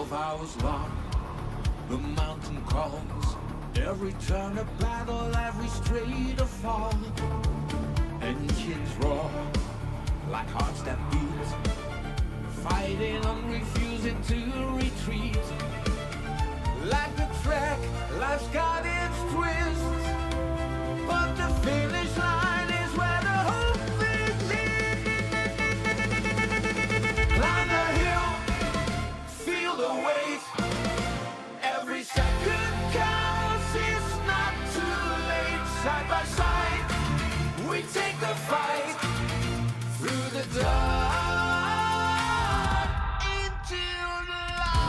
12 hours long, the mountain calls. Every turn a battle, every straight a fall. Engines roar like hearts that beat, fighting on, refusing to retreat. Like the track, life's got its twists, but the finish line is where the hope exists. Climb the hill, feel the weight. Every second counts, it's not too late. Side by side, we take the fight through the dark into the light.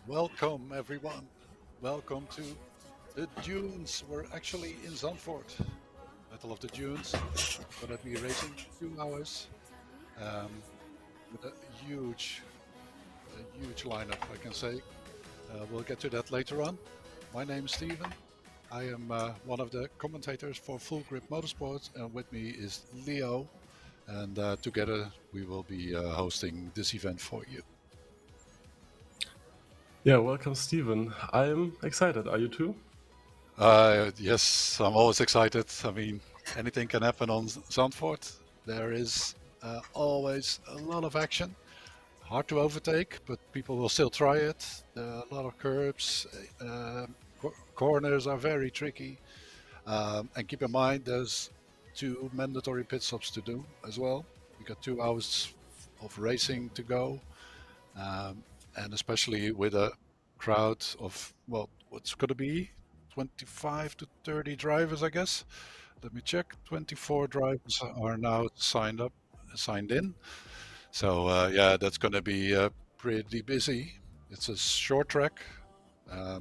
Welcome everyone. Welcome to the dunes. We're actually in Zandvoort. Battle of the Dunes. Gonna be racing 2 hours with a huge lineup, I can say. We'll get to that later on. My name is Steven. I am one of the commentators for Full Grip Motorsport, and with me is Leo. And together we will be hosting this event for you. Yeah, welcome, Steven. I'm excited. Are you too? Yes, I'm always excited. I mean, anything can happen on Zandvoort. There is always a lot of action. Hard to overtake, but people will still try it. There are a lot of curbs. Corners are very tricky. And keep in mind, there's 2 mandatory pit stops to do as well. We got 2 hours of racing to go. And especially with a crowd of, well, what's going to be 25 to 30 drivers, I guess. Let me check. 24 drivers are now signed in. So yeah, that's going to be pretty busy. It's a short track. I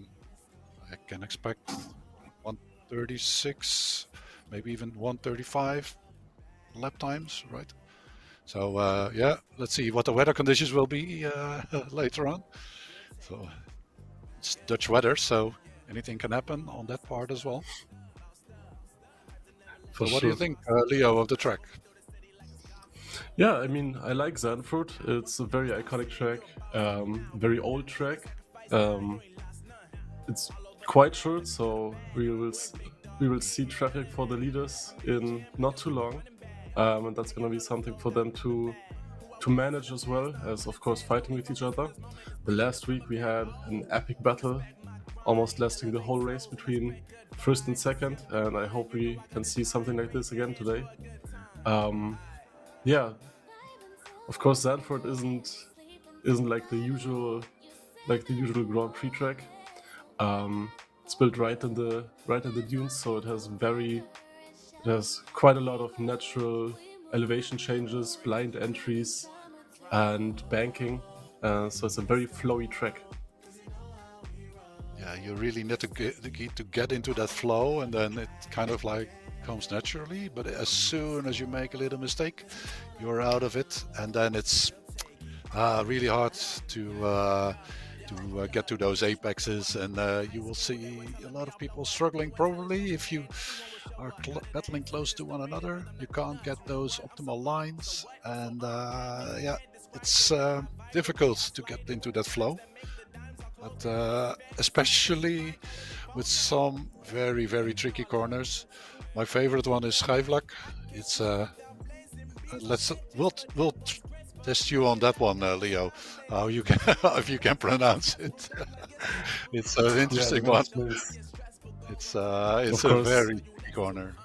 can expect 136, maybe even 135 lap times, right? So yeah, let's see what the weather conditions will be later on. So it's Dutch weather, so anything can happen on that part as well. So what do you think, Leo, of the track? Yeah, I mean, I like Zandvoort. It's a very iconic track, very old track. It's quite short, so we will see traffic for the leaders in not too long, and that's going to be something for them to to manage as well as, of course, fighting with each other. The last week we had an epic battle, almost lasting the whole race between first and second, and I hope we can see something like this again today. Yeah, of course, Zandvoort isn't like the usual Grand Prix track. It's built right in the dunes, so it has quite a lot of natural elevation changes, blind entries, and banking. So it's a very flowy track. Yeah, you really need to get into that flow, and then it kind of like comes naturally. But as soon as you make a little mistake, you're out of it, and then it's really hard to get to those apexes, and you will see a lot of people struggling. Probably if you are battling close to one another, you can't get those optimal lines, and yeah, it's difficult to get into that flow. But especially with some very, very tricky corners. My favorite one is Schijfvlak. It's we'll test you on that one, Leo. How you can if you can pronounce it. It's an interesting one. It's a very tricky corner.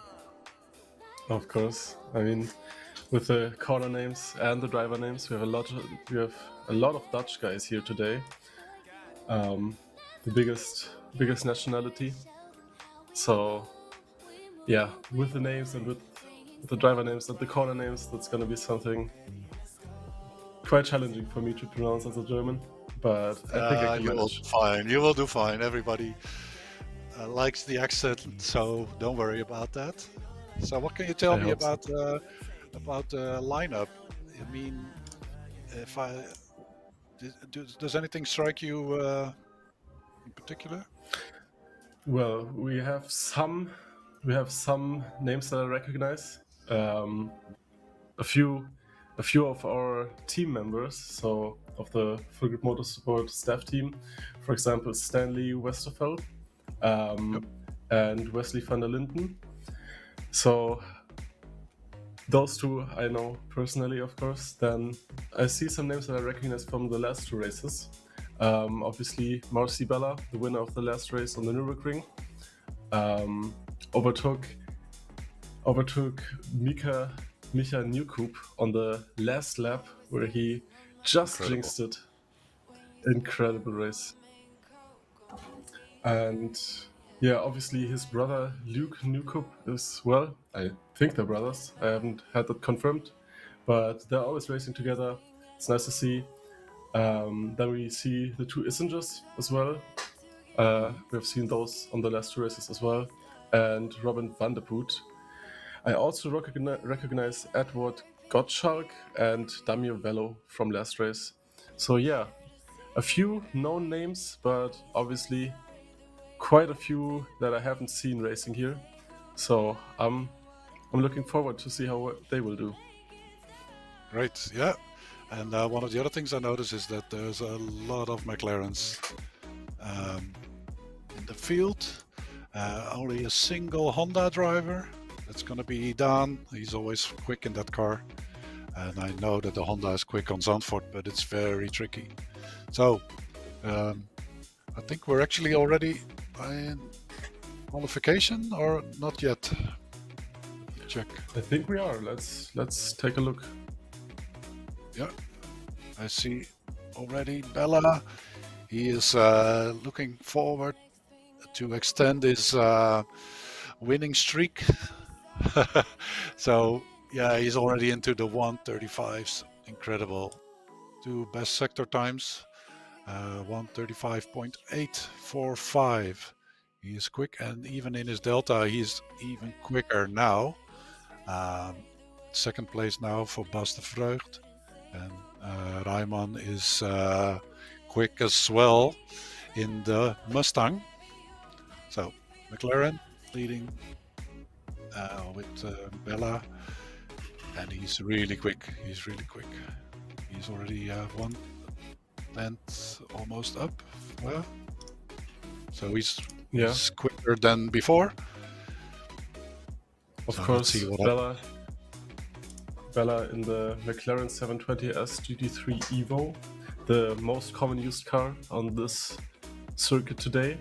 Of course, I mean, with the corner names and the driver names, we have a lot of Dutch guys here today. The biggest nationality. So yeah, with the names and with the driver names and the corner names, that's gonna be something quite challenging for me to pronounce as a German. But I think I can manage. You will do fine. Everybody likes the accent, so don't worry about that. So what can you tell me about the lineup? I mean, does anything strike you in particular? Well, we have some names that I recognize. A few of our team members, so of the Full Grip Motorsport staff team, for example, Stanley Westerveld and Wesley van der Linden. So those two I know personally, of course. Then I see some names that I recognize from the last two races. Obviously, Marcy Bella, the winner of the last race on the Nürburgring, overtook Micha Newcoup on the last lap, where he just jinxed it. Incredible race. And yeah, obviously his brother Luke Newcoup as well. I think they're brothers. I haven't had that confirmed, but they're always racing together. It's nice to see. Then we see the two Issingers as well. We have seen those on the last two races as well. And Robin van der Poot. I also recognize Edward Gottschalk and Damir Vello from last race. So yeah, a few known names, but obviously quite a few that I haven't seen racing here. So I'm looking forward to see how they will do. Great, yeah. And one of the other things I noticed is that there's a lot of McLarens in the field. Only a single Honda driver. That's going to be Dan. He's always quick in that car. And I know that the Honda is quick on Zandvoort, but it's very tricky. So I think we're actually already in qualification, or not yet? Check. I think we are. Let's take a look. Yeah, I see already Bella. He is looking forward to extend his winning streak. So yeah, he's already into the 135s. Incredible. Two best sector times. 135.845. He is quick, and even in his delta, he's even quicker now. Second place now for Bas de Vreugd. And Rijman is quick as well in the Mustang. So McLaren leading with Bella, and he's really quick. He's already 1 tenth almost up. Well, so he's quicker than before. Of course, Bella in the McLaren 720S GT3 Evo, the most common used car on this circuit today.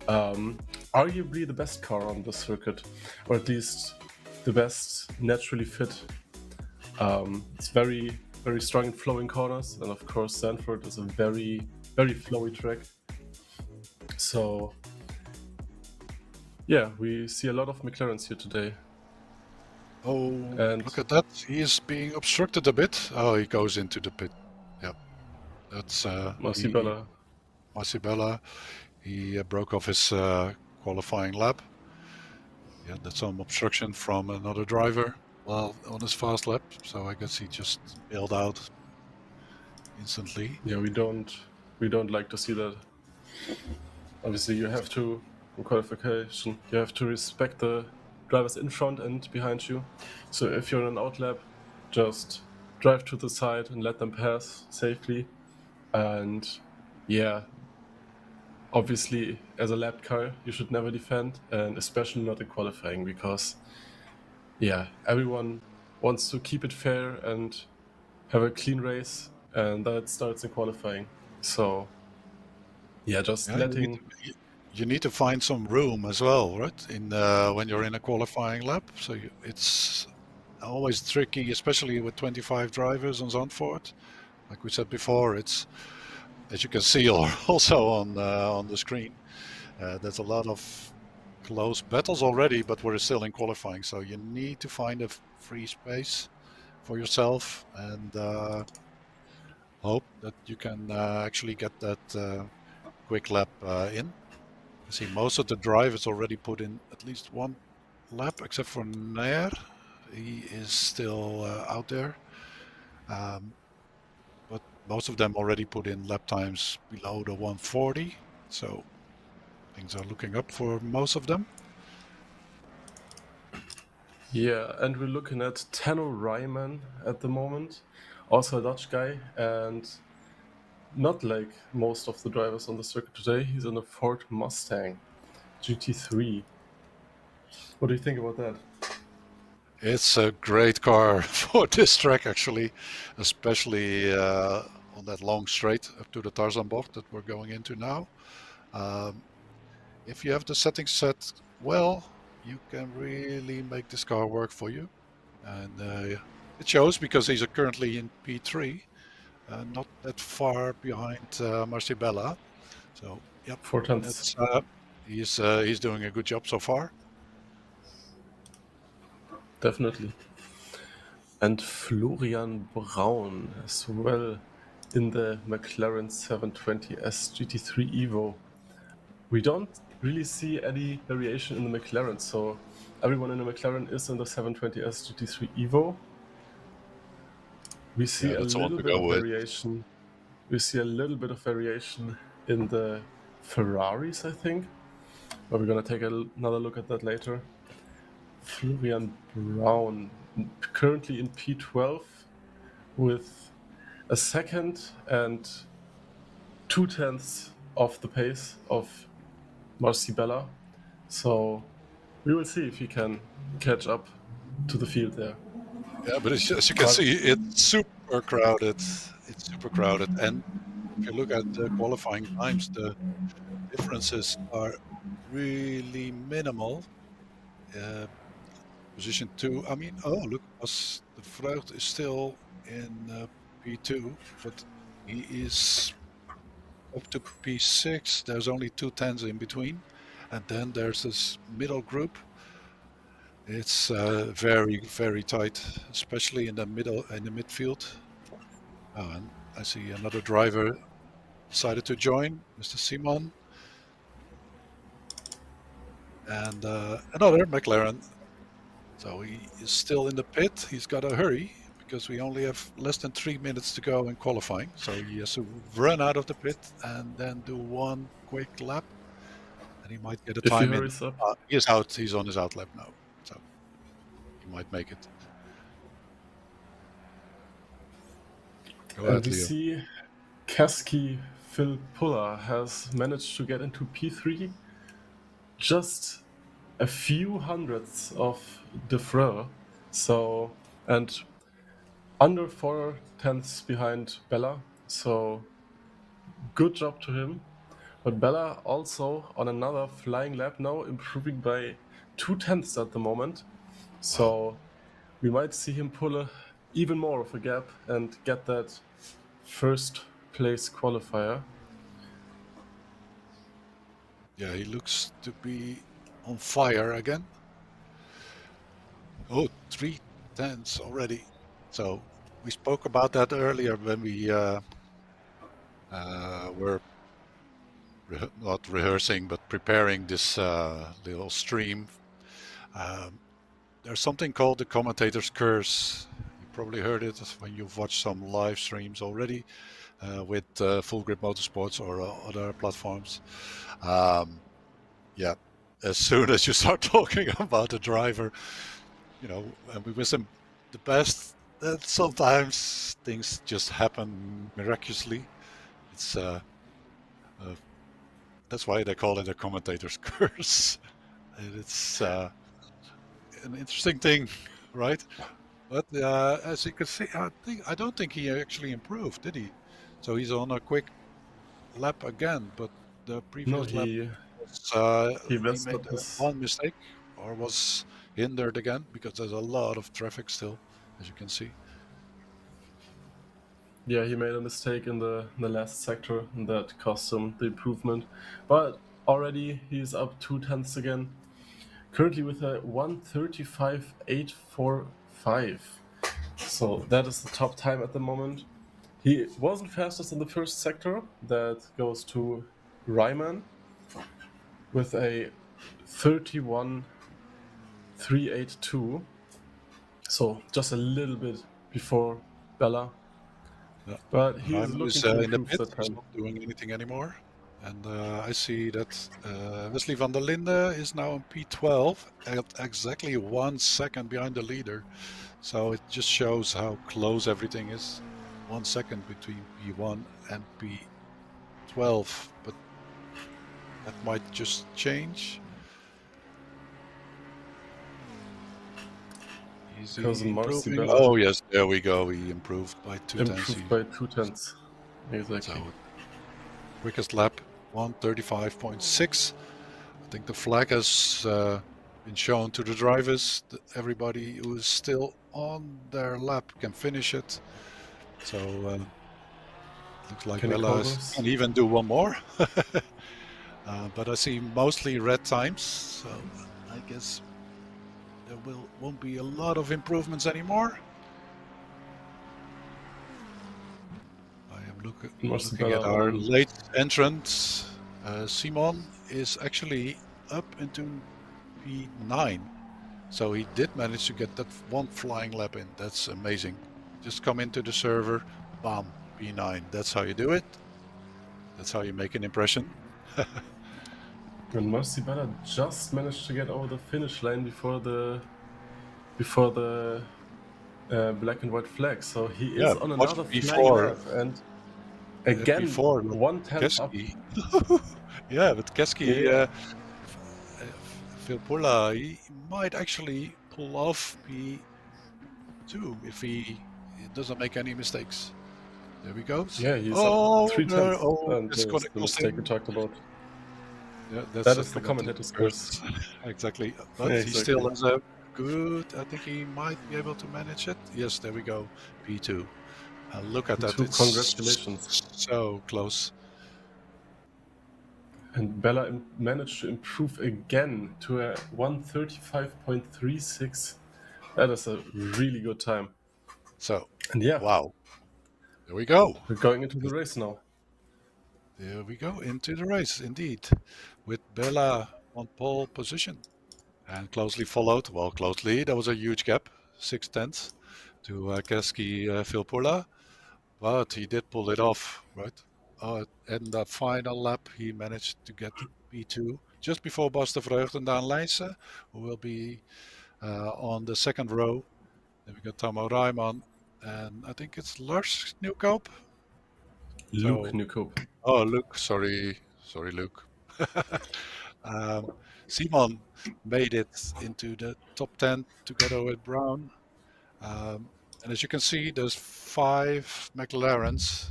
Arguably the best car on this circuit, or at least the best naturally fit. It's very, very strong in flowing corners, and of course Zandvoort is a very, very flowy track. So yeah, we see a lot of McLarens here today. Oh, And- look at that. He is being obstructed a bit. Oh, he goes into the pit. Yeah. That's Marcibella. Marcibella. He broke off his qualifying lap. He had some obstruction from another driver while on his fast lap. So I guess he just bailed out instantly. Yeah, we don't like to see that. Obviously, you have to, in qualification, you have to respect the drivers in front and behind you. So if you're in an outlap, just drive to the side and let them pass safely. And yeah, obviously, as a lap car, you should never defend, and especially not in qualifying, because yeah, everyone wants to keep it fair and have a clean race, and that starts in qualifying. So yeah, just Yeah, letting. you need to find some room as well, right? In when you're in a qualifying lap. So it's always tricky, especially with 25 drivers on Zandvoort. Like we said before, it's, as you can see also on the screen, there's a lot of close battles already, but we're still in qualifying. So you need to find a free space for yourself and hope that you can actually get that quick lap in. I see most of the drivers already put in at least one lap, except for Nair. He is still out there. But most of them already put in lap times below the 140. So things are looking up for most of them. Yeah, and we're looking at Tenno Ryman at the moment, also a Dutch guy, and not like most of the drivers on the circuit today. He's in a Ford Mustang GT3. What do you think about that? It's a great car for this track, actually, especially on that long straight up to the Tarzanbocht that we're going into now. If you have the settings set well, you can really make this car work for you. And it shows because he's currently in P3, not that far behind Marcibella. So, yep, 4 tenths. he's doing a good job so far. Definitely. And Florian Braun as well in the McLaren 720S GT3 Evo. We don't really see any variation in the McLaren, so everyone in the McLaren is in the 720S GT3 Evo. We see a little bit of variation. We see a little bit of variation in the Ferraris, I think. But we're gonna take another look at that later. Florian Braun, currently in P12 with a second and 2 tenths of the pace of Marcibella. So we will see if he can catch up to the field there. Yeah, but as you can see, it's super crowded. It's super crowded. And if you look at the qualifying times, the differences are really minimal. Position 2, I mean, oh, look, the Vreugd is still in P2, but he is up to P6. There's only 2 tenths in between. And then there's this middle group. It's very, very tight, especially in the midfield. Oh, and I see another driver decided to join, Mr. Simon. And another McLaren. So he is still in the pit. He's got to hurry because we only have less than 3 minutes to go in qualifying. So he has to run out of the pit and then do one quick lap. And he might get a time in. He is out. He's on his out lap now. So he might make it. Go ahead, we see Kaski Phil Puller has managed to get into P3 just a few hundredths of De Vreux. So, and under 4 tenths behind Bella. So good job to him. But Bella also on another flying lap now, improving by 2 tenths at the moment. So we might see him pull even more of a gap and get that first place qualifier. Yeah, he looks to be on fire again. Oh, 3 tenths already. So we spoke about that earlier when we were not rehearsing but preparing this little stream. Um, there's something called the commentator's curse. You probably heard it when you've watched some live streams already with Full Grip Motorsports or other platforms. Um, yeah, as soon as you start talking about a driver, and we wish him the best, that sometimes things just happen miraculously. It's uh, that's why they call it a commentator's curse. And it's an interesting thing, right? But as you can see, I don't think he actually improved, did he? So he's on a quick lap again, but the No, previous lap he was, he he messed made up his. one mistake or was hindered again because there's a lot of traffic still, as you can see. Yeah, he made a mistake in the last sector, and that cost him the improvement. But already he's up 2 tenths again. Currently with a 1:35.845. So that is the top time at the moment. He wasn't fastest in the first sector. That goes to Ryman with a 31.382. So just a little bit before Bella. Yeah. But he is Reimann looking is to in the improve pit. that He's time. not doing anything anymore. And I see that Wesley van der Linde is now in P12 at exactly 1 second behind the leader. So it just shows how close everything is. 1 second between P1 and P12. But that might just change. Is Because he Marcy improving? Bella Oh, yes, there we go. He improved by 2 tenths. improved by 2 tenths. Exactly. So quickest lap, 1:35.6. I think the flag has been shown to the drivers. That everybody who is still on their lap can finish it. So looks like Can you call Bella this? can even do one more. But I see mostly red times, so I guess there won't be a lot of improvements anymore. I am Marcy looking at Bella our on. late entrant. Simon is actually up into P9. So he did manage to get that one flying lap in. That's amazing. Just come into the server, bam, P9. That's how you do it. That's how you make an impression. And Marcy Bella just managed to get over the finish line before the black and white flag. So he Yeah, is on much another flying before lap, and again before 1 tenth up. Keski. Yeah, but Keski, Yeah, Phil he might actually pull off P2 if he doesn't make any mistakes. There he goes. yeah, he's up Oh, 3 tenths, oh, and it's going there's to the cost mistake we him. talked about. Yeah, that's That a is the commentator's commentator's curse. curse. Exactly. Yeah, But he exactly. still has a good, I think he might be able to manage it. Yes, there we go. P2. Look at that. Two It's congratulations. so close. And Bella managed to improve again to a 1:35.36. That is a really good time. So, And yeah, wow. There we go. we're going into the race now. There we go. Into the race, indeed. With Bella on pole position. And closely followed, well, closely, there was a huge gap, 6 tenths to Keski Filppula. But he did pull it off, right? In the final lap, he managed to get P2 just before Bas de Vreugd and Daan Leijsen, who will be on the second row. Then we got Tomo Rijman, and I think it's Lars Nieuwkoop. Luke So, Newcoop. oh, Luke, sorry, Luke. um, Simon made it into the top 10 together with Brown. Um, And as you can see, there's 5 McLarens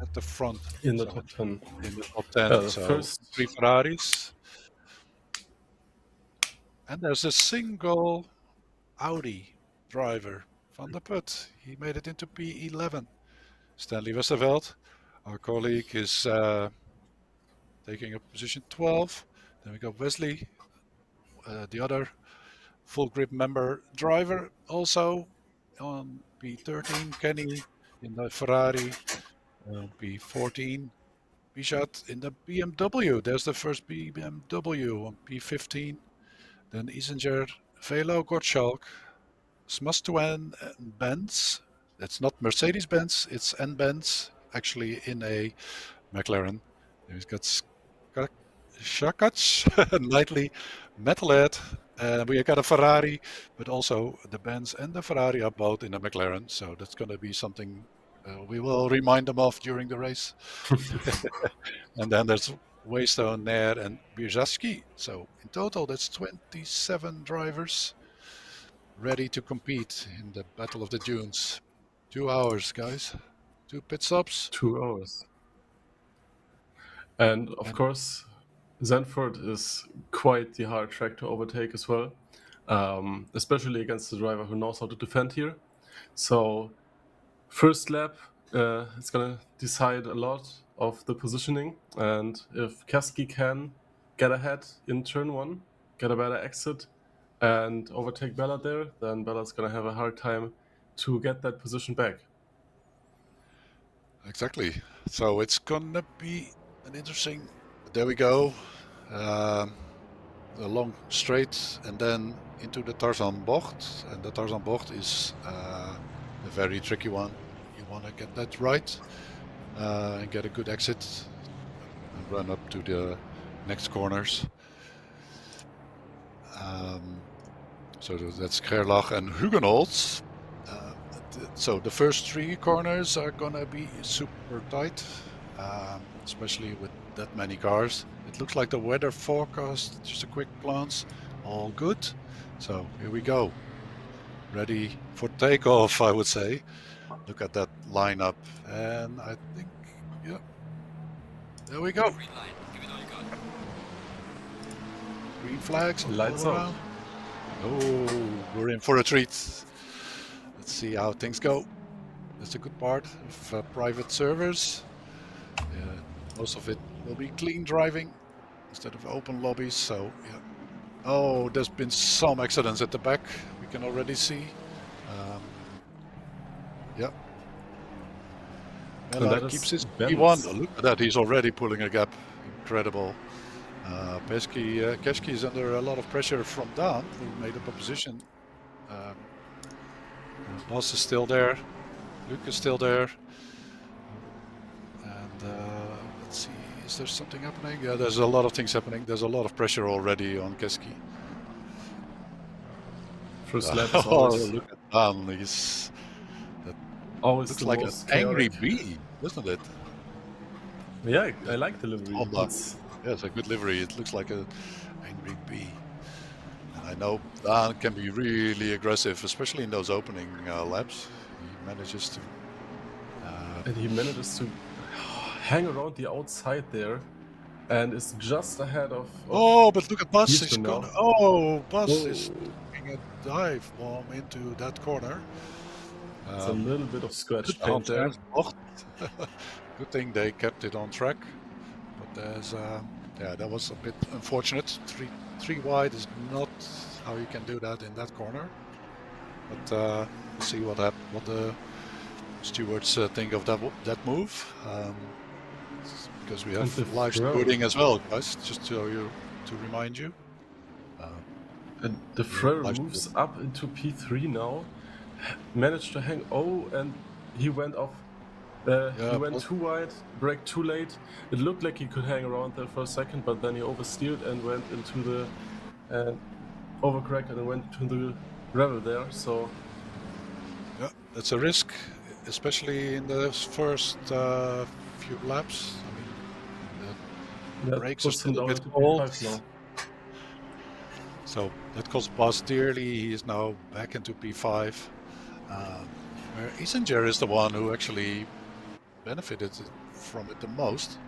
at the front. In the So top 10. in the top 10. The So first 3 Ferraris. And there's a single Audi driver, Van der Put. He made it into P11. Stanley Westerveld, our colleague, is taking up position 12. Then we got Wesley, the other full grip member driver, also on P13. Kenny in the Ferrari, P14. Bishat in the BMW. There's the first BMW on P15. Then Isinger, Velo, Gottschalk, Smustuen, and Benz. That's not Mercedes-Benz, it's N-Benz, actually in a McLaren. We've got Shakac, Knightley, Metalhead. We got a Ferrari, but also the Benz and the Ferrari are both in a McLaren. So that's going to be something we will remind them of during the race. And then there's Waystone, Nair, and Birzewski. So in total, that's 27 drivers ready to compete in the Battle of the Dunes. 2 hours, guys. 2 pit stops. 2 hours. And of course, Zandvoort is quite the hard track to overtake as well, especially against the driver who knows how to defend here. So first lap, it's going to decide a lot of the positioning. And if Keski can get ahead in turn 1, get a better exit, and overtake Bella there, then Bella's going to have a hard time to get that position back. Exactly. So it's going to be an interesting... There we go. A long straight and then into the Tarzan Bocht. And the Tarzan Bocht is a very tricky one. You want to get that right and get a good exit and run up to the next corners. So that's Gerlach and Hugenholz. So the first 3 corners are gonna be super tight, especially with that many cars. It looks like the weather forecast, just a quick glance, all good. So here we go. Ready for takeoff, I would say. Look at that lineup. And I think, yeah, there we go. Green flags all Lights around. out. Oh, we're in for a treat. Let's see how things go. That's a good part of private servers. Most of it will be clean driving instead of open lobbies. So yeah. Oh, there's been some accidents at the back. We can already see. Yeah. Bella keeps his P1. Oh, look at that. He's already pulling a gap. Incredible. Keski is under a lot of pressure from Dan, who made up a position. Bas is still there. Luke is still there. And let's see, is there something happening? Yeah, there's a lot of things happening. There's a lot of pressure already on Keski. First lap is always, look at Dan. He's always looks the like an most angry chaotic. bee, doesn't it? Yeah, I like the livery. Yeah, it's a good livery. It looks like an angry bee. And I know Dan can be really aggressive, especially in those opening laps. He manages to... And he manages to hang around the outside there and is just ahead of oh, but look at Bas. Houston He's now. gonna... Oh, Bas is taking a dive bomb into that corner. It's a little bit of scratch Good paint there. Good thing they kept it on track. But there's, yeah, that was a bit unfortunate. Three wide is not how you can do that in that corner. But we'll see what the stewards think of that move. Because we have live stewarding as well, guys. Just to remind you. And the Ferrari moves up into P3 now. Managed to hang. Oh, and he went off. He went too wide, braked too late. It looked like he could hang around there for a second, but then he oversteered and went into the overcorrected and went into the gravel there. So yeah, that's a risk, especially in the first few laps. I mean, the brakes are still a bit cold. So that cost Bas dearly. He is now back into P5. where Isinger is the one who actually benefited from it the most,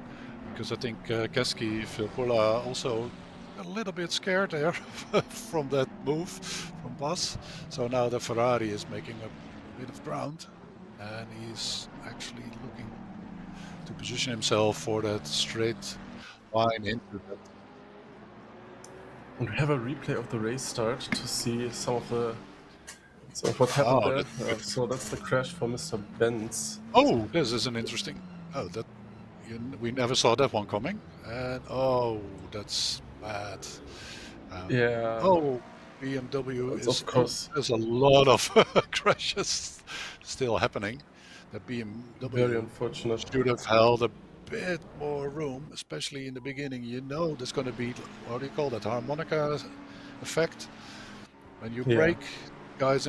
because I think Keski Filppula also a little bit scared there from that move from Bas. So now the Ferrari is making a bit of ground, and he's actually looking to position himself for that straight line into that. And we have a replay of the race start to see some of what happened there. That's good. So that's the crash for Mr. Benz. Oh, this is an interesting. Oh, that we never saw that one coming. And oh, that's bad. Yeah. Oh, BMW That's is. of course There's a lot of crashes still happening. The very BMW unfortunate. should have held a bit more room, especially in the beginning. You know, there's going to be, what do you call that, harmonica effect. When you Yeah. brake, guys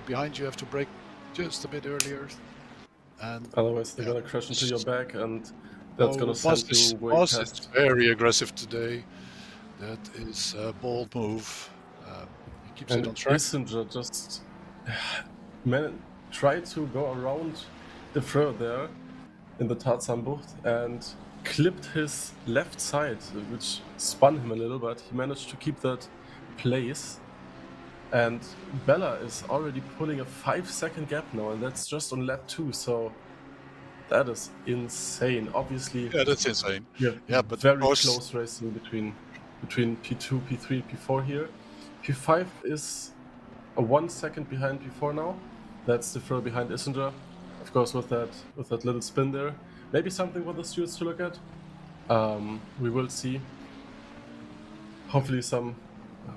behind you have to brake just a bit earlier. And Otherwise, they're yeah. gonna crash into your back, and that's gonna send you way Bas is past. very aggressive today. That is a bold move. He keeps And it on track. Isinger just tried to go around the throw there in the Tarzanbucht and clipped his left side, which spun him a little, but he managed to keep that place. And Bella is already pulling a 5-second gap now, and that's just on lap 2, so that is insane. Obviously, Yeah, that's insane. yeah, but very of course, close racing between P2, P3, P4 here. P5 is a 1 second behind P4 now. That's the throw behind Isinger, of course, with that little spin there. Maybe something for the stewards to look at. We will see. Hopefully some.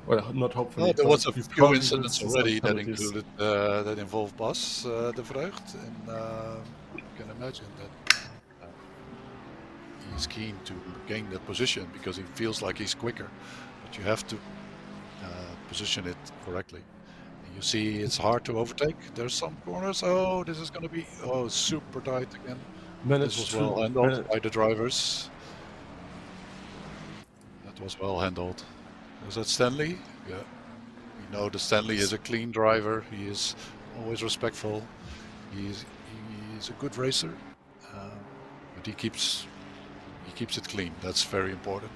Well, not hopefully. there was a we few probably will incidents see some already that penalties. included that involved Bas de Vreugd, and you can imagine that he's keen to gain that position because he feels like he's quicker, but you have to position it correctly. You see, it's hard to overtake. There's some corners. Oh, this is going to be super tight again. This was well handled by the drivers. That was well handled. Was that Stanley? Yeah. We know that Stanley is a clean driver. He is always respectful. He's a good racer, but he keeps it clean. That's very important.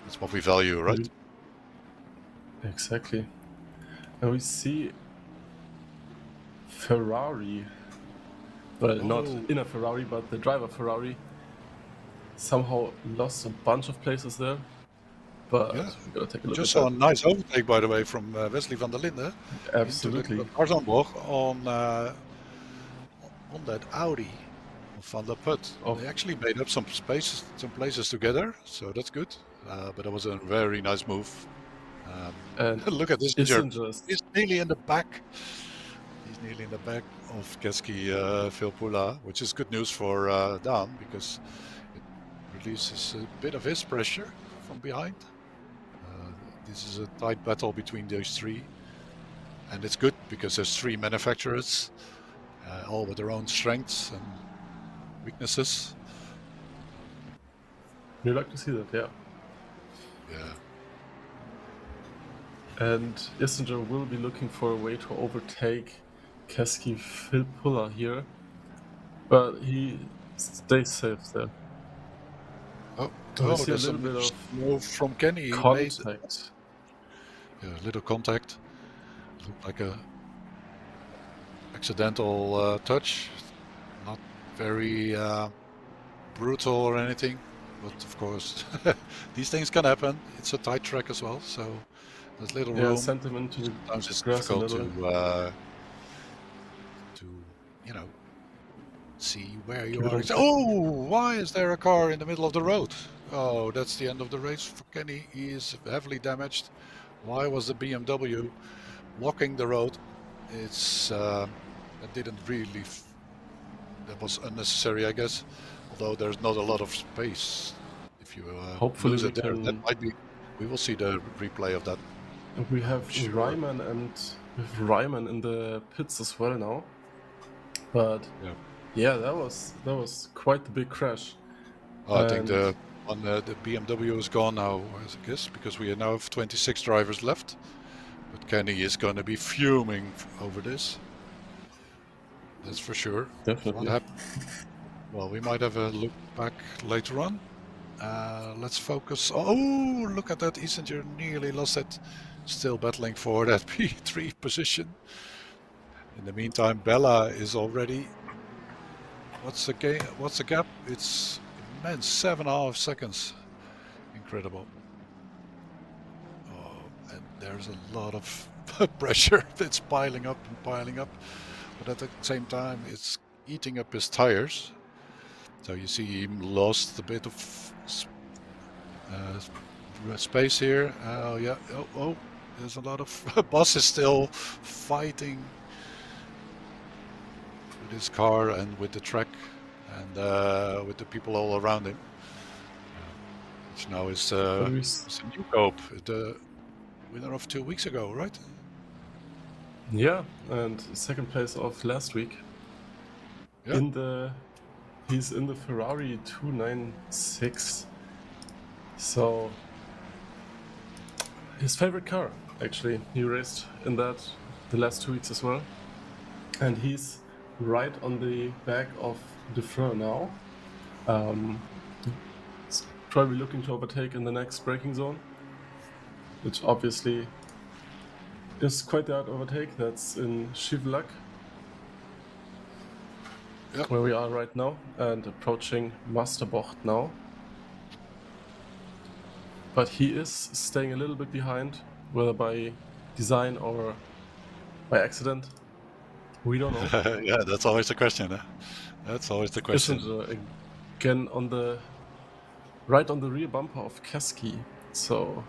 That's what we value, right? Exactly. And we see Ferrari, well, not in a Ferrari, but the driver Ferrari somehow lost a bunch of places there. But Yeah. we're gonna take a look Just at saw a that. nice overtake, by the way, from Wesley van der Linde. Absolutely. Into the Tarzanbocht on that Audi of Van der Put. They actually made up some places together, so that's good. But it was a very nice move. And look at this. Isinger. He's nearly in the back. He's nearly in the back of Keski Filppula, which is good news for Dan because it releases a bit of his pressure from behind. This is a tight battle between those three, and it's good because there's 3 manufacturers, all with their own strengths and weaknesses. You like to see that, yeah. Yeah. And Isinger will be looking for a way to overtake Keski Filppula here, but he stays safe there. We see a little bit of move from Kenny. contact. Yeah, a little contact. Looked like a accidental touch. Not very brutal or anything, but of course these things can happen. It's a tight track as well, so there's little room. Sent him into the Sometimes it's grass difficult to see where you are. Oh, why is there a car in the middle of the road? Oh, that's the end of the race for Kenny. He is heavily damaged. Why was the BMW blocking the road? It's that didn't really. That was unnecessary, I guess. Although there's not a lot of space. If you hopefully lose it there, that might be. We will see the replay of that. We have Ryman Ryman in the pits as well now. But yeah, that was quite the big crash. I think the BMW is gone now, I guess, because we now have 26 drivers left. But Kenny is going to be fuming over this. That's for sure. Definitely. What happened? Well, we might have a look back later on. Let's focus. Oh, look at that! Eastinger nearly lost it. Still battling for that P3 position. In the meantime, Bella is already. What's the game? What's the gap? It's immense. 7.5 seconds. Incredible. Oh, and there's a lot of pressure that's piling up and piling up. But at the same time, it's eating up his tires. So you see him lost a bit of space here. Oh yeah. Oh, there's a lot of Boss is still fighting with his car and with the track and with the people all around him. Which now is But we it's a new cope, the winner of 2 weeks ago, right? Yeah, and second place of last week. Yeah. He's in the Ferrari 296. So his favorite car, actually. He raced in that the last 2 weeks as well. And he's right on the back of Defreux now. He's probably looking to overtake in the next braking zone, which obviously is quite the hard overtake. That's in Chivlac, Yep. where we are right now, and approaching Masterbocht now. But he is staying a little bit behind, whether by design or by accident. We don't know. Yeah, that's always the question. Huh? That's always the question. Isn't again right on the rear bumper of Keski. So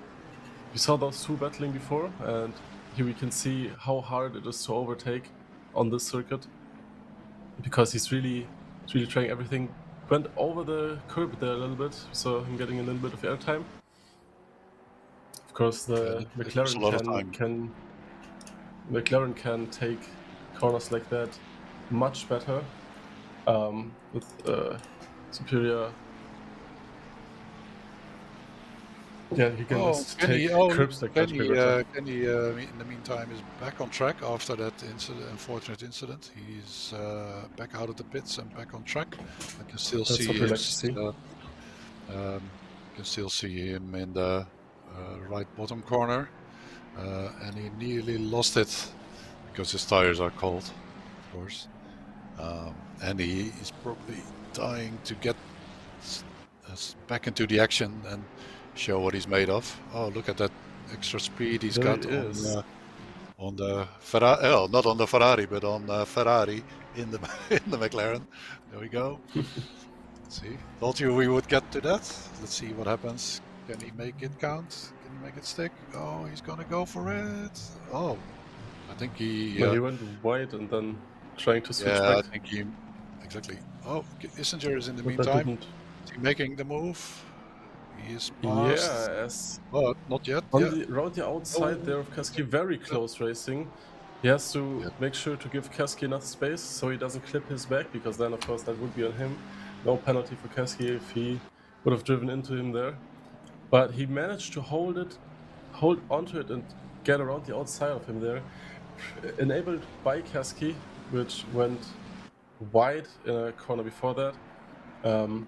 we saw those two battling before, and here we can see how hard it is to overtake on this circuit, because he's really trying everything. Went over the curb there a little bit, so him getting a little bit of airtime. Of course, the McLaren can take corners like that much better with superior. Yeah, he can just take curbs like that. Kenny, in the meantime, is back on track after that unfortunate incident. He's back out of the pits and back on track. I can still see him. Can still see him in the right bottom corner, and he nearly lost it because his tires are cold, of course, and he is probably dying to get back into the action and show what he's made of. Oh, look at that extra speed he's got on the Ferrari. Oh, not on the Ferrari, but on the Ferrari in the in the McLaren. There we go. Let's see. Told you we would get to that. Let's see what happens. Can he make it count? Can he make it stick? Oh, he's gonna go for it. Oh, I think he. He went wide and then trying to switch back. Yeah, I think he exactly. Oh, Issinger is in the meantime. Is he making the move? He is past. Yes. But not yet. Around the outside there of Keski, very close racing. He has to make sure to give Keski enough space so he doesn't clip his back, because then of course that would be on him. No penalty for Keski if he would have driven into him there. But he managed to hold onto it and get around the outside of him there. Enabled by Keski, which went wide in a corner before that,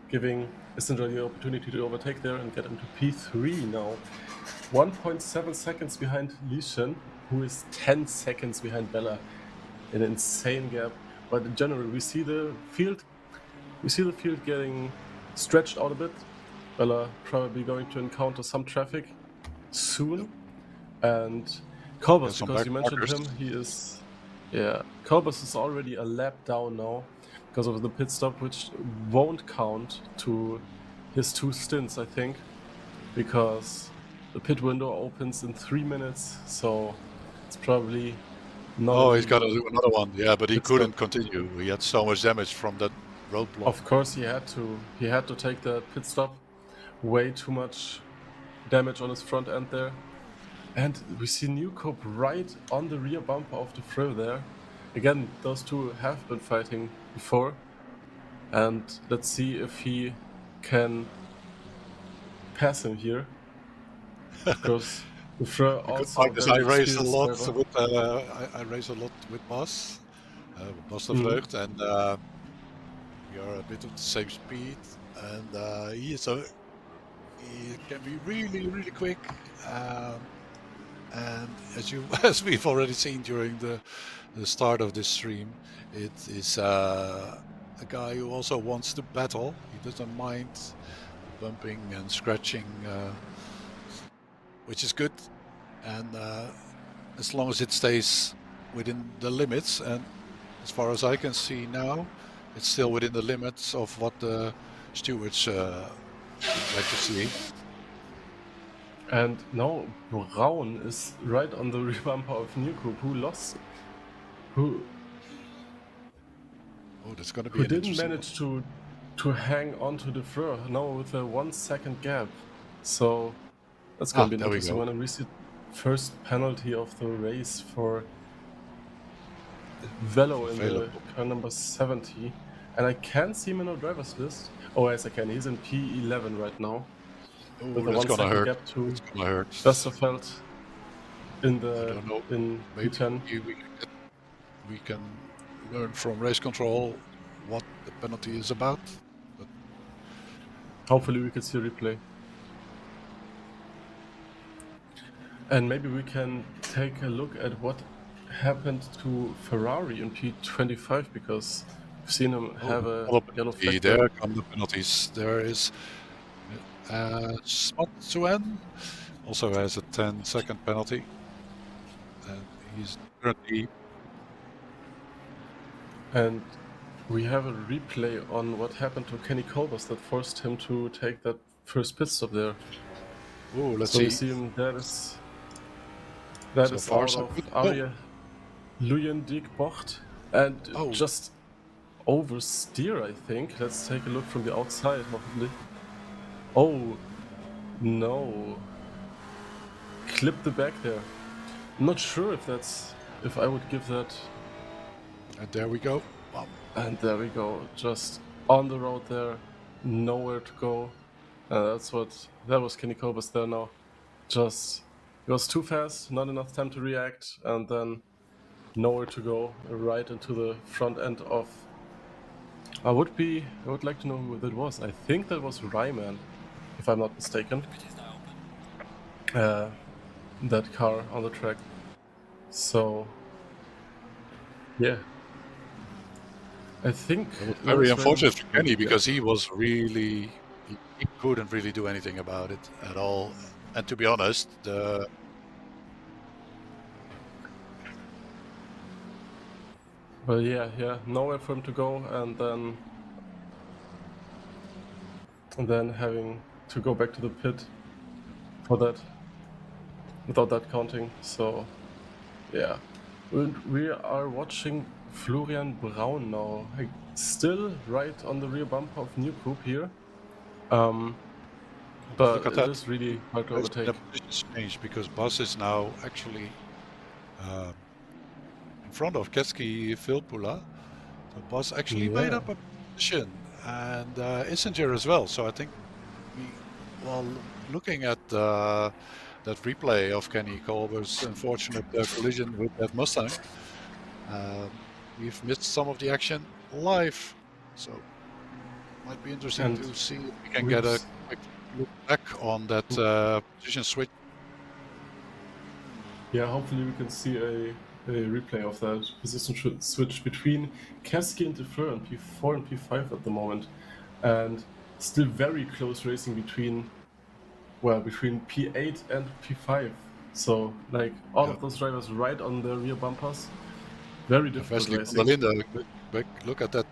giving Issinger the opportunity to overtake there and get him to P3 now. 1.7 seconds behind Lieschen, who is 10 seconds behind Bella. An insane gap. But in general, we see the field getting stretched out a bit. Bella probably going to encounter some traffic soon. And Kolbas, because you mentioned him, Kolbas is already a lap down now because of the pit stop, which won't count to his 2 stints, I think, because the pit window opens in 3 minutes, so it's probably not. Oh, he's got to do another one. Yeah, but he couldn't continue. He had so much damage from that roadblock. Of course, he had to take that pit stop. Way too much damage on his front end there. And we see Newcope right on the rear bumper of the Frill there. Again, those two have been fighting before. And let's see if he can pass him here. Because the Frill also. I race a lot with Boss. Bas de Mhm. Vleugd, and we are a bit of the same speed. And he can be really quick. And as you as we've already seen during the start of this stream, it is a guy who also wants to battle. He doesn't mind the bumping and scratching, which is good. And as long as it stays within the limits, and as far as I can see now, it's still within the limits of what the stewards would like to see. And now Braun is right on the rear bumper of Newcoop, who Oh, that's going to be who an didn't interesting manage to hang on to the Fleur, now with a 1 second gap. So that's going to be an there we interesting go. one. And we see first penalty of the race for Velo in the car number 70. And I can't see him in our driver's list. Oh, yes, I can. He's in P11 right now. Oh, With a that's 1 gonna second hurt. gap to It's gonna hurt. Westerveld in I don't know. Maybe P10. we can learn from race control what the penalty is about. But Hopefully we can see a replay. And maybe we can take a look at what happened to Ferrari in P25, because we've seen him have a yellow flag there. there come the penalties. There is Smatsuan also has a 10-second penalty, and he's currently. And we have a replay on what happened to Kenny Colbus that forced him to take that first pit stop there. Oh, let's So see. we see him, that So is far, out so of good. Aria Luyendik Bocht and Oh. just oversteer, I think. Let's take a look from the outside, hopefully. Oh, no. Clip the back there. Not sure if I would give that. And there we go. Wow. And there we go. Just on the road there, nowhere to go. That was Kenny Colbus there now. It was too fast, not enough time to react, and then nowhere to go, right into the front end of. I would like to know who that was. I think that was Ryman, if I'm not mistaken. That car on the track. So, yeah. I think It was very unfortunate for Kenny because he couldn't really do anything about it at all. And to be honest, Well, yeah, nowhere for him to go, and then having to go back to the pit for that, without that counting. So, yeah. And we are watching Florian Braun now, still right on the rear bumper of Newcoop here. But look at it that. is really hard to overtake. The position's changed because Bas is now actually in front of Ketski Vilpula. So Bas actually made up a position, and Issenger as well. So I think while looking at that replay of Kenny Colbert's unfortunate collision with that Mustang, we've missed some of the action live. So it might be interesting to see if we can get a quick look back on that position switch. Yeah, hopefully we can see a replay of that position switch between Keski and Defleur in P4 and P5 at the moment. And still very close racing between P8 and P5. So, like, all of those drivers right on the rear bumpers. Very difficult racing. Linda, look at that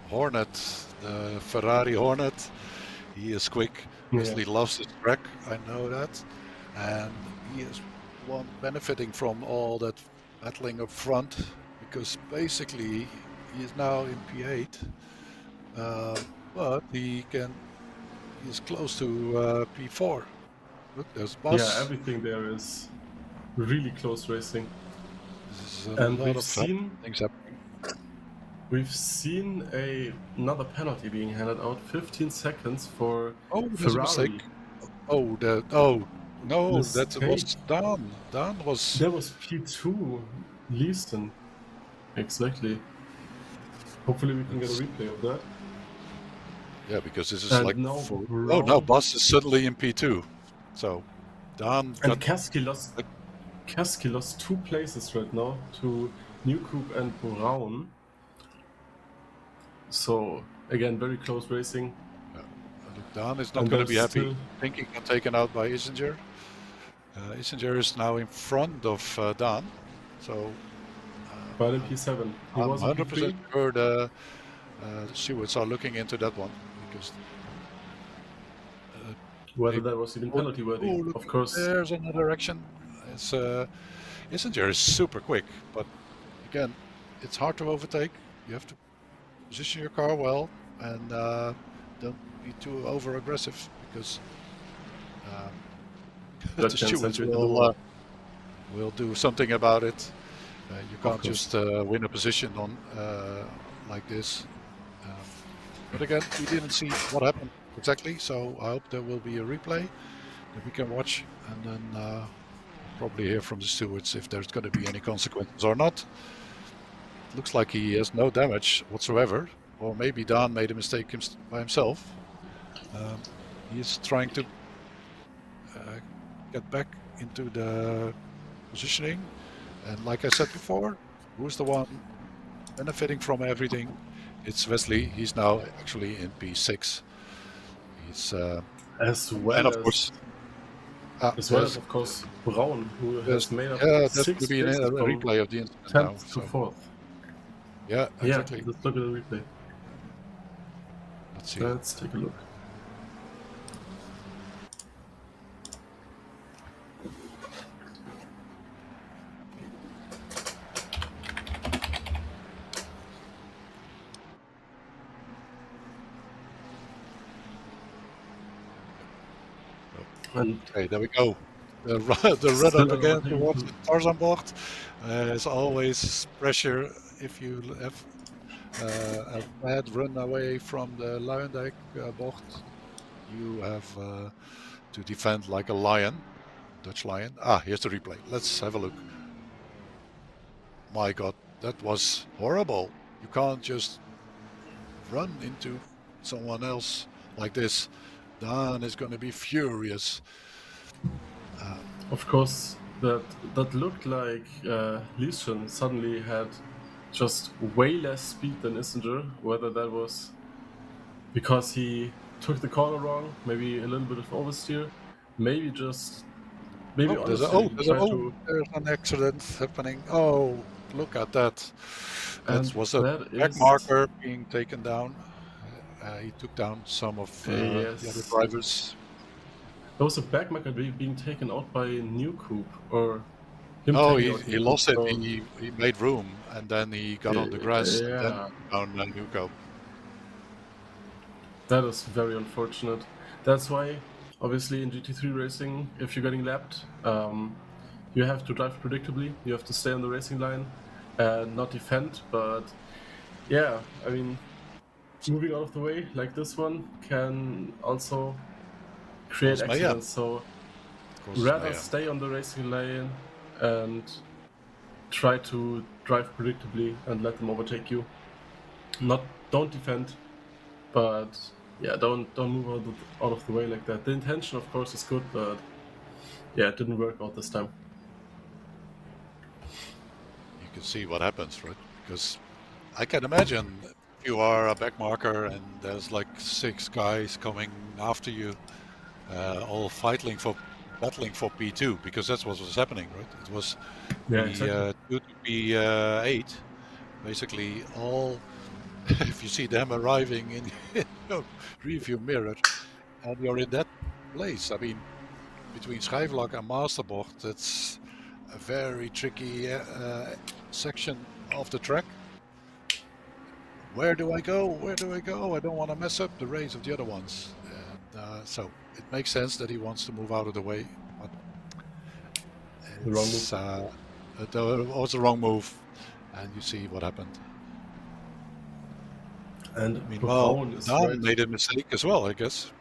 Hornet, the Ferrari Hornet. He is quick. He loves his track, I know that. And he is one benefiting from all that battling up front, because basically he is now in P8, but he is close to P4. Look, there's Bas. Yeah, everything there is really close racing. And we've seen things happening. We've seen another penalty being handed out. 15 seconds for Ferrari. No, mistake. That was Dan. That was P2 Leaston. Exactly. Hopefully we can get a That's- replay of that. Yeah, because this is And like now for... Brown. Oh, now Bas is suddenly in P2. So Dan And got... Kasky lost 2 places right now to Newcoop and Brown. So again, very close racing. Look, Dan is not And going to be there's happy. still- I think he got taken out by Isinger. Isinger is now in front of Dan. So But in P7, he I'm was in 100% P3. sure the stewards are looking into that one because Whether that was even penalty worthy, look, of course. there's another action. It's Isinger is super quick, but again, it's hard to overtake. You have to position your car well and don't be too over aggressive because the That can send stewards you into the wall. will do something about it. You can't course. just win a position on like this. But again, we didn't see what happened exactly, so I hope there will be a replay that we can watch and then probably hear from the stewards if there's going to be any consequences or not. It looks like he has no damage whatsoever, or maybe Dan made a mistake by himself. He's trying to get back into the positioning, and like I said before, who's the one benefiting from everything? It's Wesley. He's now actually in P6. He's As well and of as, course, of course, Brown, who has made up yeah, that's 6 going to be a places from replay of the incident 10th now. to So 4th. yeah, exactly. Yeah, let's look at the replay. Let's see. Let's take a look. And Okay, there we go. The run Still up again overtaking towards two. the Tarzanbocht. There's always pressure if you have a bad run away from the Luijendijk bocht. You have to defend like a lion, Dutch lion. Ah, here's the replay. Let's have a look. My God, that was horrible. You can't just run into someone else like this. Dan is going to be furious. Of course, that looked like Lieschen suddenly had just way less speed than Isinger. Whether that was because he took the corner wrong, maybe a little bit of oversteer, maybe just maybe There's an accident happening. Oh, look at that. And That was a that back is- marker being taken down. He took down some of Yes. the other drivers. There was a back marker being taken out by Newcoop, or him Oh, taking out he Newcoop, lost it. so- He made room, and then he got on the grass. Yeah. And then down Nuco. That is very unfortunate. That's why, obviously, in GT3 racing, if you're getting lapped, you have to drive predictably. You have to stay on the racing line and not defend. But yeah, I mean, moving out of the way like this one can also create Cause mayhem. accidents. So Of course, rather mayhem. stay on the racing lane and try to drive predictably and let them overtake you. Don't defend, but yeah, don't move out of the way like that. The intention, of course, is good, but yeah, it didn't work out this time. You can see what happens, right? Because I can imagine if you are a back marker and there's like 6 guys coming after you, all battling for P2, because that's what was happening, right? It was Yeah, P2 to P8, basically all. If you see them arriving in your review mirror, and you're in that place, I mean, between Schijfvlak and Masterbocht, it's a very tricky section of the track. Where do I go? Where do I go? I don't want to mess up the race of the other ones. And so it makes sense that he wants to move out of the way. But The wrong it was the wrong move, and you see what happened. And I mean, well, Brown is Dan right. made a mistake as well, I guess.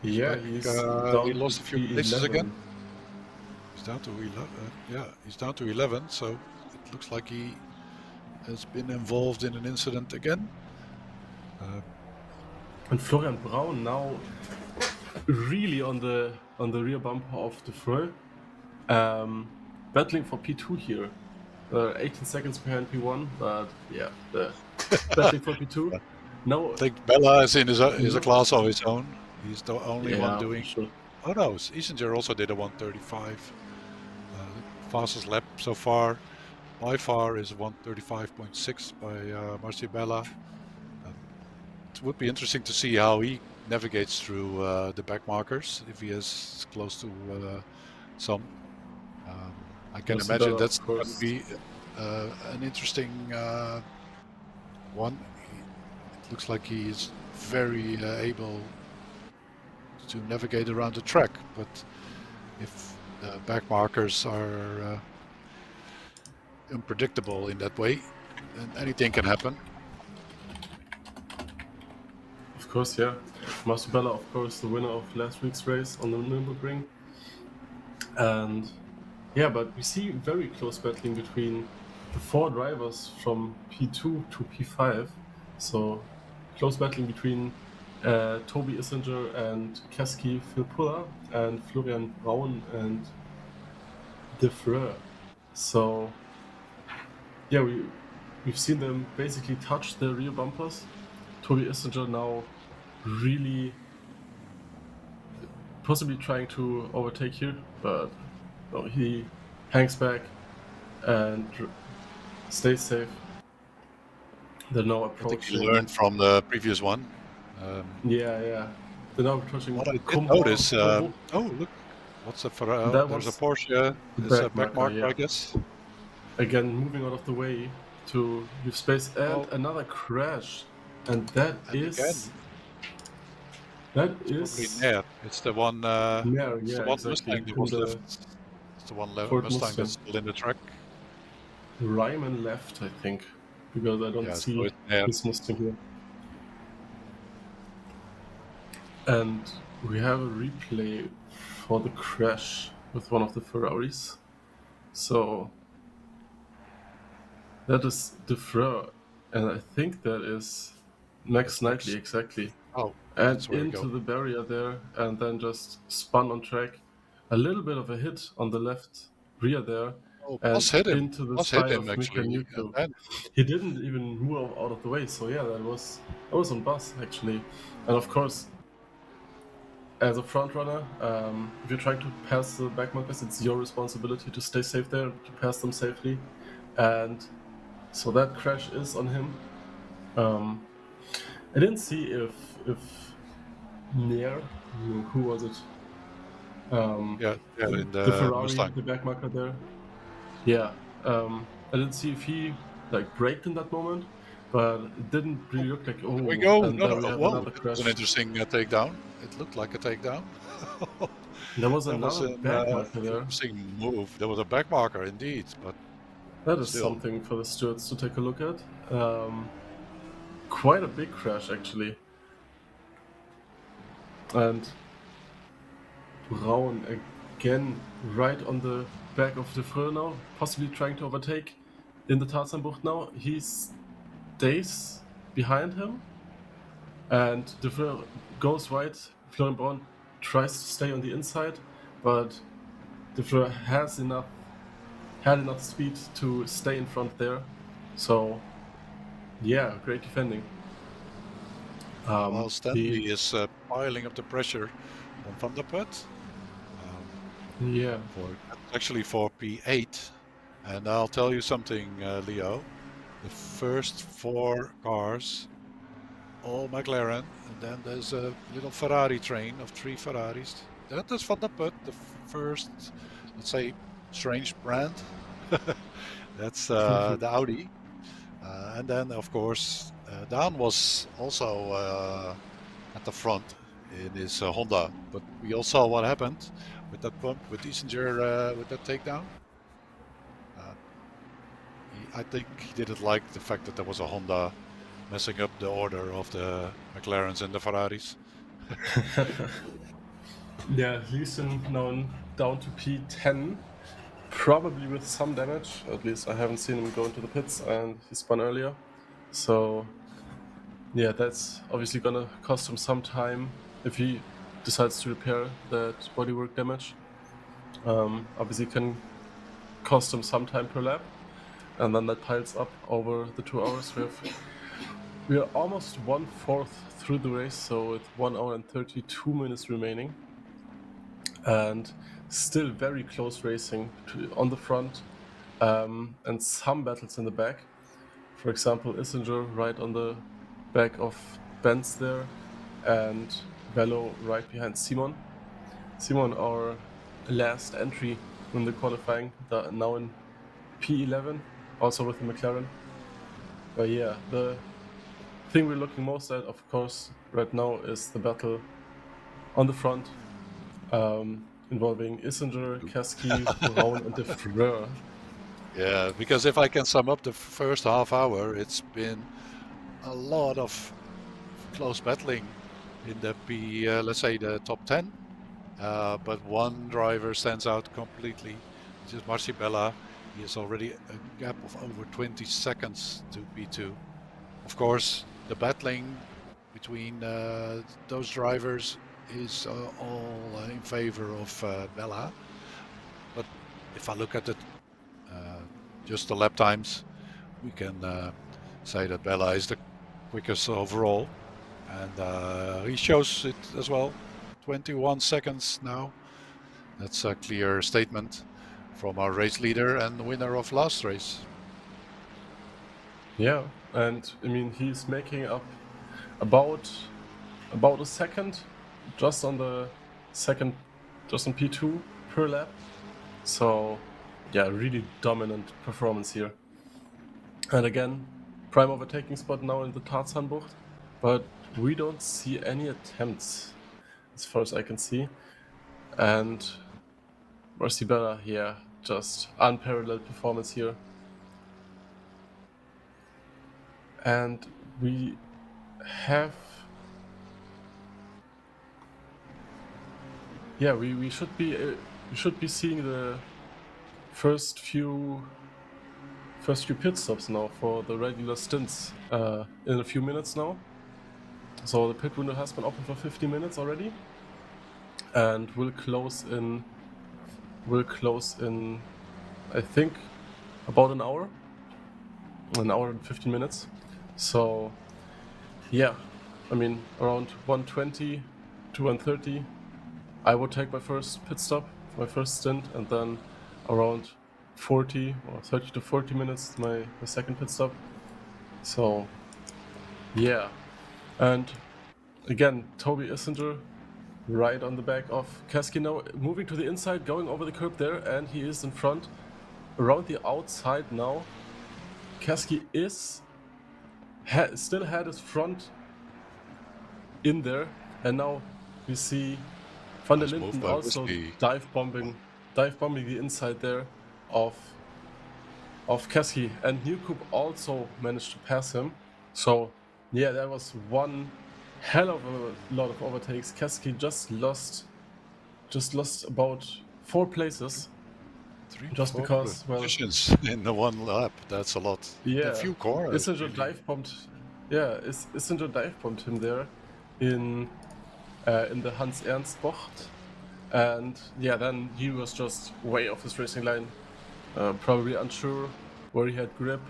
Yeah, Back, he's he lost a few places again. He's down to 11. Yeah, he's down to 11. So it looks like he has been involved in an incident again. And Florian Braun now really on the rear bumper of the Frö, battling for P2 here. 18 seconds behind P1, but yeah, the battling for P2. Now, I think Bella is in is a class of his own. He's the only one doing. Sure. Oh no, Isinger also did a 135. Fastest lap so far, by far, is 135.6 by Marci Bella. It would be interesting to see how he navigates through the back markers, if he is close to some. I can Marci imagine Bella, that's of going course. to be an interesting one. It looks like he is very able to navigate around the track, but if the back markers are unpredictable in that way, then anything can happen. Of course, yeah. Marci Bella, of course, the winner of last week's race on the Nürburgring. And yeah, but we see very close battling between the 4 drivers from P2 to P5. So close battling between Toby Isinger and Keski Philpulla and Florian Braun and De Freur. So yeah, we've seen them basically touch the rear bumpers. Toby Isinger now really possibly trying to overtake here, but no, he hangs back and stays safe. They're now I think approaching. he learned from the previous one. Yeah. They're now approaching. What I did notice. Oh, look, what's a Ferrari? That There's a was Porsche. It's a back marker, yeah. I guess. Again, moving out of the way to leave space, and another crash, and that is Nair. It's the one. Nair, it's yeah, the one exactly. Mustang that was left. It's the one Ford Mustang Mustang. that's still in the track. Ryman left, I think, because I don't see his Mustang here. And we have a replay for the crash with one of the Ferraris. So that is De Freur, and I think that is Max Knightley, exactly. Oh, and into the barrier there, and then just spun on track. A little bit of a hit on the left rear there, and hit him. into the side of Mika actually. Nuko. He didn't even move out of the way, so yeah, that was on bus actually. And of course, as a front runner, if you're trying to pass the back markers, it's your responsibility to stay safe there, to pass them safely. And so that crash is on him. I didn't see if Nair, who was it? In the Ferrari, Mustang. the back marker there. Yeah, I didn't see if he braked in that moment, but it didn't really look like. Oh, here we go! And then we have another crash. That was an interesting takedown. It looked like a takedown. There was another back marker there. Interesting move. There was a back marker indeed, but that is something for the stewards to take a look at. Quite a big crash actually, and Braun again right on the back of De Freur now, possibly trying to overtake in the Tarzanbucht now. He stays behind him, and De Freur goes right. Florian Braun tries to stay on the inside, but De Freur had enough speed to stay in front there. So yeah, great defending. While Stanley is piling up the pressure on Van der Put. Actually for P8. And I'll tell you something, Leo. The first 4 cars, all McLaren, and then there's a little Ferrari train of 3 Ferraris. That is Van der Put, the first, let's say, strange brand. That's the Audi. And then, of course, Daan was also at the front in his Honda. But we all saw what happened with that bump, with Isinger, with that takedown. I think he didn't like the fact that there was a Honda messing up the order of the McLarens and the Ferraris. Yeah, Leeson now down to P10. probably with some damage. At least I haven't seen him go into the pits, and he spun earlier. So yeah, that's obviously gonna cost him some time if he decides to repair that bodywork damage. Obviously can cost him some time per lap, and then that piles up over the 2 hours. We are almost 1/4 through the race, so with 1 hour and 32 minutes remaining, and still very close racing on the front, and some battles in the back. For example, Islinger right on the back of Benz there, and Velo right behind Simon. Simon, our last entry in the qualifying, now in P11, also with the McLaren. But yeah, the thing we're looking most at, of course, right now is the battle on the front, involving Islinger, Kasky, Braun, and De Freur. Yeah, because if I can sum up the first half hour, it's been a lot of close battling in the let's say the top 10. But one driver stands out completely, which is Marcibella. He has already a gap of over 20 seconds to P2. Of course, the battling between those drivers is all in favor of Bella. But if I look at it, just the lap times, we can say that Bella is the quickest overall. And he shows it as well. 21 seconds now. That's a clear statement from our race leader and winner of last race. Yeah, and I mean he's making up about a second just on the second, just on P2 per lap. So yeah, really dominant performance here. And again, prime overtaking spot now in the Tarzanbucht, but we don't see any attempts as far as I can see. And Marcibella here, just unparalleled performance here. And we have, yeah, we should be seeing the first few pit stops now for the regular stints in a few minutes now. So the pit window has been open for 50 minutes already, and will close in I think about an hour and 15 minutes. So yeah, I mean around 1:20 to 1:30 I would take my first pit stop, my first stint, and then around 40 or 30 to 40 minutes my second pit stop. So yeah, and again Toby Islinger right on the back of Kasky now, moving to the inside, going over the curb there, and he is in front around the outside now. Kasky still had his front in there, and now we see Van der Linden also dive bombing the inside there of Kasky, and Newcoop also managed to pass him. So yeah, there was one hell of a lot of overtakes. Kasky just lost about 4 places. Just because, well, positions in the one lap, that's a lot. Yeah, a few corners. Islinger dive bombed. Yeah, Islinger dive bombed him there in the Hans Ernst Bocht, and yeah, then he was just way off his racing line, probably unsure where he had grip,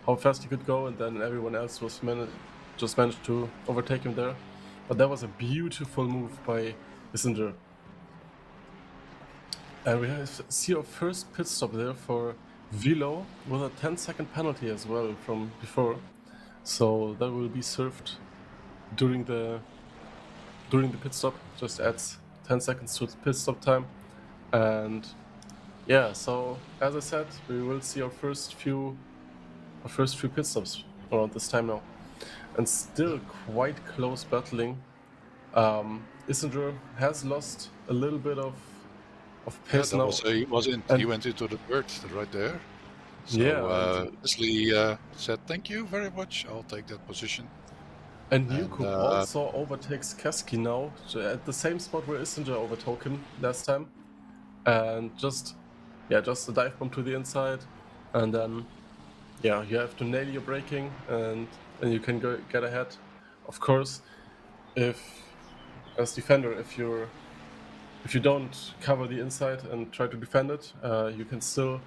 how fast he could go, and then everyone else was managed to overtake him there. But that was a beautiful move by Islinger. And we see our first pit stop there for Velo with a 10-second penalty as well from before. So that will be served during the pit stop. Just adds 10 seconds to pit stop time. And yeah, so as I said, we will see our first few pit stops around this time now. And still quite close battling. Islinger has lost a little bit of pace now. He went into the dirt right there. So yeah, Leslie said, "Thank you very much. I'll take that position." And Newcoop also overtakes Kasky now at the same spot where Islinger overtook him last time, and just just a dive bomb to the inside, and then you have to nail your braking, and then you can get ahead. Of course, as defender, if you don't cover the inside and try to defend it, you can still.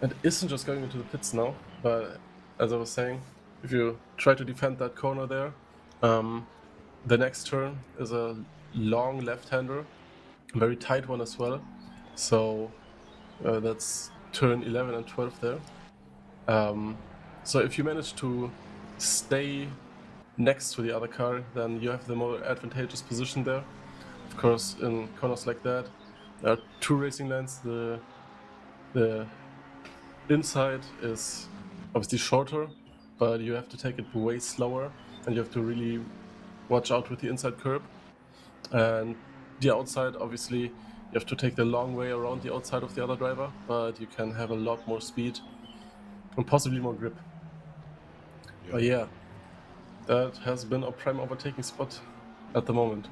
And isn't just going into the pits now, but as I was saying, if you try to defend that corner there, the next turn is a long left-hander, very tight one as well. So that's turn 11 and 12 there. So if you manage to stay next to the other car, then you have the more advantageous position there. Of course, in corners like that, there are 2 racing lanes. The inside is obviously shorter, but you have to take it way slower, and you have to really watch out with the inside curb. And the outside, obviously, you have to take the long way around the outside of the other driver, but you can have a lot more speed and possibly more grip. But yeah, that has been a prime overtaking spot at the moment.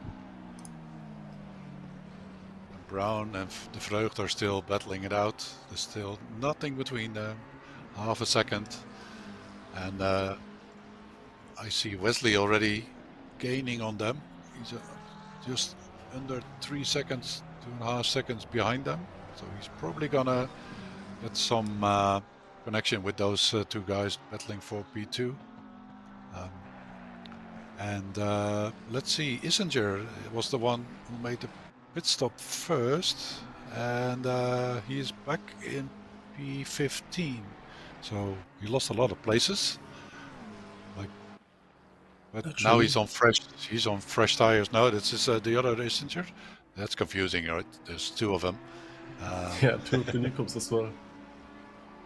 Brown and De Vreugd are still battling it out. There's still nothing between them. Half a second. And I see Wesley already gaining on them. He's just under 3 seconds, 2.5 seconds behind them. So he's probably gonna get some connection with those 2 guys battling for P2. Let's see, Isinger was the one who made the pit stop first, and he's back in P15. So he lost a lot of places. But Actually, now he's on fresh tires. No, this is the other Isinger. That's confusing, right? There's 2 of them. 2 of the newcomers as well.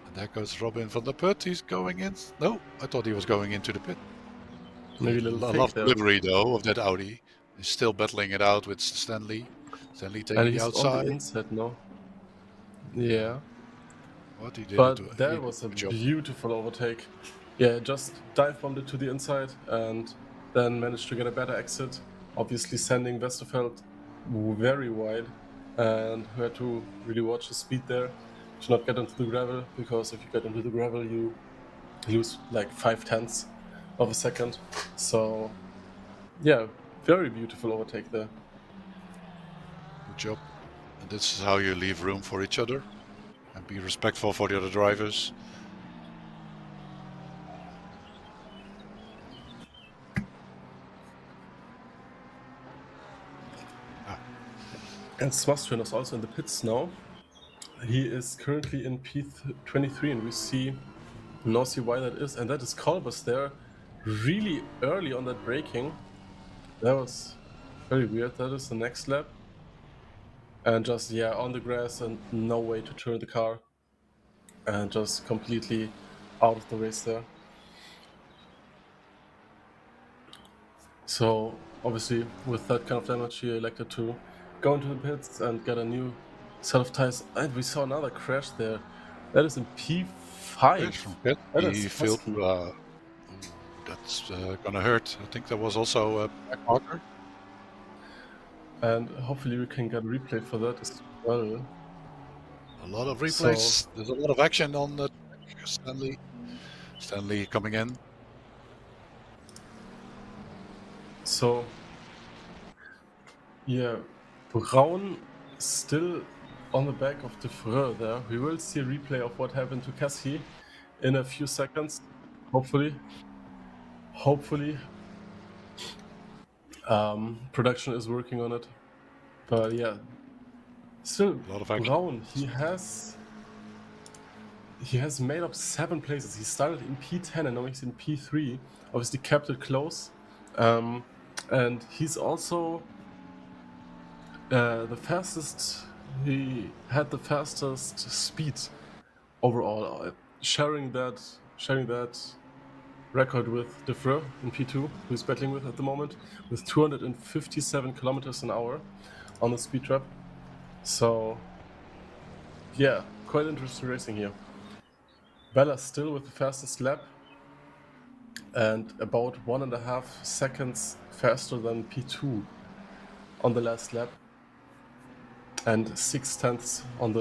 And there goes Robin van der Put. He's going in. No, I thought he was going into the pit. Maybe a little I fake love there. delivery though of that Audi. He's still battling it out with Stanley. Stanley taking And the he's outside. on the inside now. Yeah. What he did. But that was a beautiful overtake. Yeah, just dive bombed it to the inside and then managed to get a better exit. Obviously sending Westerveld very wide, and who had to really watch the speed there to not get into the gravel, because if you get into the gravel you lose like 0.5 of a second. So yeah, very beautiful overtake there. Good job. And this is how you leave room for each other and be respectful for the other drivers. And Smastrin is also in the pits now. He is currently in P23, and we see why that is. And that is Kolbus there, really early on that braking. That was very weird. That is the next lap. And just, on the grass and no way to turn the car. And just completely out of the race there. So, obviously, with that kind of damage, he elected to go into the pits and get a new set of tires. And we saw another crash there. That is in P5. That is husky. That's gonna hurt. I think there was also a back marker. And hopefully we can get a replay for that as well. A lot of replays. There's a lot of action on the Stanley coming in. So, Braun still on the back of De Vreux there. We will see a replay of what happened to Cassie in a few seconds, hopefully. Production is working on it. But still, A lot of action. Braun, he has made up 7 places. He started in P10 and now he's in P3. Obviously kept it close. And he's also the fastest. He had the fastest speed overall, sharing that record with De Vreux in P2, who he's battling with at the moment, with 257 kilometers an hour on the speed trap. So, quite interesting racing here. Bella still with the fastest lap, and about 1.5 seconds faster than P2 on the last lap. and 6/10 on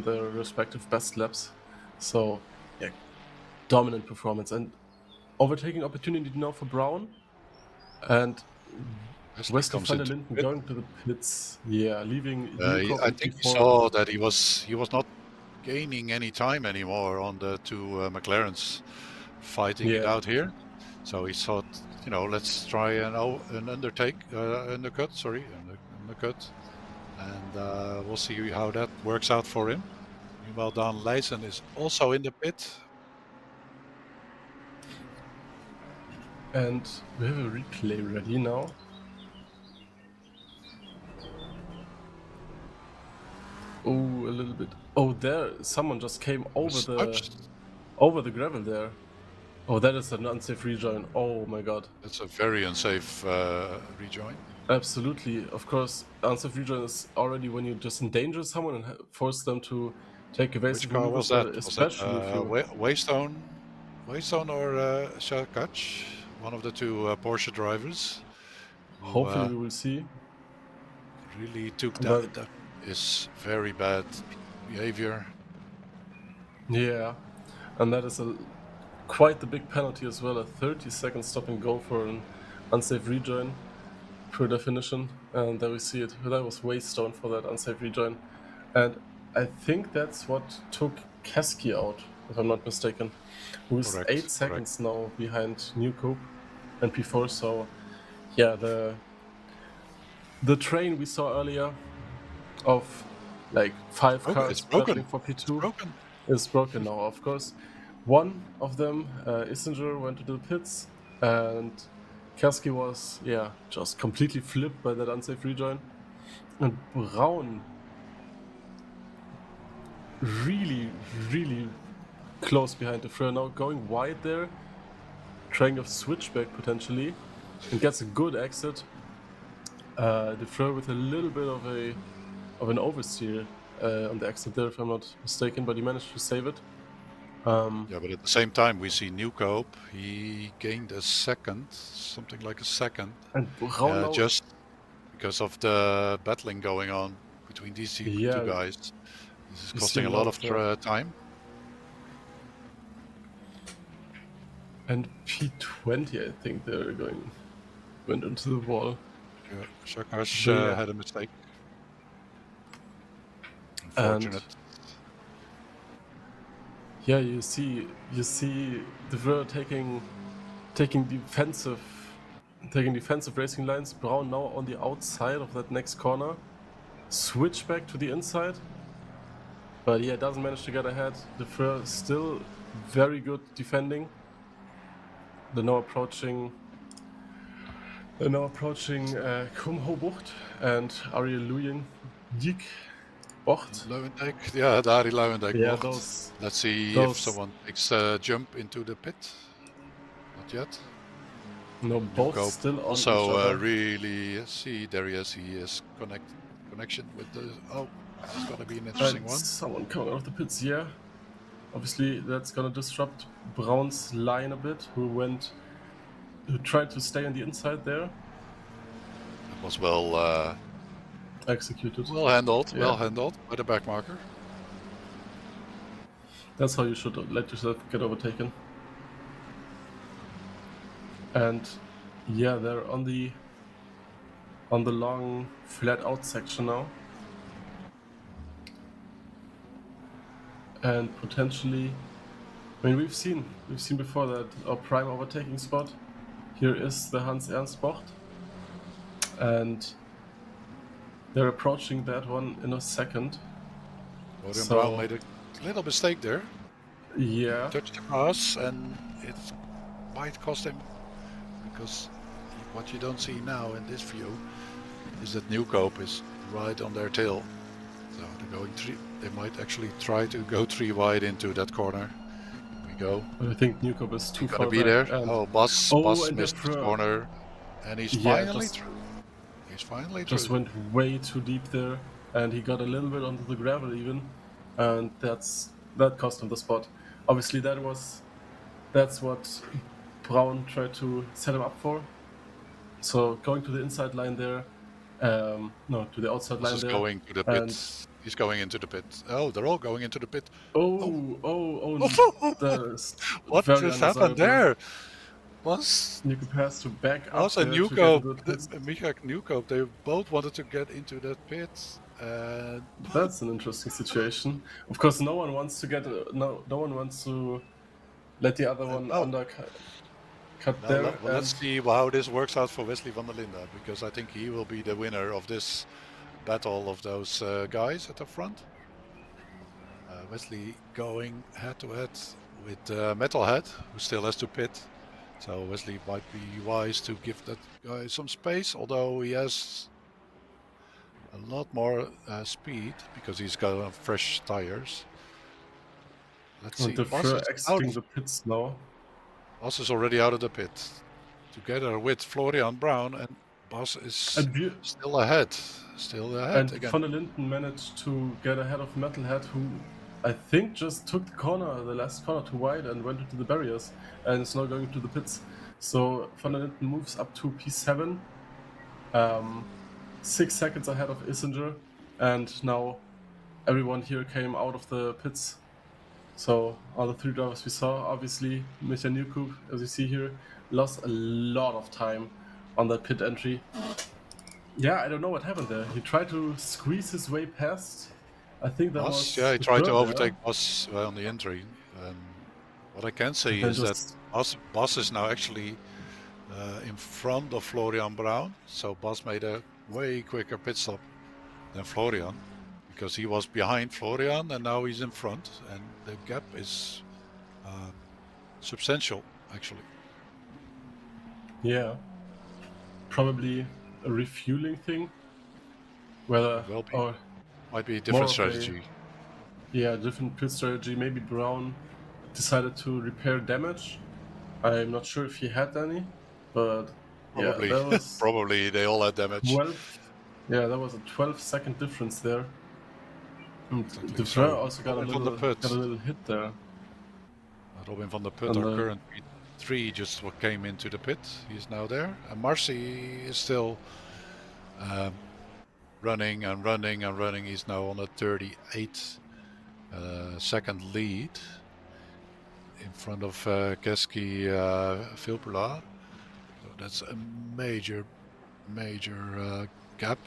their respective best laps. So yeah, dominant performance and overtaking opportunity now for Brown and Wesley Wesley comes van der into Linden it. going to the pits. Yeah, leaving Newcope I in think he P4. saw that he was not gaining any time anymore on the two McLarens fighting it Yeah, out here. So he thought, let's try an undercut, and we'll see how that works out for him. Meanwhile, Dan Leijsen is also in the pit. and we have a replay ready now. Oh, a little bit. Oh, there someone just came Was touched. over the gravel there. Oh, that is an unsafe rejoin. Oh my god. That's a very unsafe rejoin. Absolutely. Of course, unsafe rejoin is already when you just endanger someone and force them to take evasive Which car was maneuvers, that? but Was that especially if you. Waystone or Shakac? One of the two Porsche drivers who Hopefully, we will see. really took But that is very bad behavior. yeah, and that is quite the big penalty as well. A 30-second stop and go for an unsafe rejoin, per definition. And there we see it. That was Waystone for that unsafe rejoin. And I think that's what took Keski out, if I'm not mistaken. Who is Correct, 8 seconds now behind Newcope and P4. So yeah, the train we saw earlier of like 5 Okay, cars it's broken. battling for P2 Broken. is broken now, of course. One of them, Issinger, went to the pits, and Keski was, just completely flipped by that unsafe rejoin. And Braun really, really close behind the Freur now, going wide there, trying to switch back potentially, and gets a good exit. The Freur with a little bit of an oversteer on the exit there, if I'm not mistaken, but he managed to save it. Yeah, but at the same time, we see Newcope. He gained something like a second, And Braun now, just because of the battling going on between these two guys. This is you see costing a lot of that. time. And P20, I think they're went into the wall. Yeah, Shakash Yeah. had a mistake. And Unfortunate. yeah, you see the Ver taking defensive racing lines. Brown now on the outside of that next corner. Switch back to the inside. But yeah, doesn't manage to get ahead. The Ver still very good defending. They're now approaching Kumho Bucht and Ariel Luyen Dik Bocht. Luijendijk, yeah, Dari Luijendijk. Yeah, Bocht. Let's see if those- someone takes a jump into the pit. Not yet. No, both Newcope still on each also other. really see there he is connection with the. Oh, it's gonna be an interesting And one. someone coming out of the pits, yeah. Obviously, that's gonna disrupt Braun's line a bit, who tried to stay on the inside there. It was well Executed. handled, Yeah. by the back marker. That's how you should let yourself get overtaken. And yeah, they're on the long flat out section now. And potentially, I mean, we've seen before that our prime overtaking spot here is the Hans Ernst Bocht, and they're approaching that one in a second. William So- Brown made a little mistake there. Yeah, Touched the grass, and it might cost him, because what you don't see now in this view is that Newcope is right on their tail. So they're going they might actually try to go 3 wide into that corner. Here we go. but I think Newcope is too Gonna far be back. there. And Oh, Bas and missed the Freur corner, and he's Yeah, finally just- through. He's finally just through. went way too deep there, and he got a little bit onto the gravel even, and that cost him the spot. Obviously, that's what Braun tried to set him up for. So going to the inside line there, No, to the outside Bas line is there. going to the And pit. He's going into the pit. Oh, they're all going into the pit. Oh, that's what very just happened undesirable. there? Was Nuke has to back up was a there to get Newcope, into the pits. Michak Newcope, they both wanted to get into that pit, and That's an interesting situation. Of course, no one wants to no one wants to let the other one oh, undercut now there. let's see how this works out for Wesley van der Linde, because I think he will be the winner of this battle of those guys at the front. Wesley going head to head with Metalhead, who still has to pit. So Wesley might be wise to give that guy some space, although he has a lot more speed because he's got fresh tires. Let's And see. the Bas Fur is out exiting of. the pits now. Bas is already out of the pit, together with Florian Brown, and Bas is And we, still ahead. Still ahead again. Van der Linden managed to get ahead of Metalhead, who I think just took the last corner too wide and went into the barriers and is now going to the pits. So Van der Linden moves up to P7, 6 seconds ahead of Isinger, and now everyone here came out of the pits. So all the 3 drivers we saw, obviously Michael Newcoop, as you see here, lost a lot of time on that pit entry. Yeah, I don't know what happened there. He tried to squeeze his way past. I think that Bas, was yeah, he the tried to third overtake there. Bas on the entry. What I can say Then is that just Bas is now actually in front of Florian Brown. So Bas made a way quicker pit stop than Florian, because he was behind Florian and now he's in front, and the gap is substantial actually. yeah, probably a refueling thing. Whether Will be, or might be a more different of strategy. different pit strategy. Maybe Brown decided to repair damage. I'm not sure if he had any, but Probably, yeah, that was probably they all had damage. 12. Yeah, that was a 12-second difference there. And Exactly. the So also got a Robin van der little hit there. Robin van der Put, And our current P3, just came into the pit. He's now there, and Marcy is still running and running and running. He's now on a 38 second lead in front of Keski Filppula. So that's a major gap.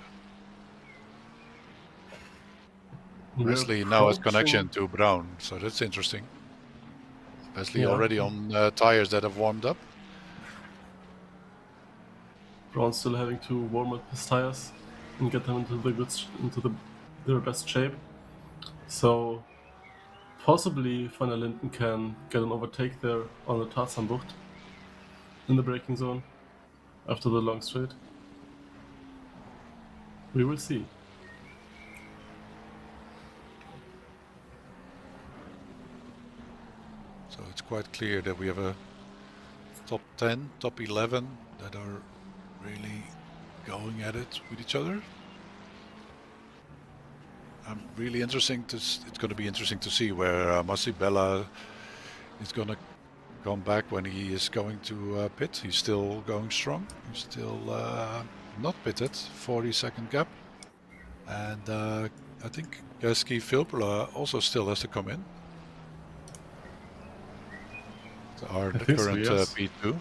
Wesley now has connection to Brown, so that's interesting. Wesley already on tires that have warmed up. Brown still having to warm up his tires and get them into their best shape. So possibly Van der Linden can get an overtake there on the Tarzanbucht in the braking zone after the long straight. We will see. So it's quite clear that we have a top 10, top 11 that are really going at it with each other. It's going to be interesting to see where Masibella is going to come back when he is going to pit. He's still going strong. He's still not pitted. 40-second gap, and I think Keski Filppula also still has to come in. The current P2.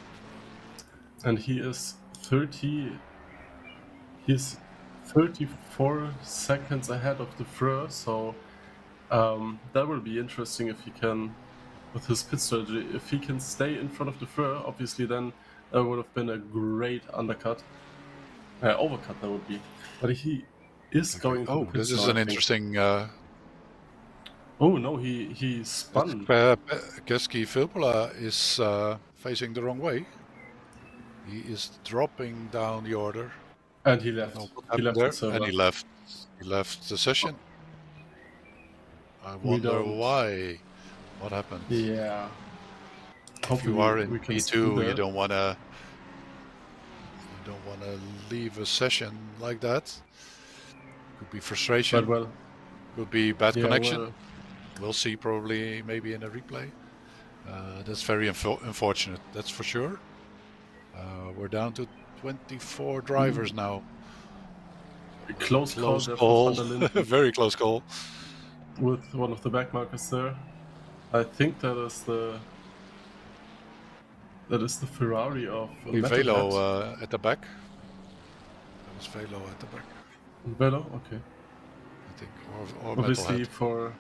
And he is 34 seconds ahead of the Freur, so that will be interesting if he can, with his pit strategy, if he can stay in front of the Freur. Obviously then that would have been a great overcut that would be. But he is going to the pits. This is an interesting... Oh no, he spun. Keski Filppula is facing the wrong way. He is dropping down the order. And he left. He left the session. I wonder why. What happened? Yeah. If you are in P2, you don't wanna leave a session like that. Could be frustration. But could be bad connection. We'll see probably maybe in a replay. That's very unfortunate, that's for sure. We're down to 24 drivers now. A close call Close there call. for Van der Linden Very close call. with one of the back markers there. I think that is the Ferrari of Velo Metalhead. at the back. That was Velo at the back, Velo, okay. I think, or Obviously Metalhead. for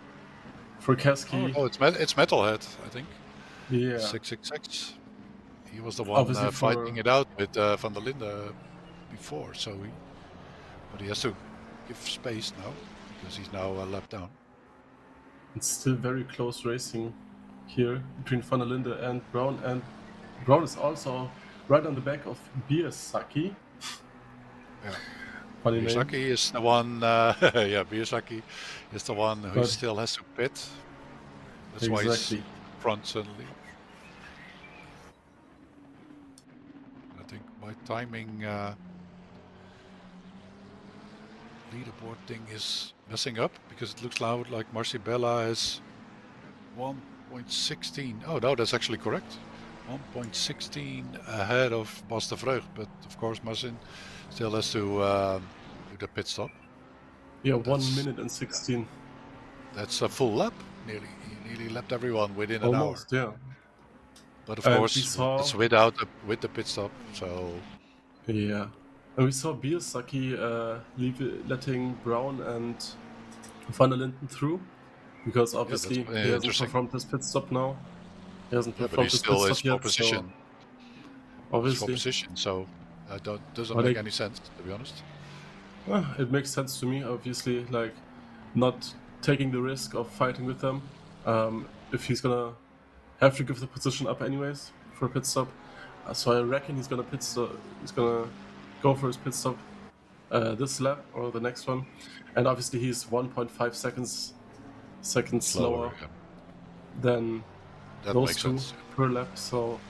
Oh Kasky, no, it's Metalhead, I think. yeah. 666. He was the one Obviously fighting for it out with Van der Linde before, but he has to give space now because he's now a lap down. it's still very close racing here between Van der Linde and Brown, and Brown is also right on the back of Birsaki. Yeah. Funny name. Birsaki is the one. Yeah, Birsaki is the one who But- still has to pit. That's why Exactly. he's front suddenly. I think my timing leaderboard thing is messing up because it looks loud like Marcibella is 1.16. Oh no, that's actually correct. 1.16 ahead of Bas de Vreugd, but of course Marcin still has to do the pit stop. Yeah, That's- 1 minute and 16. That's a full lap, nearly. He nearly lapped everyone within an Almost, hour. yeah. But of And course, we saw- it's with the pit stop. So Yeah. And we saw Birsaki letting Brown and Van der Linden through because obviously that's he hasn't interesting. performed his pit stop now. He hasn't yeah, but performed he his pit still is stop for yet, position. so He's for obviously position, so doesn't But make I- any sense, to be honest. it makes sense to me. Obviously, like not taking the risk of fighting with them. If he's gonna have to give the position up anyways for a pit stop, so I reckon he's gonna He's gonna go for his pit stop this lap or the next one, and obviously he's 1.5 seconds slower yeah. than That those makes two sense. per lap. So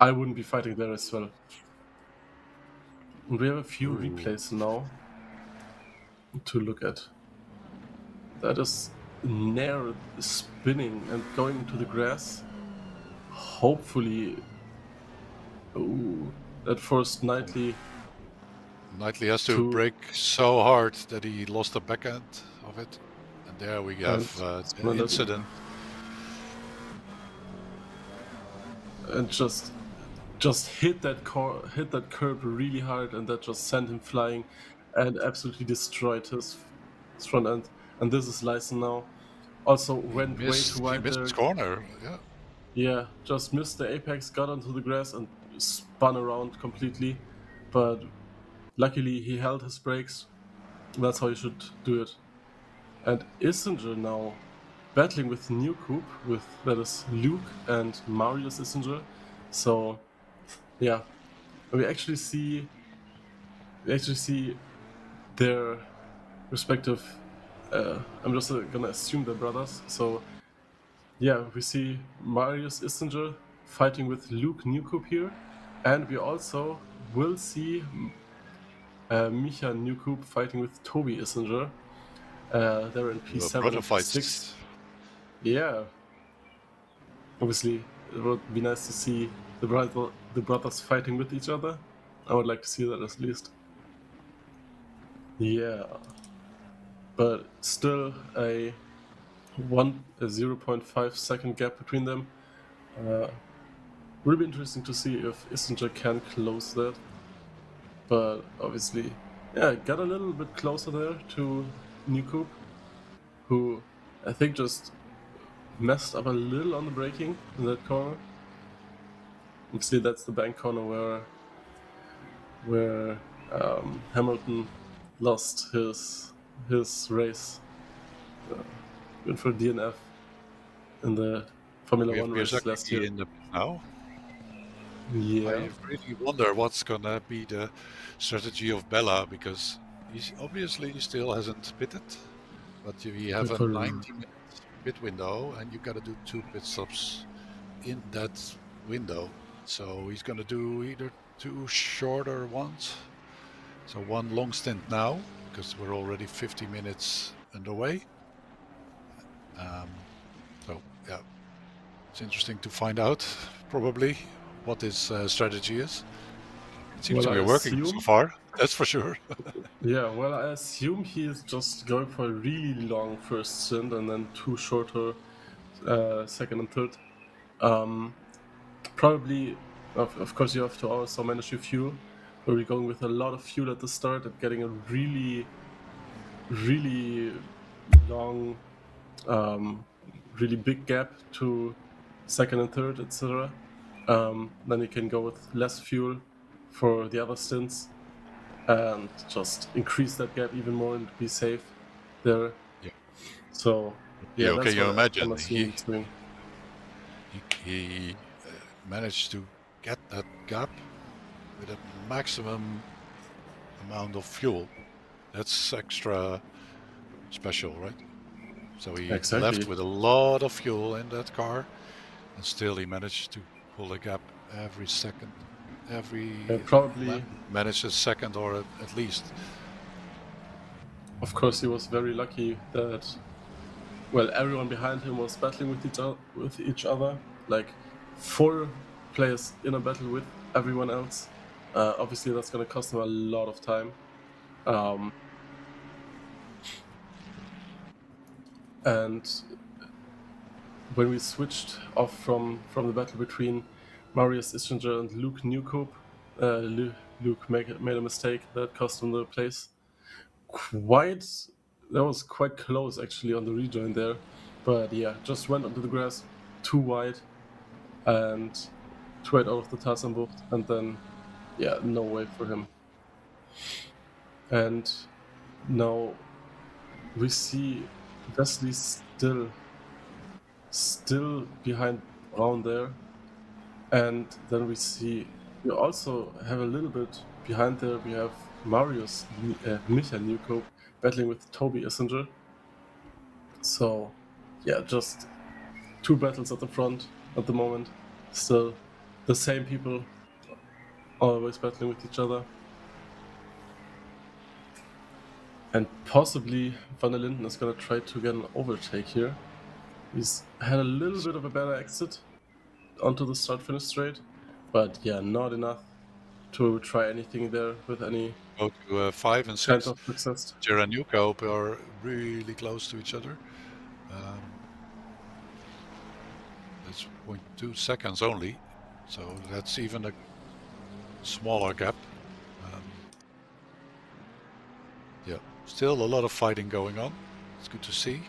I wouldn't be fighting there as well. And we have a few Ooh. replays now to look at. That is Nair spinning and going into the grass. Hopefully, ooh, that forced Knightley. Knightley has to to- brake so hard that he lost the back end of it. And there we have And the incident. and just hit that curb really hard, and that just sent him flying and absolutely destroyed his front end. And this is Lyson now. Also went way too He wide missed there. his corner. Yeah. Yeah, just missed the apex, got onto the grass and spun around completely. But luckily he held his brakes. That's how you should do it. And Issinger now battling with New Coop, that is Luke and Marius Issinger. So yeah, we actually see their respective. I'm just gonna assume they're brothers. So yeah, we see Marius Issinger fighting with Luke Newcoop here, and we also will see Micha Newcoop fighting with Toby Issinger. They're in P7 Brother and fights. P6. Yeah. Obviously, it would be nice to see the brothers fighting with each other. I would like to see that at least. Yeah. But still a 0.5 second gap between them. Will be interesting to see if Issinger can close that. But obviously, yeah, got a little bit closer there to Newcoop, who I think just messed up a little on the braking in that corner. Obviously, that's the bank corner where Hamilton lost his race. Went for DNF in the Formula We have 1 race last Birzaki year. in the now. Yeah, I really wonder what's gonna be the strategy of Bella, because he still hasn't pitted, but we have a Good. 90-minute pit window, and you gotta do 2 pit stops in that window. So he's gonna do either 2 shorter ones, so 1 long stint now, because we're already 50 minutes underway. So yeah, it's interesting to find out probably what his strategy is. It seems to Well, be I working so assume- far. That's for sure. Yeah, well, I assume he is just going for a really long first stint and then 2 shorter second and third. Probably, of course, you have to also manage your fuel. Probably going with a lot of fuel at the start and getting a really, really long, really big gap to second and third, etc. Then you can go with less fuel for the other stints and just increase that gap even more and be safe there. Yeah. So yeah, Can that's you what I'm imagine? assuming he's doing. He managed to get that gap with a maximum amount of fuel. That's extra special, right? So he Exactly. left with a lot of fuel in that car, and still he managed to pull a gap every second. Every Probably, lap managed a second or at least. of course, he was very lucky that, well, everyone behind him was battling with each other. Like 4 players in a battle with everyone else. Obviously, that's going to cost him a lot of time. And when we switched off from the battle between Marius Ischinger and Luke Newcoop, Luke made a mistake that cost him the place. That was quite close actually on the rejoin there, but yeah, just went onto the grass too wide and too wide out of the Tarzanbucht, and then yeah, no way for him. And now we see Wesley still behind Brown there, and then we also have a little bit behind there. We have Marius Michael Newcoop battling with Toby Issinger. So yeah, just 2 battles at the front at the moment. Still the same people always battling with each other. And possibly Van der Linden is going to try to get an overtake here. He's had a little bit of a better exit onto the start-finish straight, but yeah, not enough to try anything there with any Go to 5 and kind 6. of success. Jera and Newcoop are really close to each other. That's 0.2 seconds only, so that's even a smaller gap. Yeah, still a lot of fighting going on. It's good to see.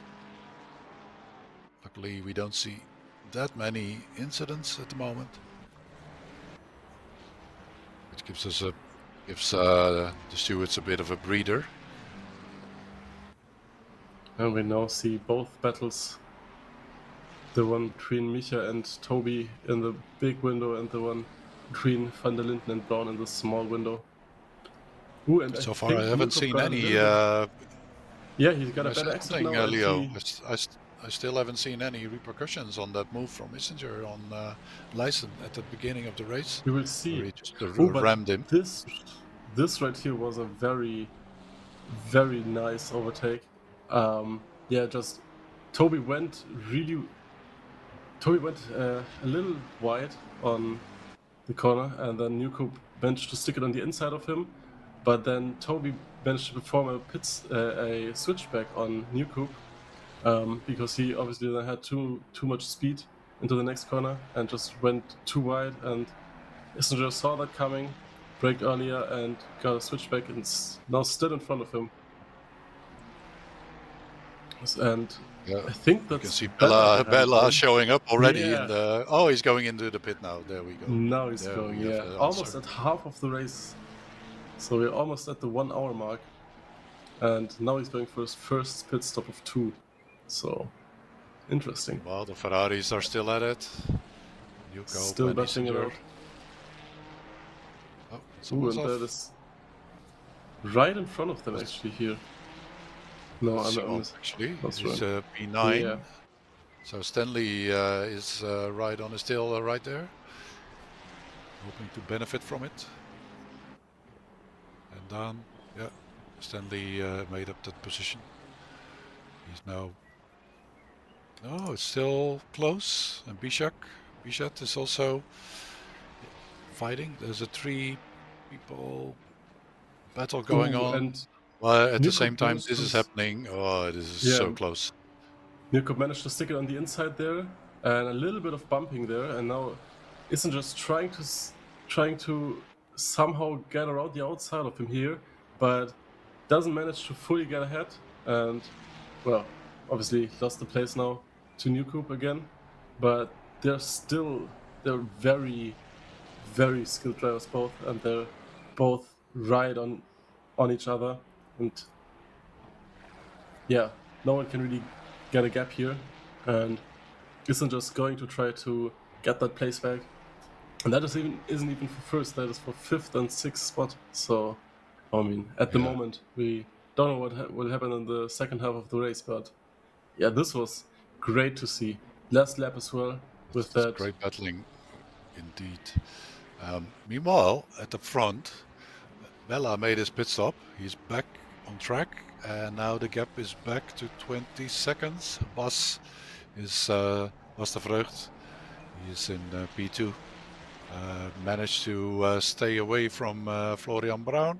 Luckily, we don't see that many incidents at the moment, which gives the stewards a bit of a breather. And we now see both battles. The one between Micha and Toby in the big window, and the one between Van der Linden and Brown in the small window. Ooh, and So far, I haven't Newcoop seen got a any. little bit- Yeah, he's got a I better said exit something, now. Leo. And I still haven't seen any repercussions on that move from Issenger on Leisen at the beginning of the race. we will Where see. he just Ooh, but rammed him. This right here was a very, very nice overtake. Yeah, just Toby went a little wide on the corner, and then Newcoop managed to stick it on the inside of him. But then Toby managed to perform a switchback on Newcoop because he obviously then had too much speed into the next corner and just went too wide. And Issenger saw that coming, braked earlier, and got a switchback, and now stood in front of him. And Yeah, I think you can that's see Bella Bella showing up already Yeah. in the. Oh, he's going into the pit now. There we go. Now he's There going, we have yeah. the Almost answer. at half of the race. So we're almost at the 1 hour mark. And now he's going for his first pit stop of 2. So, interesting. Well, the Ferraris are still at it. Newcoop Still and battling it Issenger. out. Oh, Ooh, someone's and off. that is right in front of them actually here. No, I'm actually. that's It's right. P9. Yeah. So Stanley is right on, is still right there, hoping to benefit from it. And Dan, yeah, Stanley made up that position. He's now. No, it's still close. And Bishat is also fighting. There's a 3 people battle going Ooh, on. and Well, at the Newcomb same time, managed this to is happening. Oh, this is yeah, so close. Newcomb managed to stick it on the inside there, and a little bit of bumping there, and now isn't just trying to somehow get around the outside of him here, but doesn't manage to fully get ahead, and well, obviously lost the place now to Newcomb again, but they're very very skilled drivers both, and they're both right on each other, and yeah, no one can really get a gap here, and isn't just going to try to get that place back. And that isn't even for first, that is for fifth and sixth spot. So, I mean, at the Yeah. moment, we don't know what will happen in the second half of the race, but yeah, this was great to see. Last lap as well with It's that. great battling, indeed. Meanwhile, at the front, Bella made his pit stop. He's back on track, and now the gap is back to 20 seconds. Bas de Vreugd. He is in P2. Managed to stay away from Florian Braun,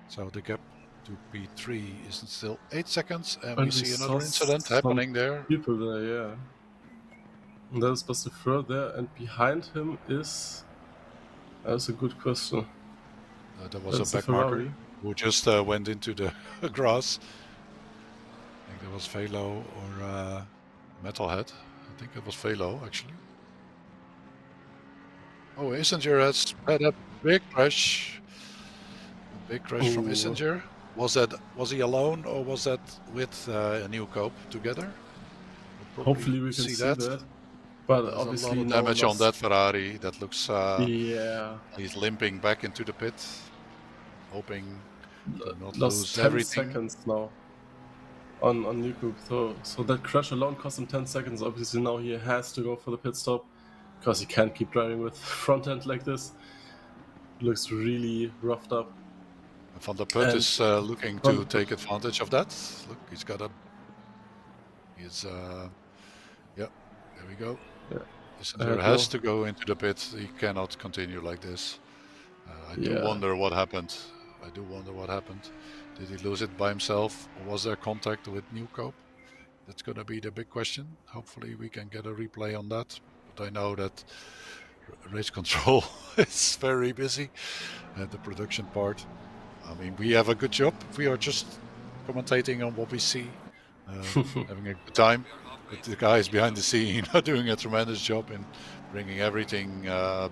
so the gap to P3 is still 8 seconds, and we see saw another incident some happening there. people there, yeah. And that is Bas de Vreugd there, and behind him is. That's a good question. There was That's a back marker who just went into the grass. I think that was Velo or Metalhead. I think it was Velo, actually. Oh, Issenger has had a big crash. A big crash from Ooh. Issenger. Was he alone, or was that with a Newcomb together? We'll Hopefully we can see that. But There's obviously a lot of no damage loss. on that Ferrari. That looks Yeah. he's limping back into the pit, hoping to not Lost lose 10 everything. seconds now on Newcomb. So that crash alone cost him 10 seconds. Obviously now he has to go for the pit stop because he can't keep driving with front end like this. Looks really roughed up. Van der Put And is looking Van to der Put. take advantage of that. Look, he's got a. He's yeah, there we go. Yeah. Issenger has to go into the pit. He cannot continue like this. I do wonder what happened. Did he lose it by himself, or was there contact with Newcomb? That's going to be the big question. Hopefully we can get a replay on that. But I know that race control is very busy at the production part. I mean, we have a good job. We are just commentating on what we see, having a good time. But the guys behind the scene are doing a tremendous job in bringing everything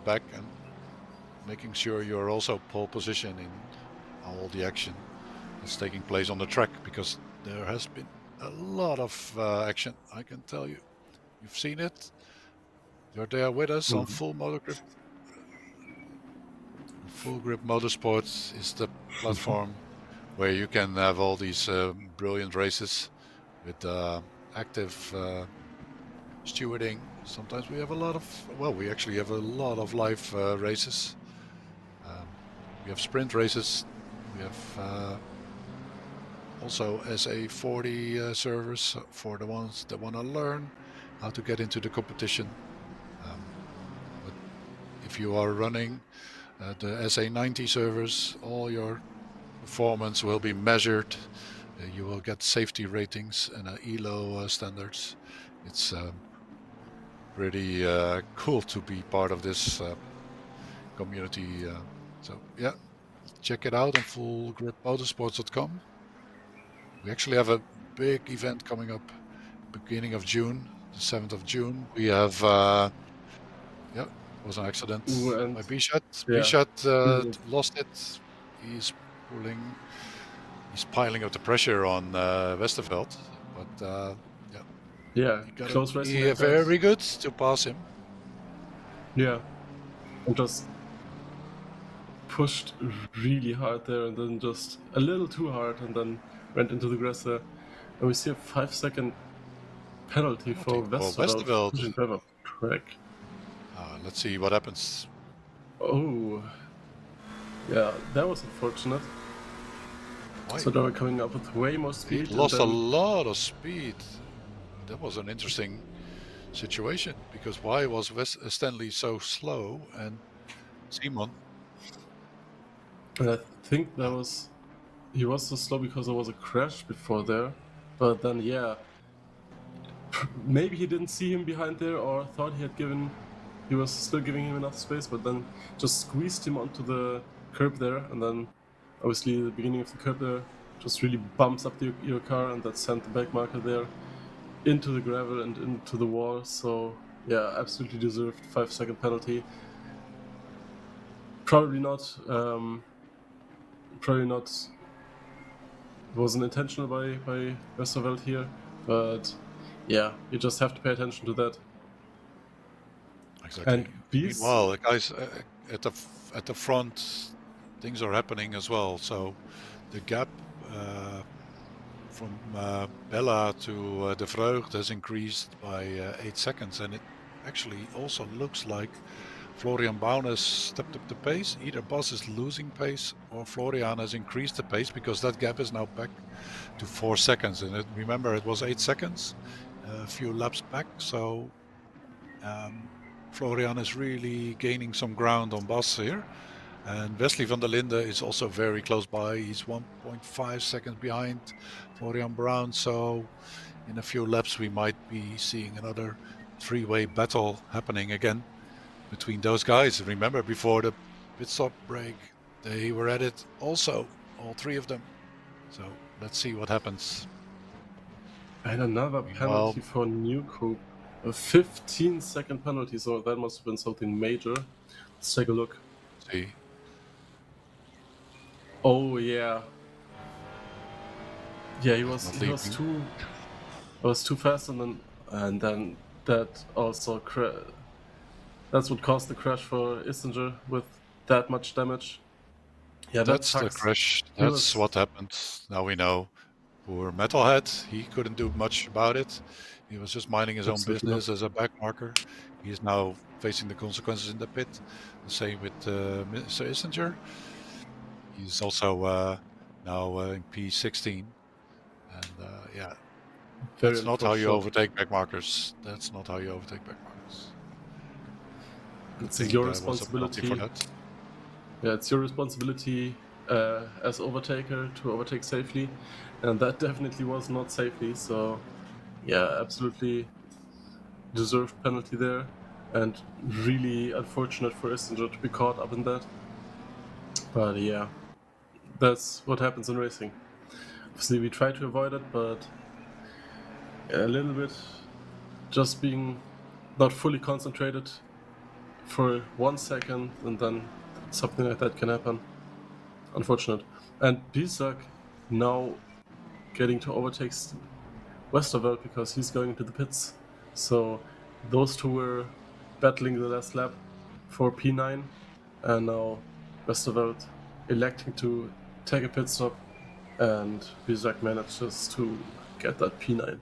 back and making sure you're also pole position in all the action that's taking place on the track, because there has been a lot of action, I can tell you. You've seen it. You're there with us on Full Motor Grip. Full Grip Motorsport is the platform where you can have all these brilliant races with active stewarding. Sometimes we have a lot of, well, we actually have a lot of live races. We have sprint races. We have also SA40 servers for the ones that want to learn how to get into the competition. But if you are running the SA90 servers, all your performance will be measured. You will get safety ratings and ELO standards. It's pretty cool to be part of this community. So yeah, check it out on fullgripmotorsports.com. We actually have a big event coming up beginning of June, the 7th of June. We have, yeah, it was an accident by Bishat. Yeah. Bishat lost it. He's piling up the pressure on Westerveld, but yeah, close racing. Like very good to pass him. Yeah, and just pushed really hard there, and then just a little too hard, and then went into the grass there. And we see a 5-second penalty for Westerveld pushing driver off track. Let's see what happens. Oh, yeah, that was unfortunate. Why? So they were coming up with way more speed. He lost a lot of speed. That was an interesting situation, because why was Stanley so slow and Simon? And I think that was he was so slow because there was a crash before there. But then, yeah, maybe he didn't see him behind there or thought he was still giving him enough space, but then just squeezed him onto the curb there, and then obviously the beginning of the curb there just really bumps up your car, and that sent the back marker there into the gravel and into the wall. So yeah, absolutely deserved 5-second penalty. Probably not. Probably not. Wasn't intentional by Westerveld here, but yeah, you just have to pay attention to that. Exactly. And Beast, Meanwhile, the guys at the front, things are happening as well. So the gap from Bella to De Vreugd has increased by 8 seconds, and it actually also looks like Florian Baun has stepped up the pace. Either Bas is losing pace or Florian has increased the pace, because that gap is now back to 4 seconds. And remember, it was 8 seconds a few laps back. So Florian is really gaining some ground on Bas here. And Wesley van der Linde is also very close by. He's 1.5 seconds behind Florian Brown. So in a few laps, we might be seeing another three-way battle happening again between those guys. Remember, before the pit stop break, they were at it also, all three of them. So let's see what happens. and another Meanwhile, penalty for Newcoop. A 15-second penalty, so that must have been something major. Let's take a look. see. Oh yeah. Yeah, he was Not leaving. too fast, and then that also that's what caused the crash for Issinger with that much damage. Yeah, that That's the sucks. crash. He That's was- what happened. Now we know. Poor Metalhead, he couldn't do much about it. He was just minding his own Absolutely business as a back marker. He is now facing the consequences in the pit. The same with Mr. Issinger. He's also now in P16. And yeah, very that's not how you unfortunate. overtake back markers. That's not how you overtake back markers. Good It's thing your there was a penalty for responsibility. that. Yeah, it's your responsibility as overtaker to overtake safely, and that definitely was not safely. So, yeah, absolutely deserved penalty there, and really unfortunate for Issinger to be caught up in that. But yeah, that's what happens in racing. Obviously, we try to avoid it, but a little bit just being not fully concentrated for 1 second, and then something like that can happen. Unfortunate. And Bisak now getting to overtake Westerveld because he's going to the pits. So those two were battling the last lap for P9, and now Westerveld electing to take a pit stop, and Bisak manages to get that P9.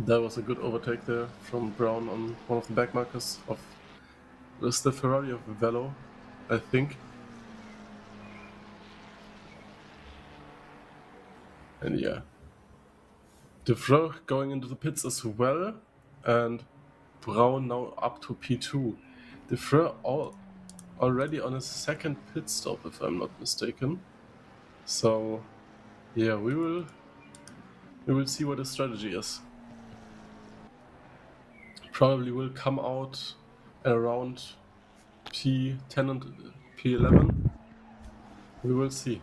That was a good overtake there from Brown on one of the back markers of the Ferrari of Velo, I think. And yeah, De Vreux going into the pits as well, and Brown now up to P2. De Vreux already on his second pit stop, if I'm not mistaken. So yeah, we will see what his strategy is. Probably will come out around P10 and P11. We will see.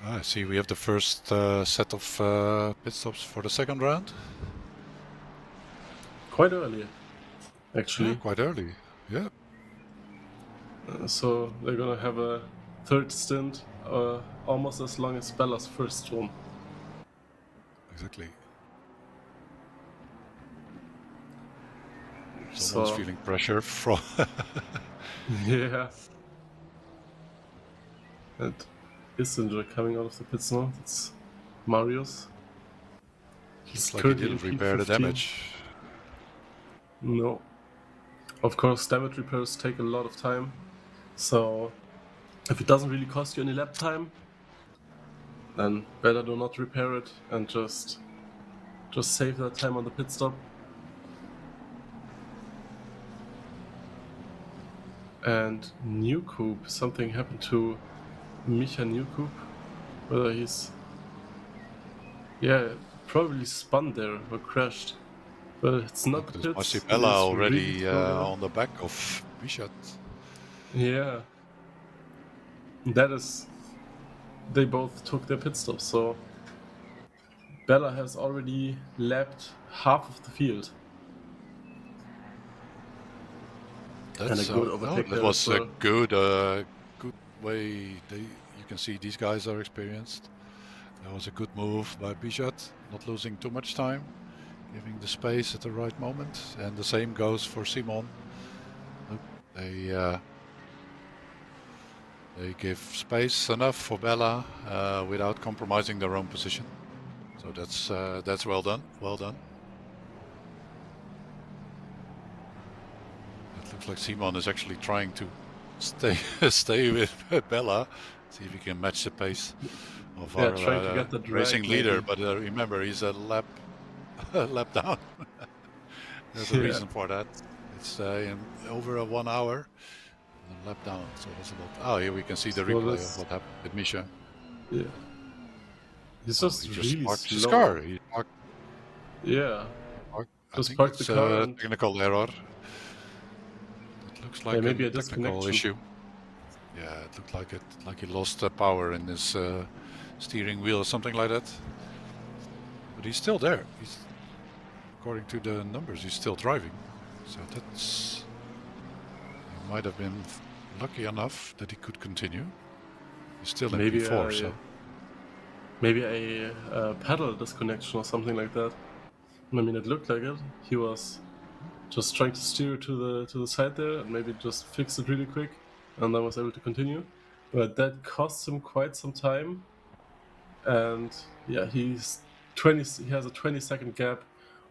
I see we have the first set of pit stops for the second round. Quite early, actually. Yeah, quite early. Yeah. So they're gonna have a third stint, almost as long as Bella's first one. Exactly. So Someone's feeling pressure from. yeah. And Issinger coming out of the pits now. That's Marius. Looks like he didn't repair the damage. No. Of course, damage repairs take a lot of time. So if it doesn't really cost you any lap time, then better do not repair it and just save that time on the pit stop. And Newcoop, something happened to Micha Newcoop. Whether he's... Yeah, probably spun there or crashed. But it's not Look, the there's pits. It Masipella is really already slow there. on the back of Bichat. Yeah. That is... They both took their pit stops, so... Bella has already lapped half of the field. And a good overtake that there was as well. a good way. You can see these guys are experienced. That was a good move by Bijat, not losing too much time, giving the space at the right moment. And the same goes for Simon. Look, they give space enough for Bella without compromising their own position. So that's well done. Well done. It looks like Simon is actually trying to stay with Bella, see if he can match the pace of Yeah, our trying to get that racing right, leader. maybe. But remember, he's a lap lap down. There's a Yeah. reason for that. It's in over a 1 hour, a lap down. So that's a lot. Oh, here we can see the So replay this- of what happened with Misha. Yeah. He's Oh, just he really parked his slow. car. He parked, Yeah. I Just think parked the it's car a and- technical error. It looks like maybe a technical disconnection. issue. Yeah, it looked like it. Like he lost power in his steering wheel or something like that. But he's still there. He's, according to the numbers, he's still driving. So that's... He might have been lucky enough that he could continue. He's still in Maybe P4, so... Maybe a pedal disconnection or something like that. I mean, it looked like it. He was just trying to steer to the side there and maybe just fix it really quick, and then was able to continue. But that cost him quite some time. And yeah, he has a 20-second gap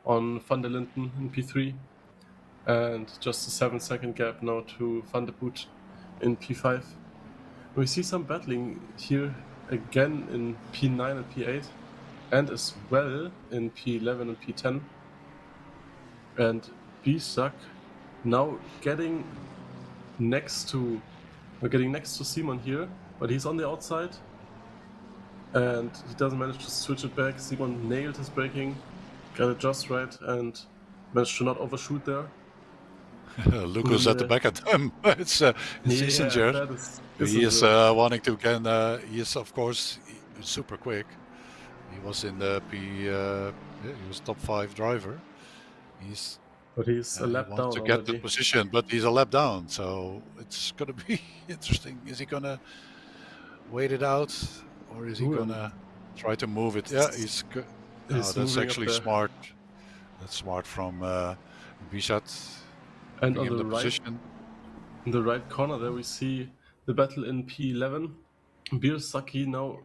on Van der Linden in P3, and just a 7-second gap now to Van der Poel in P5. We see some battling here again in P9 and P8, and as well in P11 and P10. And Bisak now getting next to Simon here, but he's on the outside, and he doesn't manage to switch it back. Simon nailed his braking, got it just right, and managed to not overshoot there. Lucas at the back at them. It's Issenger. He is wanting to get. He is, of course, super quick. He was in the he was top 5 driver. But he's a lap down to get already. the position, but he's a lap down, so it's gonna be interesting. Is he gonna wait it out, or is he gonna try to move it? Yeah, he's good. He's that's actually smart. That's smart from Bishat. And on the position. In the right corner there we see the battle in P11. Birsaki now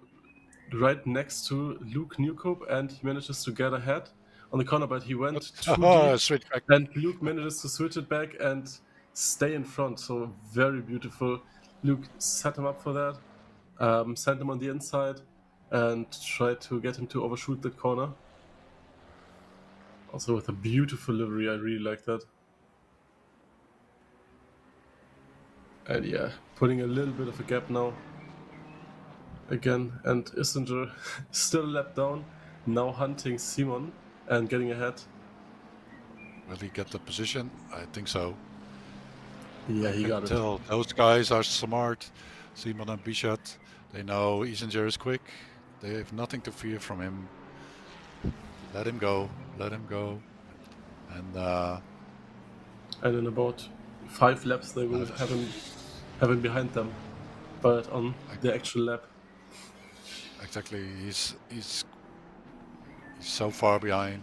right next to Luke Newcoop, and he manages to get ahead on the corner, but he went too deep, and Luke manages to switch it back and stay in front. So very beautiful. Luke set him up for that, sent him on the inside, and tried to get him to overshoot that corner. Also with a beautiful livery, I really like that. And yeah, putting a little bit of a gap now. Again, and Issenger still a lap down, now hunting Simon and getting ahead. Will he get the position? I think so. Yeah, he got it. Those guys are smart. Simon and Bichat, they know Issenger is quick. They have nothing to fear from him. Let him go. Let him go. And in about 5 laps, they will have him behind them, but on the actual lap. Exactly. He's so far behind.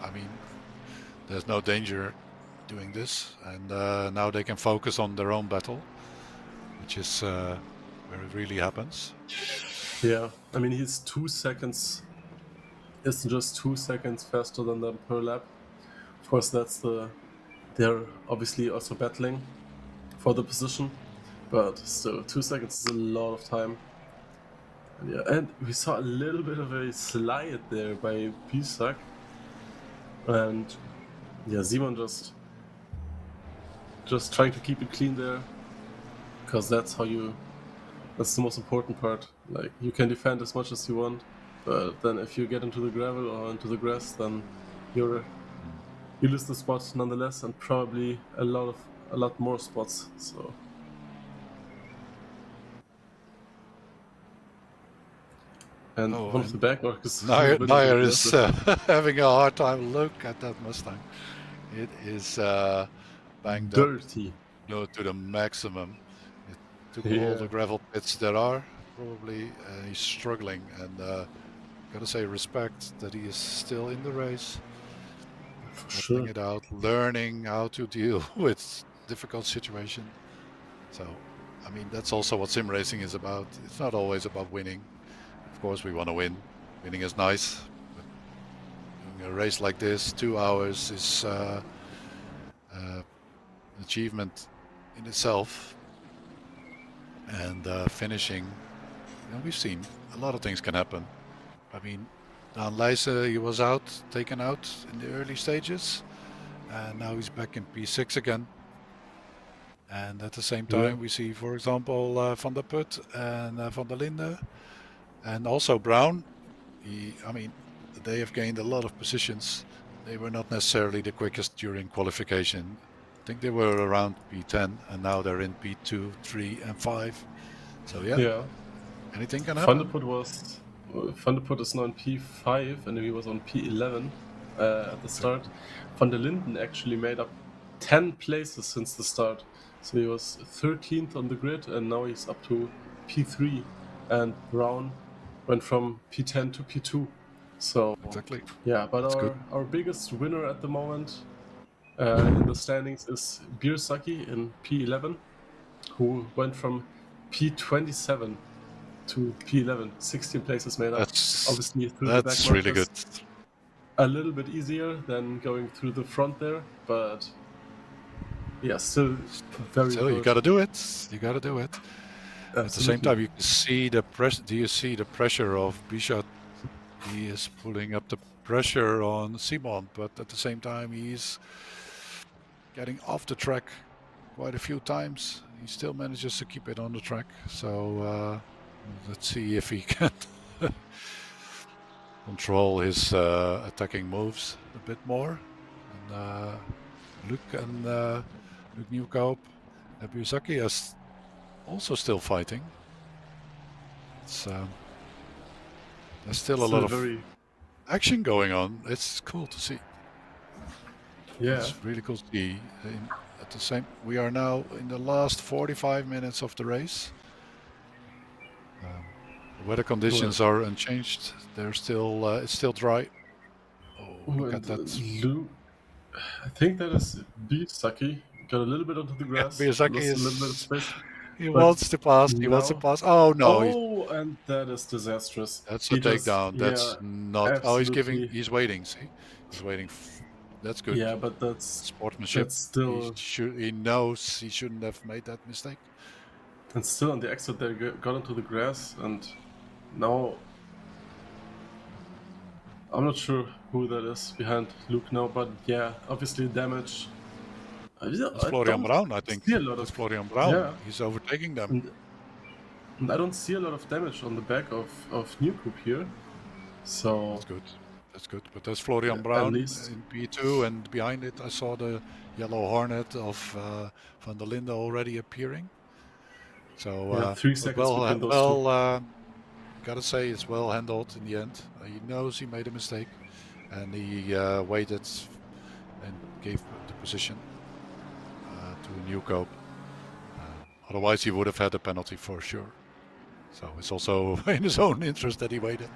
I mean, there's no danger doing this, and now they can focus on their own battle, which is where it really happens. Yeah, I mean, he's 2 seconds. Isn't just 2 seconds faster than them per lap. Of course, they're obviously also battling for the position, but still 2 seconds is a lot of time. And yeah, and we saw a little bit of a slide there by Bisak, and yeah, Simon just trying to keep it clean there, because that's how you. That's the most important part. Like, you can defend as much as you want, but then if you get into the gravel or into the grass, then you lose the spot nonetheless, and probably a lot more spots. So. And Oh, one of the back markers Nair is having a hard time. Look at that Mustang. It is banged up dirty. to the maximum. It took all the Yeah. gravel pits there are. Probably he's struggling, and gotta say respect that he is still in the race, For battling sure. it out, learning how to deal with difficult situation. So, I mean, that's also what sim racing is about. It's not always about winning. Of course, we want to win. Winning is nice, but doing a race like this, 2 hours, is an achievement in itself. And finishing, we've seen a lot of things can happen. I mean, Nordschleife, he was taken out in the early stages, and now he's back in P6 again. And at the same time, we see, for example, Van der Put and Van der Linde, and also Brown. They have gained a lot of positions. They were not necessarily the quickest during qualification. I think they were around P10, and now they're in P2, 3, and 5. So yeah. Anything can happen. Van der Put is now in P5, and he was on P11 at the start. Van der Linden actually made up 10 places since the start. So he was 13th on the grid, and now he's up to P3. And Brown went from P10 to P2. So exactly. Yeah, but our biggest winner at the moment in the standings is Birsaki in P11, who went from P27 to P11, 16 places made up. Obviously through the back That's really good. A little bit easier than going through the front there, but yeah, still very good. You got to do it. You got to do it. Absolutely. At the same time, you can see the pressure. Do you see the pressure of Bichat? He is pulling up the pressure on Simon, but at the same time, he's getting off the track quite a few times. He still manages to keep it on the track. So let's see if he can control his attacking moves a bit more. And Luke Newcope, Birsaki is also still fighting. It's there's still a lot of action going on. It's cool to see. Yeah, it's really cool to see. At the same, we are now in the last 45 minutes of the race. The weather conditions are unchanged. They're still it's still dry. Oh, look at that! I think that is Birsaki. Got a little bit onto the grass. Yeah, Birsaki is a little bit of space. He wants to pass. He wants to pass. Oh no! Oh, and that is disastrous. That's a takedown. That's not. Absolutely. Oh, he's waiting. See, he's waiting. That's good. Yeah, but that's sportsmanship. That's still. He knows he shouldn't have made that mistake. And still on the exit, they got into the grass, and now I'm not sure who that is behind Luke now, but yeah, obviously damage. It's Florian Brown, I think. It's Florian Brown. Yeah. He's overtaking them. And I don't see a lot of damage on the back of Newcoop here. So that's good. That's good. But there's Florian Brown in P2, and behind it I saw the yellow Hornet of Van der Linde already appearing. So 3 seconds between those two. Gotta say it's well handled in the end. He knows he made a mistake, and he waited and gave the position to Newcope. Otherwise he would have had a penalty for sure. So it's also in his own interest that he waited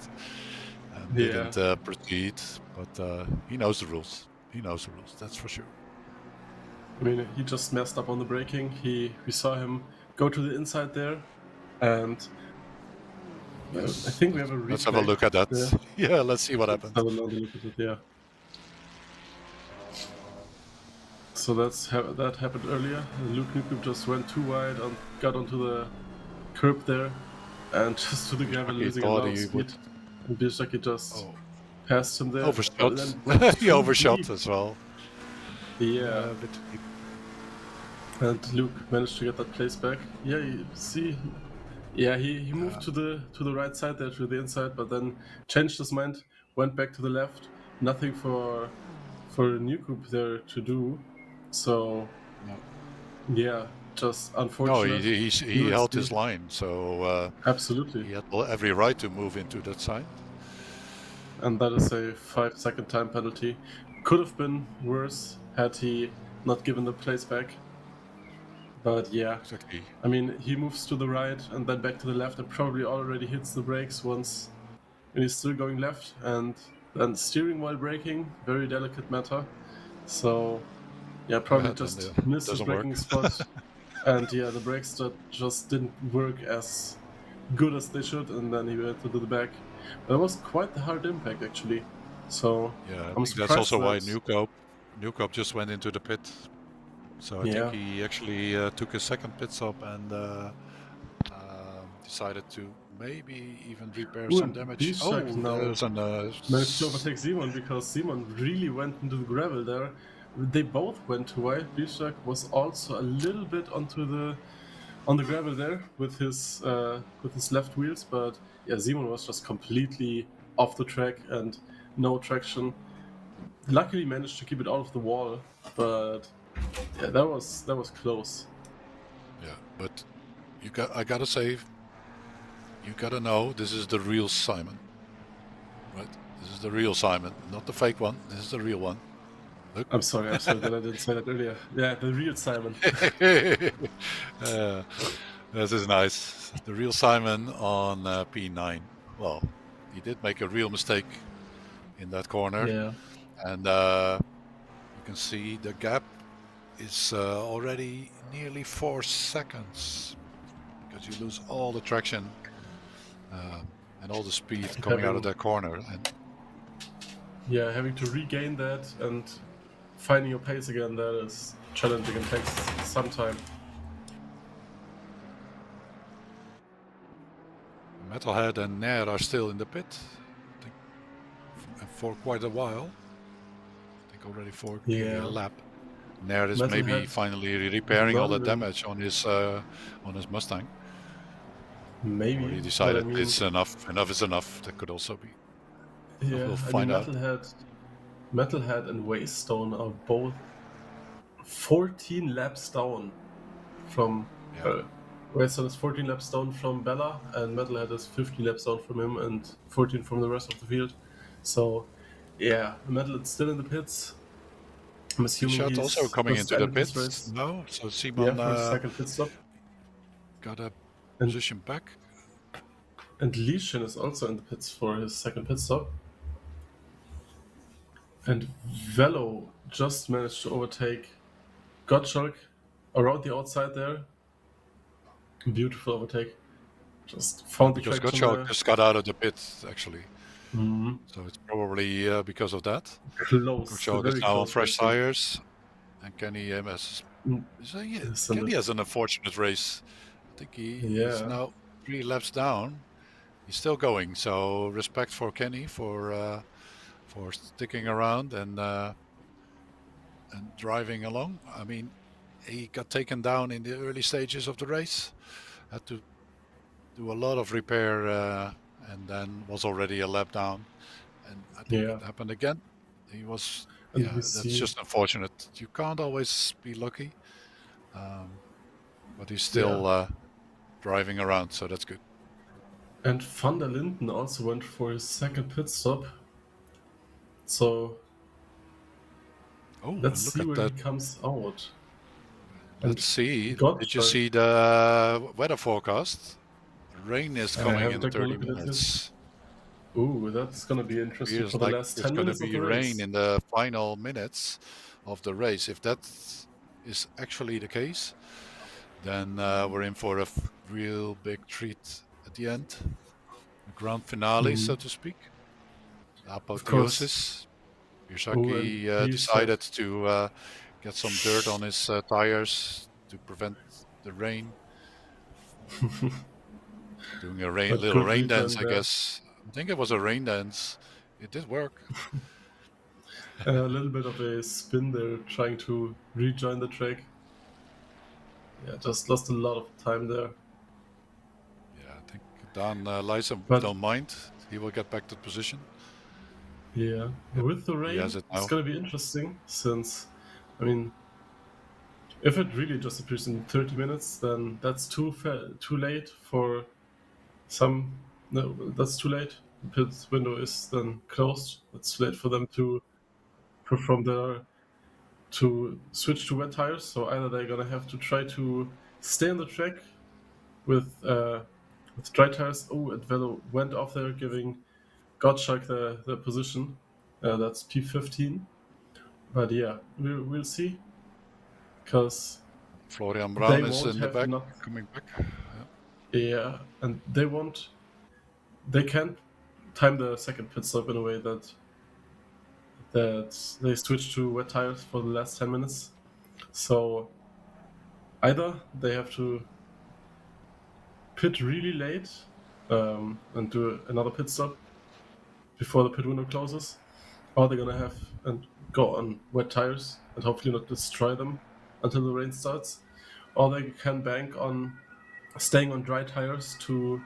and didn't proceed. But he knows the rules. He knows the rules, that's for sure. I mean, he just messed up on the braking. We saw him go to the inside there, and yes. I think we have a replay. Let's have a look at that. Yeah, let's see what happens. Have another look at it, yeah. So that happened earlier. Luke Newcoop just went too wide and got onto the curb there, and just to the gravel, losing a lot of speed. And Birsaki just passed him there. Overshot. He overshot as well. Yeah. And Luke managed to get that place back. Yeah, you see, yeah, he moved to the right side there, to the inside, but then changed his mind, went back to the left. Nothing for Newcoop there to do. So No, yeah, just no, unfortunate. he held USD, his line, so absolutely. he had every right to move into that side. And that is a 5-second time penalty. Could have been worse had he not given the place back. But yeah, Exactly. I mean, he moves to the right and then back to the left and probably already hits the brakes once, and he's still going left. And then steering while braking, very delicate matter. So yeah, probably Yeah, then just it missed his doesn't work. braking spot. And yeah, the brakes just didn't work as good as they should, and then he went to the back. But it was quite the hard impact actually. So Yeah, I I'm think that's surprised also why that Newcoop just went into the pit. So I think yeah. he actually took his second pit stop and decided to maybe even repair Ooh, some and damage. Bishak Oh, now there's an managed to overtake Simon because Simon really went into the gravel there. They both went too wide. Bishak was also a little bit on the gravel there with his left wheels, but yeah, Simon was just completely off the track and no traction. Luckily managed to keep it out of the wall, but yeah, that was close. yeah, but I gotta say, you gotta know this is the real Simon, right? This is the real Simon, not the fake one. This is the real one. Look. I'm sorry that I didn't say that earlier. Yeah, the real Simon. uh, this is nice. The real Simon on P9. Well, he did make a real mistake in that corner, Yeah. and you can see the gap is already nearly 4 seconds because you lose all the traction and all the speed coming out of that corner. And yeah, having to regain that and finding your pace again, that is challenging and takes some time. Metalhead and Nair are still in the pit, I think, for quite a while. I think already for nearly a lap. Nair is maybe Metalhead finally repairing all the even- damage on his Mustang. maybe, Or he but decided I mean, it's enough. Enough is enough. That could also be. yeah, We'll I find mean, out. Metalhead and Waystone are both 14 laps down from. Yeah. Waystone is 14 laps down from Bella, and Metalhead is 50 laps down from him, and 14 from the rest of the field. So, yeah, Metalhead's still in the pits. I'm assuming Shot he's also coming just into the ended his pits. race. No, so Yeah, Simon for his second pit stop. got a And position back. And Lishin is also in the pits for his second pit stop. And Velo just managed to overtake Gottschalk around the outside there. Beautiful overtake. Just found the Because traction Gottschalk there. just got out of the pits actually. Mhm. So it's probably because of that. Close, Gottschalk is very now on close fresh racing. tires, and Kenny has. Mm, So yeah, is in Kenny the- has an unfortunate race. I think he's Yeah, now 3 laps down. He's still going. So respect for Kenny for sticking around and driving along. I mean, he got taken down in the early stages of the race. Had to do a lot of repair, and then was already a lap down. And I think yeah. it happened again. He was, And yeah, we that's see, just unfortunate. You can't always be lucky, but he's yeah. still driving around, so that's good. And Van der Linden also went for his second pit stop. So Oh, let's and look see at where that. he comes out. Let's see. Did you Gottschalk, see the weather forecast? Rain is I coming haven't in taken a 30 look at it yet. minutes. Ooh, that's gonna be interesting Feels for the like last there's 10 going to minutes of be the rain race. in the final minutes of the race. If that is actually the case, then we're in for a real big treat at the end. The grand finale, so to speak. The Of course. apotheosis. Oh, and Yosaki decided to get some dirt on his tires to prevent the rain. Doing a but little good rain return dance, I there. guess. I think it was a rain dance. It did work. A little bit of a spin there, trying to rejoin the track. just lost a lot of time there. Yeah, I think Dan Lysa But don't mind. He will get back to position. yeah, Yep, with the he has rain, it it's now. gonna be interesting since, I mean, if it really just appears in 30 minutes, then that's too late for some. No, that's too late. The pit window is then closed. It's too late for them to from there to switch to wet tires. So either they're gonna have to try to stay on the track with dry tires. Oh, and Velo went off there, giving Gottschalk the position. That's P15. But yeah, we'll see because Florian they Brown is won't in the have back, enough. coming back. Yeah, and they can't time the second pit stop in a way that they switch to wet tires for the last 10 minutes. So either they have to pit really late and do another pit stop before the pit window closes, or they're gonna have and go on wet tires and hopefully not destroy them until the rain starts, or they can bank on staying on dry tires to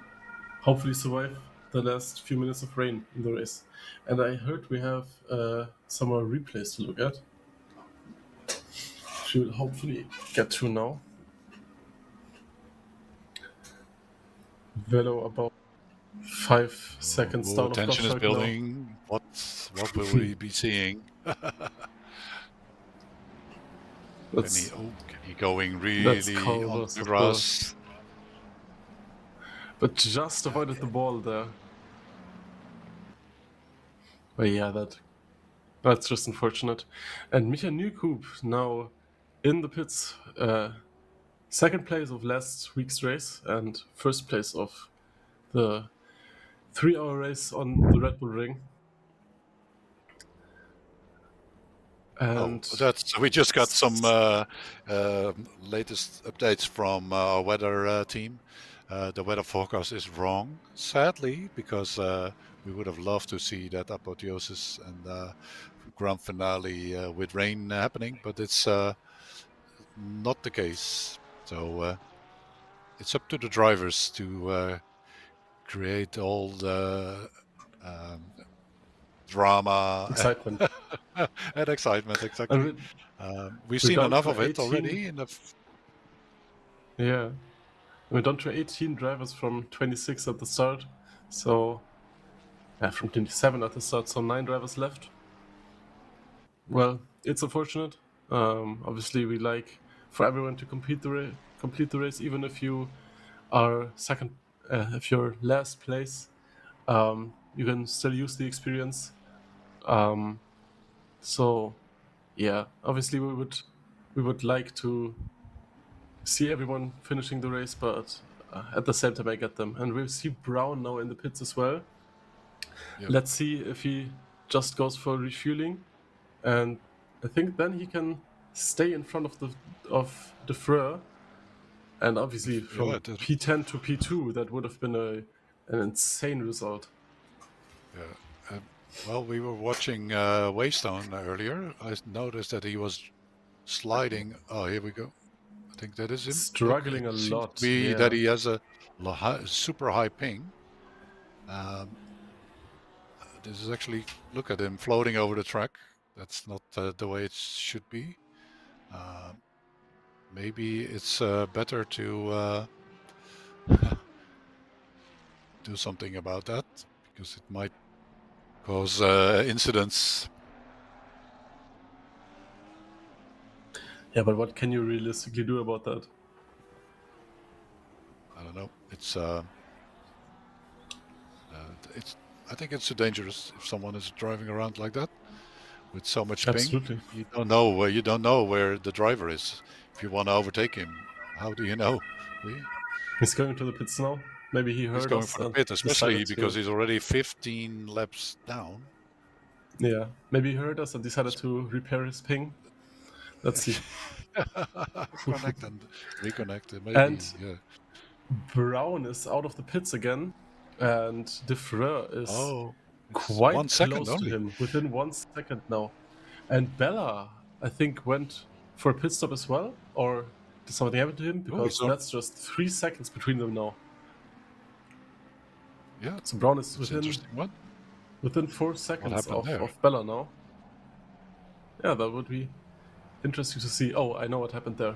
hopefully survive the last few minutes of rain in the race. And I heard we have some more replays to look at, which we'll hopefully get to now. Velo about 5 seconds down of Tension is Gottschalk now. building. What will we be seeing? That's Kenny going really on Culver's, the of grass. course. But just avoided the ball there. But yeah, that's just unfortunate. And Michael Newcoop now in the pits, second place of last week's race and first place of the 3-hour race on the Red Bull Ring. And We just got some latest updates from our weather team. The weather forecast is wrong, sadly, because we would have loved to see that apotheosis and grand finale with rain happening, but it's not the case. So it's up to the drivers to create all the drama excitement. and excitement, exactly. We've we're seen down enough to of it 18. already. Yeah, we're down to 18 drivers from 26 at the start. So, from 27 at the start, so 9 drivers left. Well, it's unfortunate. Obviously, we like for everyone to complete the race, even if you are second, if you're last place, you can still use the experience. So, yeah, obviously we would like to see everyone finishing the race, but at the same time I get them. And we'll see Brown now in the pits as well. Yep. Let's see if he just goes for refueling, and I think then he can stay in front of the Freur. And obviously from P10 to P2, that would have been an insane result. Yeah. Well, we were watching Waystone earlier. I noticed that he was sliding. Oh, here we go. I think that is him. Struggling a lot. That he has a super high ping. This is actually, look at him floating over the track. That's not the way it should be. Maybe it's better to do something about that, because it might cause incidents. Yeah, but what can you realistically do about that? I don't know. I think it's too dangerous if someone is driving around like that with so much Absolutely. ping. You don't know where the driver is. If you want to overtake him, how do you know? He's going to the pits now. Maybe he heard us. He's going for the pit, especially because he's already 15 laps down. Yeah, maybe he heard us and decided to repair his ping. Let's see. Connect and reconnect. Maybe. And yeah. Brown is out of the pits again, and De Freur is quite 1 second close only. to him, within 1 second now. And Bella, I think, went for a pit stop as well, or did something happen to him? Because on. that's just 3 seconds between them now. Yeah, So Brown is it's an interesting one. within 4 seconds happened there? of Bella now. Yeah, that would be interesting to see. Oh, I know what happened there.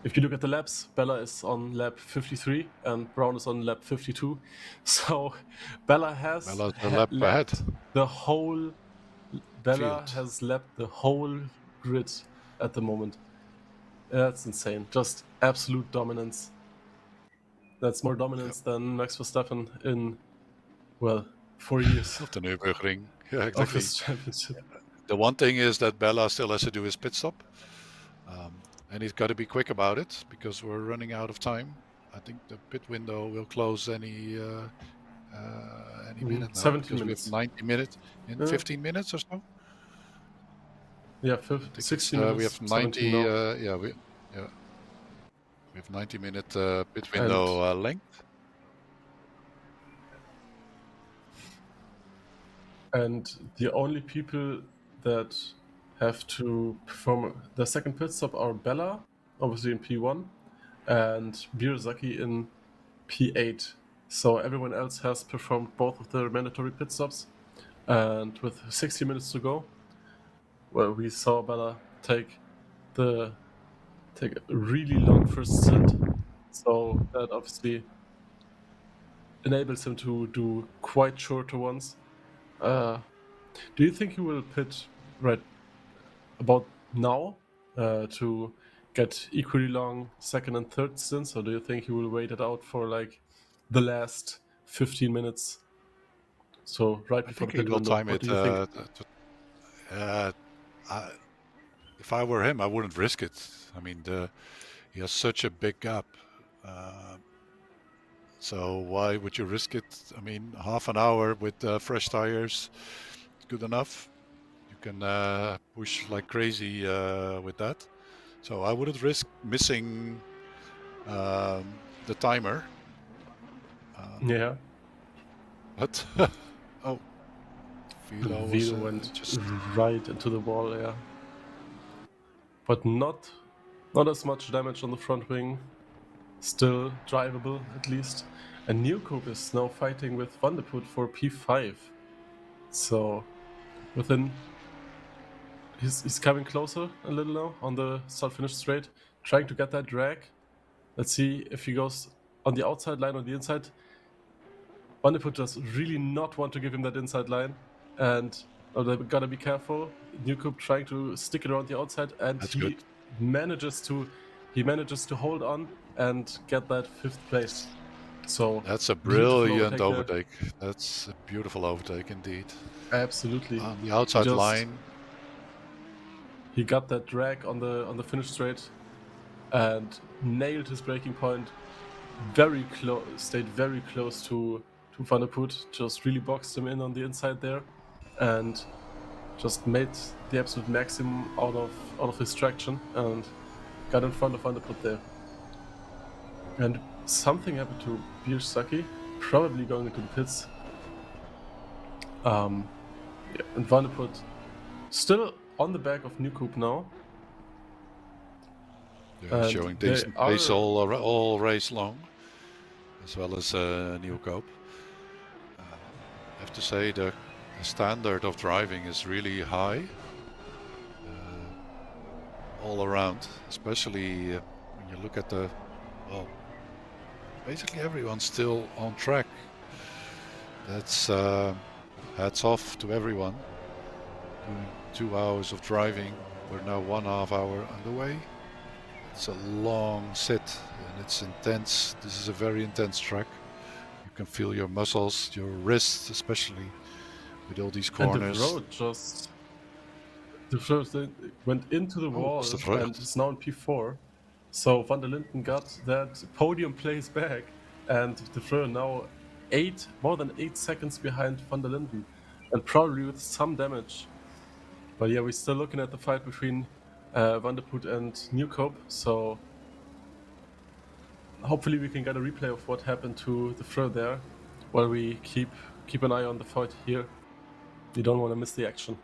If you look at the laps, Bella is on lap 53 and Brown is on lap 52. So Bella has Bella's a lap ahead. the whole. Bella Field. has lapped the whole grid at the moment. That's insane. Just absolute dominance. That's more dominance than Max Verstappen in, well, 4 years Of the Nürburgring. Yeah, of exactly. his championship. The one thing is that Bella still has to do his pit stop. And he's got to be quick about it because we're running out of time. I think the pit window will close any minute now. 17 because minutes. We have 90 minutes in 15 minutes or so. Yeah, 60 minutes. We have 90. We have 90-minute pit window length. And the only people that have to perform the second pit stop are Bella, obviously in P1, and Birzaki in P8. So everyone else has performed both of their mandatory pit stops. And with 60 minutes to go, well, we saw Bella take a really long first stint. So that obviously enables him to do quite shorter ones. Do you think he will pit right about now to get equally long second and third stints, or do you think he will wait it out for like the last 15 minutes? So right before the pit window. Time what it. Do you think? If I were him, I wouldn't risk it. I mean, he has such a big gap. So why would you risk it? I mean, half an hour with fresh tires, good enough. You can push like crazy with that. So I wouldn't risk missing the timer. Yeah. But oh, Velo went just right into the wall, yeah. But not as much damage on the front wing. Still drivable, at least. And Newcoop is now fighting with Van der Poel for P5. So he's coming closer a little now on the start-finish straight, trying to get that drag. Let's see if he goes on the outside line or the inside. Van der Poel does really not want to give him that inside line, and they gotta be careful. Newcoop trying to stick it around the outside, and he manages to hold on and get that 5th place. So that's a brilliant overtake. That's a beautiful overtake indeed. Absolutely. On the outside line. He got that drag on the finish straight and nailed his braking point. Stayed very close to Van der Poel. Just really boxed him in on the inside there, and just made the absolute maximum out of his traction and got in front of Van der Poel there. And something happened to Birzaki, probably going into the pits. And Van der Poel still on the back of Newcoop now. Yeah, showing decent pace all race long, as well as Newcoop. I have to say the standard of driving is really high all around, especially when you look at basically everyone's still on track. That's hats off to everyone. Doing 2 hours of driving, we're now 1.5 hour underway. It's a long sit and it's intense. This is a very intense track. You can feel your muscles, your wrists especially, with all these corners. And the road went into the wall and is now in P4. So Van der Linden got that podium place back, and De Vreux now more than 8 seconds behind Van der Linden, and probably with some damage. But yeah, we're still looking at the fight between Van der Poel and Newcoop, so hopefully we can get a replay of what happened to De Vreux there, while we keep an eye on the fight here. You don't want to miss the action.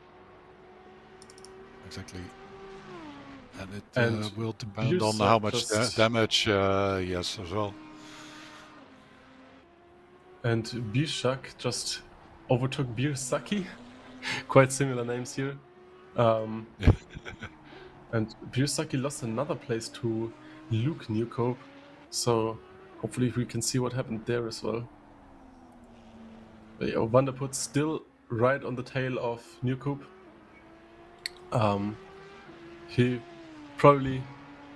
Exactly. And it And will depend on Biersack how much just damage, yes, as well. and Biersack just overtook Biersaki. Quite similar names here. And Biersaki lost another place to Luke Newcope. So hopefully we can see what happened there as well. Vanderput still right on the tail of Newcope. He probably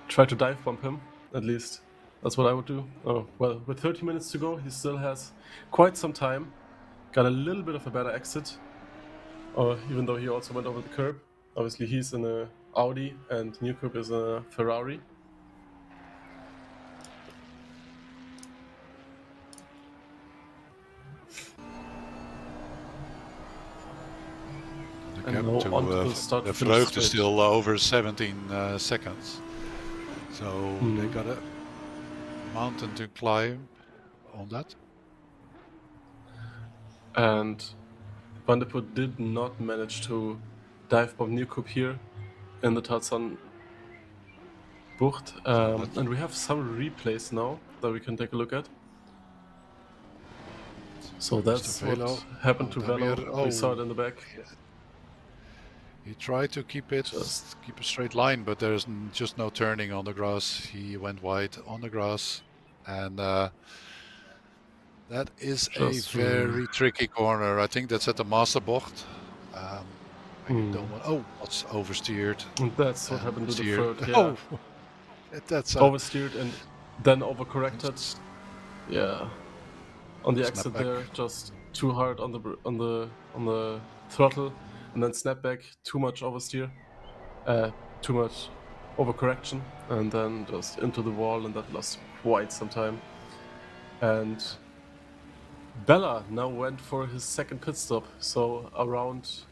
tried to dive bomb him, at least. That's what I would do. Oh, well, with 30 minutes to go, he still has quite some time. Got a little bit of a better exit, even though he also went over the curb. Obviously, he's in a Audi and Newcoop is a Ferrari. The And gap now to onto the start the finish Vreugde straight. is still over 17 seconds. So they got a mountain to climb on that. And Vanderput did not manage to dive bomb Newcoop here in the Tarzan Bucht. And we have some replays now that we can take a look at. So that's what happened to Velo. We saw it in the back. He tried to keep a straight line, but there's just no turning on the grass. He went wide on the grass, and that is a very tricky corner. I think that's at the Master Bocht. You don't want. Oh, what's oversteered? And that's what happened to the third. Yeah. Oh, that's oversteered and then overcorrected. Yeah. On the exit there, just too hard on the throttle, and then snap back. Too much oversteer, too much overcorrection, and then just into the wall, and that lost quite some time. And Bella now went for his second pit stop, so around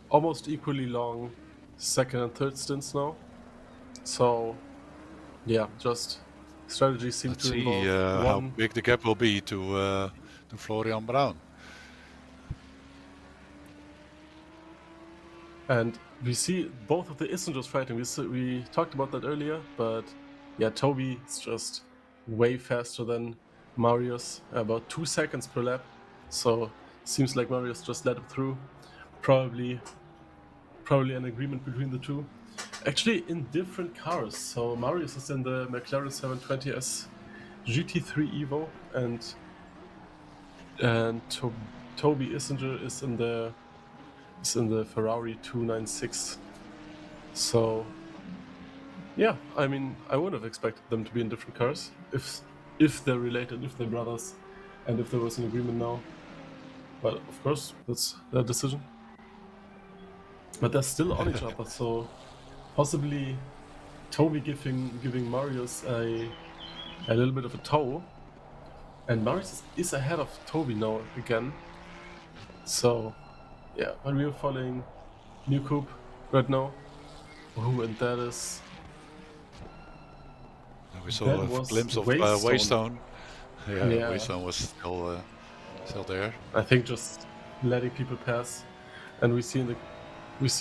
almost equally long second and third stints now. So yeah, just strategy seemed to involve how big the gap will be to Florian Braun. And we see both of the Issingers fighting. We talked about that earlier, but yeah, Toby is just way faster than Marius, about 2 seconds per lap. So seems like Marius just let him through. Probably an agreement between the two. Actually, in different cars. So Marius is in the McLaren 720S GT3 Evo, and Toby Issinger is in the Ferrari 296. So yeah, I mean, I would have expected them to be in different cars if they're related, if they're brothers, and if there was an agreement now. But of course, that's their decision. But they're still on each other, so possibly Toby giving Marius a little bit of a tow, and Marius is ahead of Toby now again. So yeah, but we are following Newcoop right now. Oh, and that is. We saw a glimpse of Waystone. Yeah, Waystone was still there. I think just letting people pass, and we see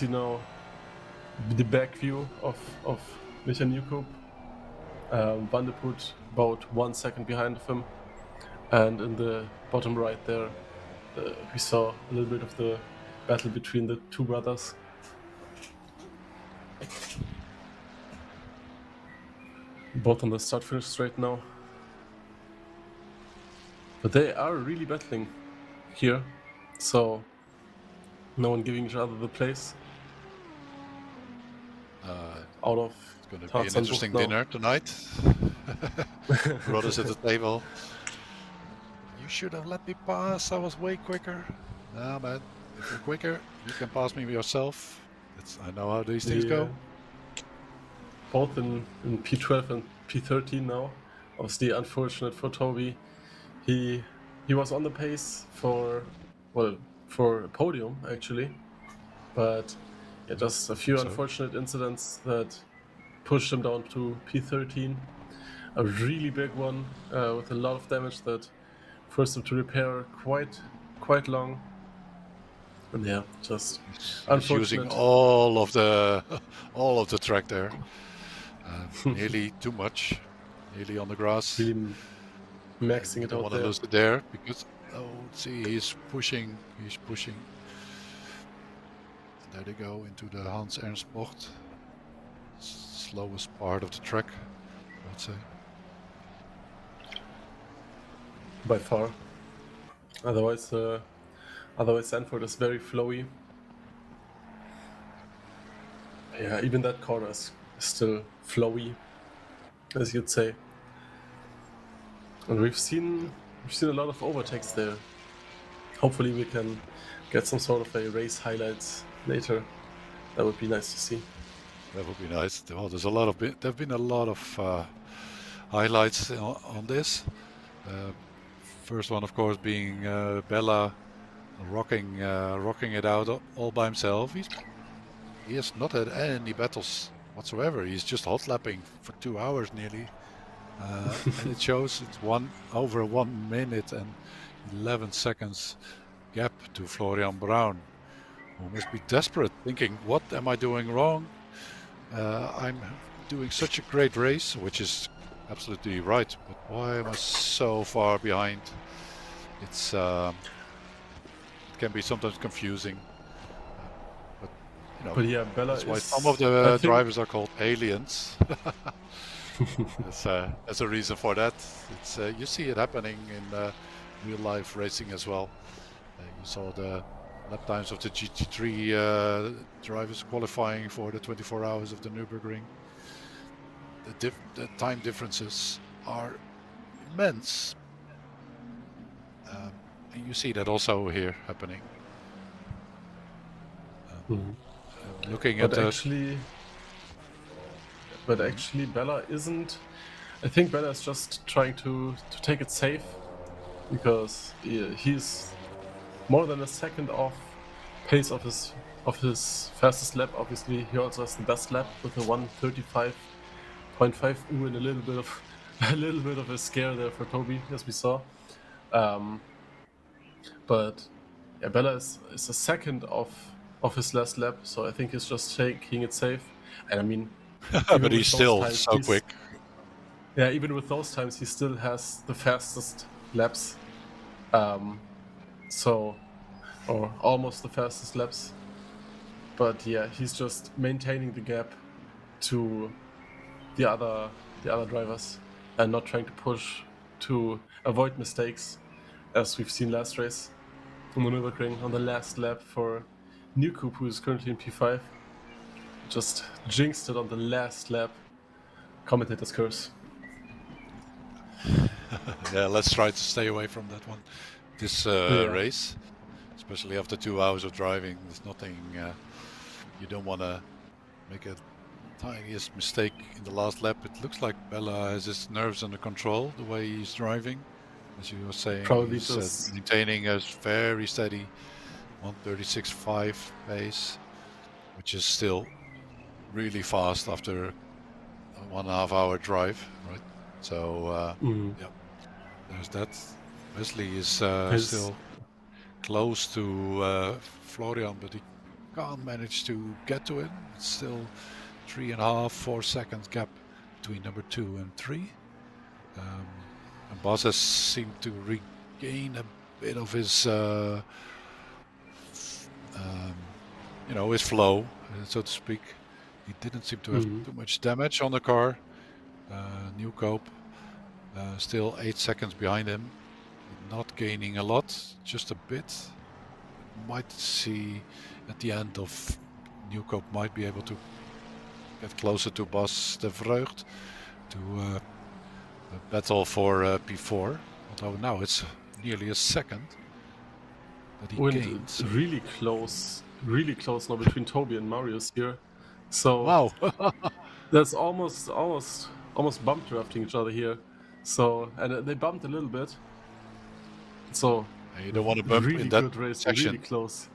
now the back view of Michael Newcoop. Vanderput about 1 second behind of him, and in the bottom right there, we saw a little bit of the battle between the two brothers. Both on the start-finish straight now. But they are really battling here, so no one giving each other the place. Out of it's going to be an interesting dinner tonight. Brothers at the table. You should have let me pass. I was way quicker. Nah, man. If you're quicker, you can pass me yourself. I know how these things go. Both in P12 and P13 now. Obviously, unfortunate for Toby. He was on the pace for a podium actually, but yeah, just a few unfortunate incidents that pushed him down to P13. A really big one with a lot of damage that forced him to repair quite long. And yeah, just He's using unfortunate. all of the all of the track there. Nearly too much. Nearly on the grass. Really And maxing you it don't out want to there. lose it there because see, he's pushing. He's pushing. There they go into the Hans Ernst Bocht. Slowest part of the track, I would say. By far. Otherwise, Zandvoort is very flowy. Yeah, even that corner is still flowy, as you'd say. And we've seen a lot of overtakes there. Hopefully, we can get some sort of a race highlights later. That would be nice to see. That would be nice. Well, there've been a lot of highlights on this. First one, of course, being Bella rocking it out all by himself. He has not had any battles whatsoever. He's just hot lapping for 2 hours nearly, and it shows it's over 1 minute and 11 seconds gap to Florian Braun, who must be desperate, thinking, "What am I doing wrong? I'm doing such a great race," which is absolutely right. But why am I so far behind? It can be sometimes confusing. But you know, But yeah, Bella that's why is. some of the drivers are called aliens. There's a reason for that. It's you see it happening in real life racing as well. You saw the lap times of the GT3 drivers qualifying for the 24 hours of the Nürburgring. The time differences are immense. And you see that also here happening. Looking at But actually, Bella isn't. I think Bella is just trying to take it safe, because he's more than a second off pace of his fastest lap. Obviously, he also has the best lap with a 1:35.5. Ooh, and a little bit of a scare there for Toby, as we saw. But yeah, Bella is a second of his last lap, so I think he's just taking it safe. And I mean, but he's still so quick. Yeah, even with those times, he still has the fastest laps. Or almost the fastest laps. But yeah, he's just maintaining the gap to the other drivers and not trying to push to avoid mistakes, as we've seen last race on the Nürburgring on the last lap for Newcoop, who is currently in P5. Just jinxed it on the last lap. Commentator's curse. Yeah, let's try to stay away from that one. This race, especially after 2 hours of driving, there's nothing. You don't want to make a tiniest mistake in the last lap. It looks like Bella has his nerves under control the way he's driving. As you were saying, Probably he's maintaining a very steady 1:36.5 pace, which is still really fast after a 1.5 hour drive, right? So yeah, there's that. Wesley is still close to Florian, but he can't manage to get to him. It's still 3.5-4 seconds gap between number 2 and 3. And Bas has seemed to regain a bit of his, his flow, so to speak. He didn't seem to have too much damage on the car. Newcoop still 8 seconds behind him, not gaining a lot, just a bit. Might see at the end of Newcoop might be able to get closer to Bas de Vreugd to battle for P4. Although now it's nearly a second that he gained. So. Really close now between Toby and Marius here. So wow, that's almost bump drafting each other here. So, and they bumped a little bit. So you don't want to bump really in that good race, section. really close.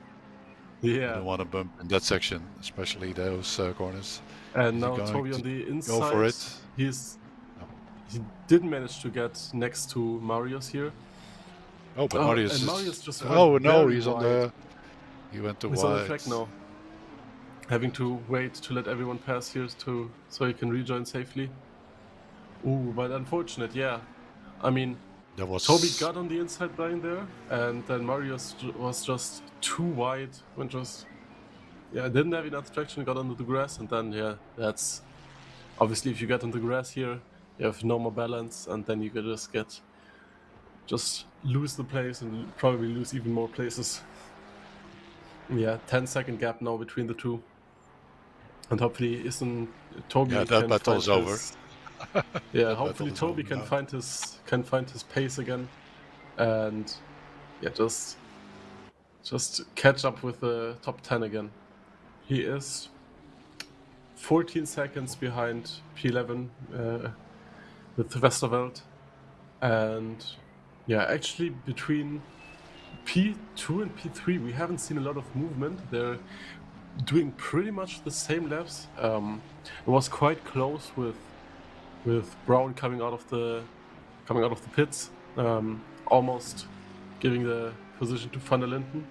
Yeah, you don't want to bump in that section, especially those corners. And now Toby on the inside. Go for it. He didn't manage to get next to Marius here. Oh, but Marius and Marius just oh no, he's wide. on the. He went to He's on the wide. track now, having to wait to let everyone pass here so he can rejoin safely. Ooh, but unfortunate, yeah. I mean, That was Toby got on the inside line there, and then Marius was just too wide when didn't have enough traction, got onto the grass, and then that's obviously if you get on the grass here, you have no more balance, and then you could just lose the place and probably lose even more places. Yeah, 10-second gap now between the two, and hopefully Toby that can battle find is over. his. Yeah, That hopefully battle is Toby over can now. find his pace again, and just catch up with the top 10 again. He is 14 seconds behind P11 with Westerveld, and actually between P2 and P3 we haven't seen a lot of movement. They're doing pretty much the same laps. It was quite close with Brown coming out of the pits, almost giving the position to Van der Linden,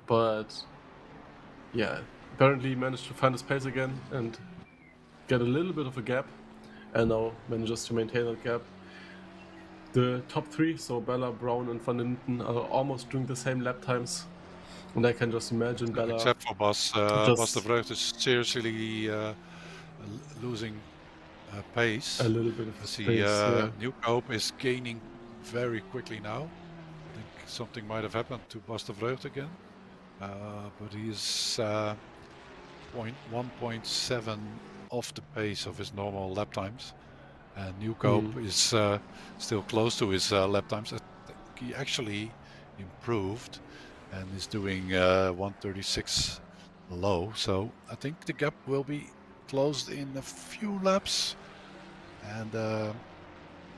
but apparently he managed to find his pace again and get a little bit of a gap, and now manages to maintain that gap. The top three, so Bella, Brown, and Van der Linden, are almost doing the same lap times, and I can just imagine Bella Except for Bas. Bas de just Vreugd is seriously losing pace. a little bit of I see pace. Nieuwkoop is gaining very quickly now. I think something might have happened to Bas de Vreugd again. But he is 1.7 off the pace of his normal lap times. And Nieuwkoop is still close to his lap times. I think he actually improved and is doing 1:36 low. So I think the gap will be closed in a few laps. And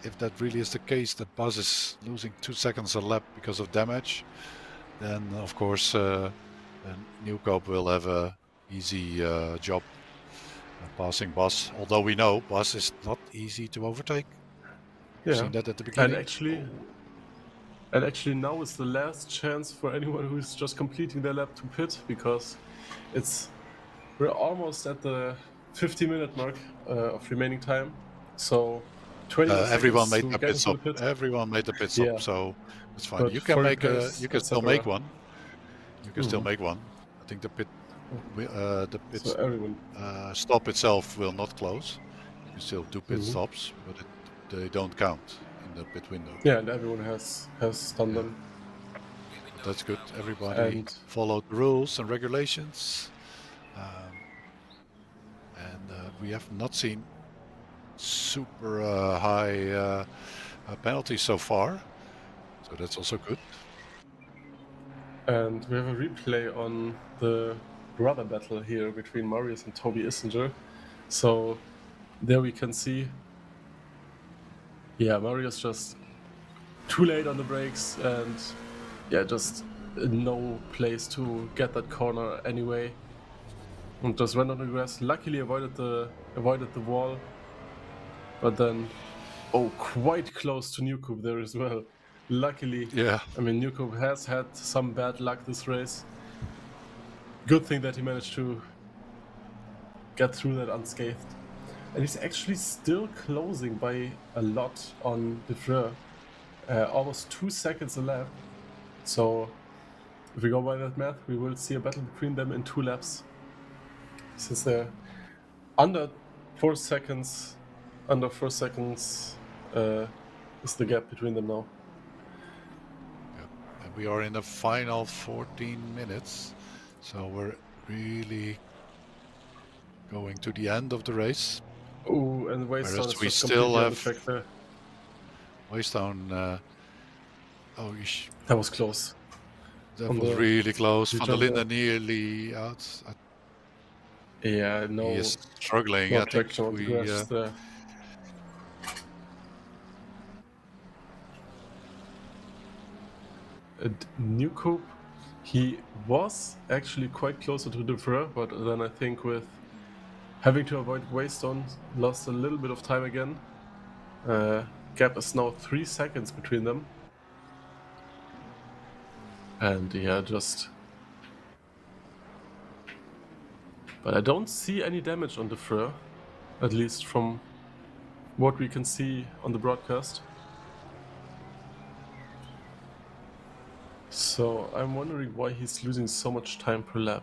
if that really is the case, that Bas is losing 2 seconds a lap because of damage, then of course Nieuwkoop will have a easy job passing Bas. Although we know Bas is not easy to overtake. We've seen that at the beginning. And actually now is the last chance for anyone who's just completing their lap to pit, because we're almost at the 50-minute mark of remaining time. So 20 everyone seconds made to the get pit into stop. the pit. Everyone made the pit stop, so it's fine. But You can for make repairs, you can still etc. make one. You can still make one. I think the pit So everyone. stop itself will not close. You can still do pit stops, but they don't count in the pit window. Yeah, and everyone has done them. But that's good. Everybody followed the rules and regulations, and we have not seen super high penalties so far, so that's also good. And we have a replay on the brother battle here between Marius and Toby Issinger. So there we can see, Marius just too late on the brakes, and just no place to get that corner anyway, and just went on the grass. Luckily avoided the wall, but then quite close to Nieuwkoop there as well. Luckily, I mean, Nieuwkoop has had some bad luck this race. Good thing that he managed to get through that unscathed. And he's actually still closing by a lot on De Vreux. Almost 2 seconds a lap. So if we go by that math, we will see a battle between them in 2 laps. Since they're under 4 seconds is the gap between them now. And we are in the final 14 minutes, so we're really going to the end of the race. Oh, and Waystone is we just still have on the track there. Waystone. That was close. That was really close. Van der Linden nearly out. He is struggling. No I think traction on the grass there. Nieuwkoop, he was actually quite closer to De Vreux, but then I think with having to avoid Waystone, lost a little bit of time again. Gap is now 3 seconds between them. And just But I don't see any damage on the Freur, at least from what we can see on the broadcast. So I'm wondering why he's losing so much time per lap.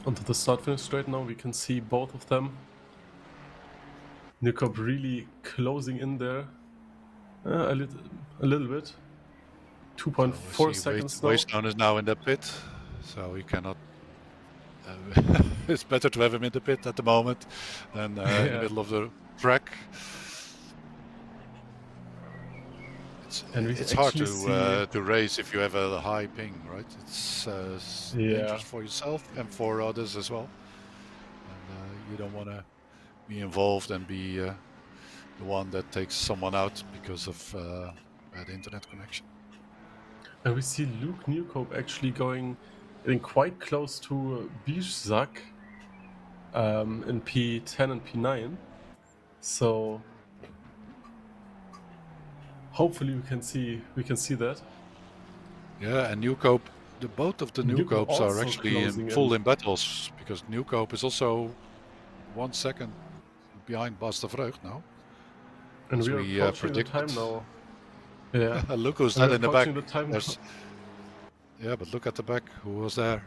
Onto the start-finish straight now, we can see both of them. Newcob really closing in there a little bit. 2.4 seconds now. Waystone is now in the pit, so he cannot. It's better to have him in the pit at the moment than in the middle of the track. It's hard to race if you have a high ping, right? It's dangerous for yourself and for others as well. And you don't want to be involved and be the one that takes someone out because of bad internet connection. And we see Luke Newcob actually getting quite close to Bijzak in P10 and P9. So hopefully we can see that. Yeah, and Newcob, both of the Newcobs are actually in battles, because Newcob is also 1 second behind Bas de Vreugd now. And we are approaching the time now. Yeah. Look who's not in the back. Yeah, but look at the back. Who was there?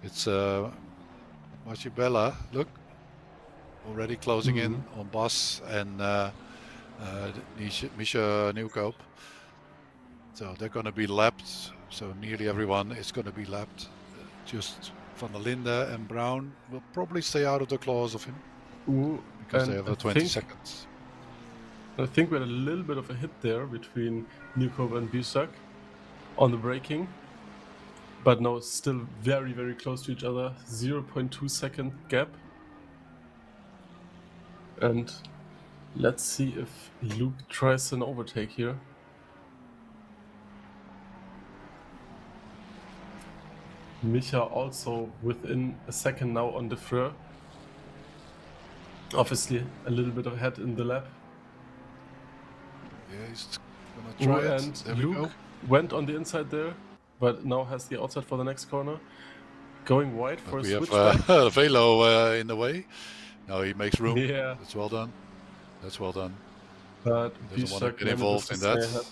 It's Machibella. Look, already closing in on Bas and Misha Newcob. So they're going to be lapped. So nearly everyone is going to be lapped. Just Van der Linde and Brown will probably stay out of the claws of him. Because they have 20 seconds. I think we had a little bit of a hit there between Newcob and Bijzak on the braking. But no, it's still very, very close to each other. 0.2 second gap. And let's see if Luke tries an overtake here. Micha also within a second now on the Freur. Obviously a little bit ahead in the lap. Yeah, he's gonna try it. And there Luke went on the inside there, but now has the outside for the next corner. Going wide for a switchback. We have Velo in the way. Now he makes room. Yeah. That's well done. That's well done. But he doesn't want to get involved in that.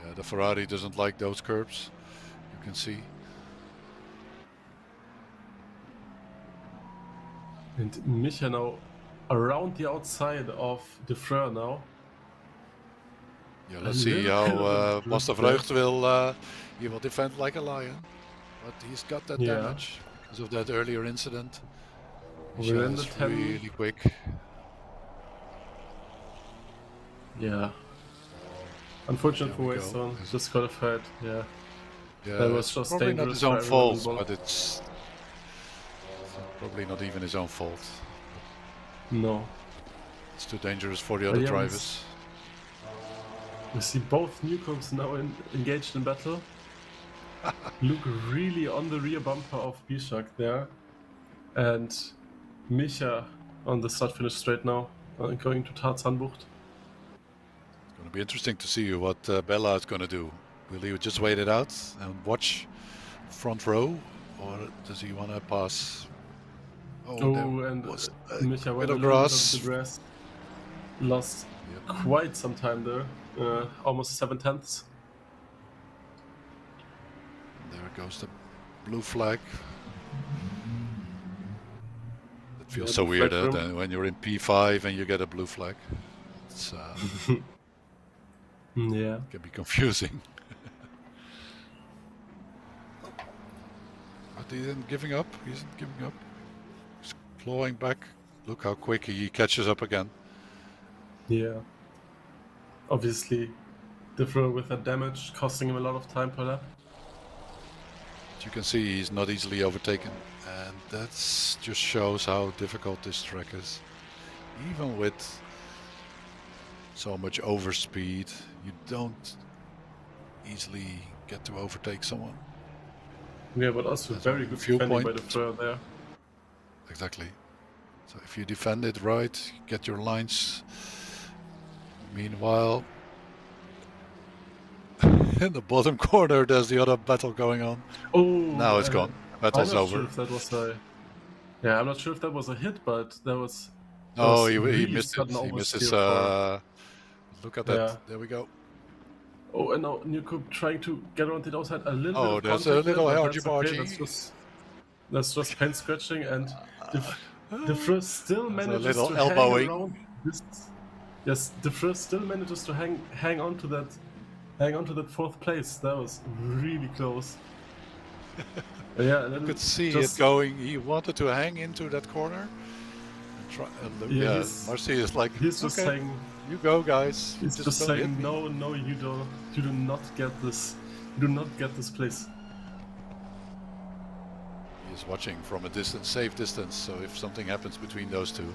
Yeah, the Ferrari doesn't like those curbs. You can see. And Micha now around the outside of the Freur now. Yeah, let's see how Bas de Vreugd will. He will defend like a lion, but he's got that damage because of that earlier incident. We're in the 10. Really quick. Yeah. Unfortunate for Waystone, disqualified. Yeah. That was just probably not dangerous. his own fault, but it's probably not even his own fault. No. It's too dangerous for the other drivers. We see both Newcombs now engaged in battle. Luke really on the rear bumper of Bijzak there. And Micha on the start-finish straight now, going to Tarzanbucht. It's going to be interesting to see what Bella is going to do. Will he just wait it out and watch front row, or does he want to pass? And Micha went a little bit of the grass. Lost quite some time there, almost 7/10. There goes the blue flag. It feels so weird when you're in P5 and you get a blue flag. It's yeah, it can be confusing. But he isn't giving up. He isn't giving up. He's clawing back. Look how quick he catches up again. Yeah. Obviously, the Freur with that damage costing him a lot of time per lap. But you can see he's not easily overtaken, and that just shows how difficult this track is. Even with so much overspeed, you don't easily get to overtake someone. Yeah, but also That's very only a good few defending by the points. Freur there. Exactly. So if you defend it right, get your lines. Meanwhile, in the bottom corner, there's the other battle going on. Oh, Now it's gone. I'm Battle's not sure over. if that was a. Yeah, I'm not sure if that was a hit, but that was No, he really missed it. sudden He missed his. oversteer for. Look at that. Yeah. There we go. Oh, and now Newcoop trying to get around the outside. A little bit Oh, of there's a contact there, little but argy that's okay. bargy. That's just paint scratching, and the Freur still There's a manages little to hang elbowing. around this. Yes, the Freur still manages to hang on to that fourth place. That was really close. Yeah, You could see it going. He wanted to hang into that corner. And try, yeah, Marcy is like, he's just okay, saying, you go, guys. he's just don't hit saying, me." no, you do not get this, you do not get this place. He's watching from a distance, safe distance. So if something happens between those two,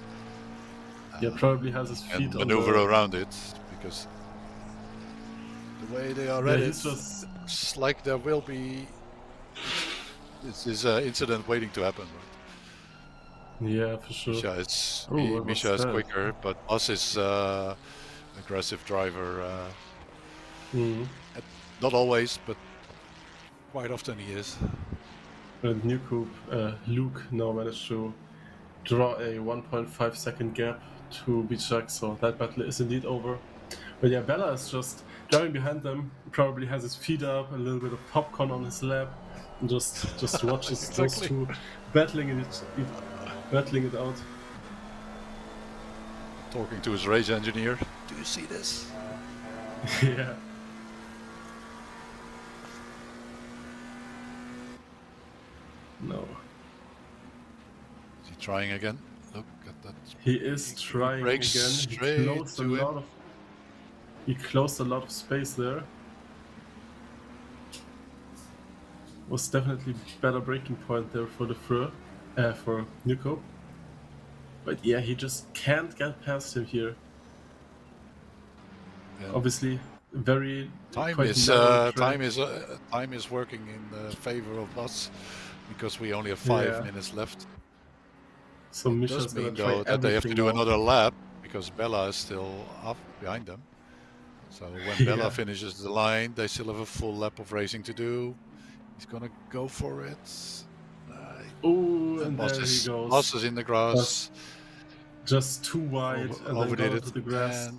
Yeah, probably has his feet and on maneuver the. around it, because the way they are at it, it's like there will be this incident waiting to happen. Right? Yeah, for sure. Misha is quicker, but Us is aggressive driver. Not always, but quite often he is. And Newcoop, Luke now managed to draw a 1.5 second gap to Bichak, so that battle is indeed over. But yeah, Bella is just driving behind them, probably has his feet up, a little bit of popcorn on his lap, and just watches those two battling it out. Talking to his race engineer. Do you see this? Yeah. No. Is he trying again? Look at that. He is trying again. He closed a lot of space there. Was definitely better braking point there for the for Newcoop. But yeah, he just can't get past him here. Yeah. Obviously, very time is working in favor of us because we only have 5 minutes left. So it does mean though that they have to do another lap because Bella is still up behind them. So when Bella finishes the line, they still have a full lap of racing to do. He's gonna go for it. And there he goes. Boss is in the grass. Just too wide and overdid it to the grass.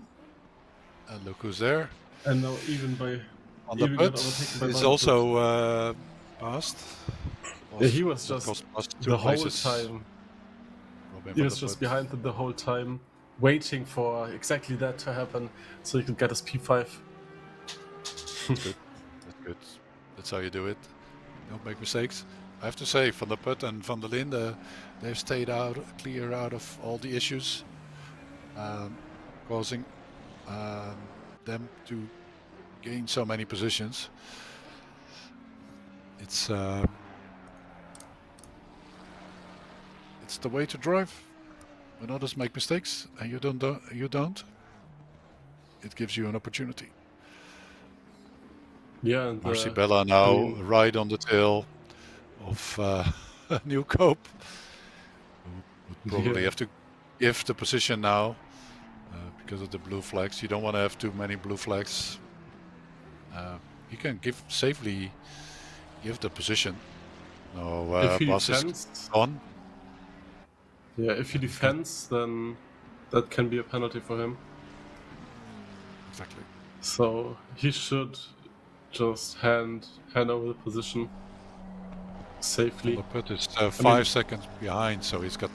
And look who's there. And now even on the pit is also passed. Yeah, he was just the whole time. He was just behind them the whole time, waiting for exactly that to happen, so he could get his P5. That's good. That's good. That's how you do it. Don't make mistakes. I have to say, Van der Put and Van der Linde, they've stayed clear out of all the issues, causing them to gain so many positions. It's the way to drive. When others make mistakes and you don't, it gives you an opportunity. Yeah, and Marcy Bella now right on the tail of Newcoop, who would probably have to give the position now because of the blue flags. You don't want to have too many blue flags. You can safely give the position. No, Boss is on. Yeah, if he defends, then that can be a penalty for him. Exactly. So he should just hand over the position safely. The put is 5 seconds behind, so he's got.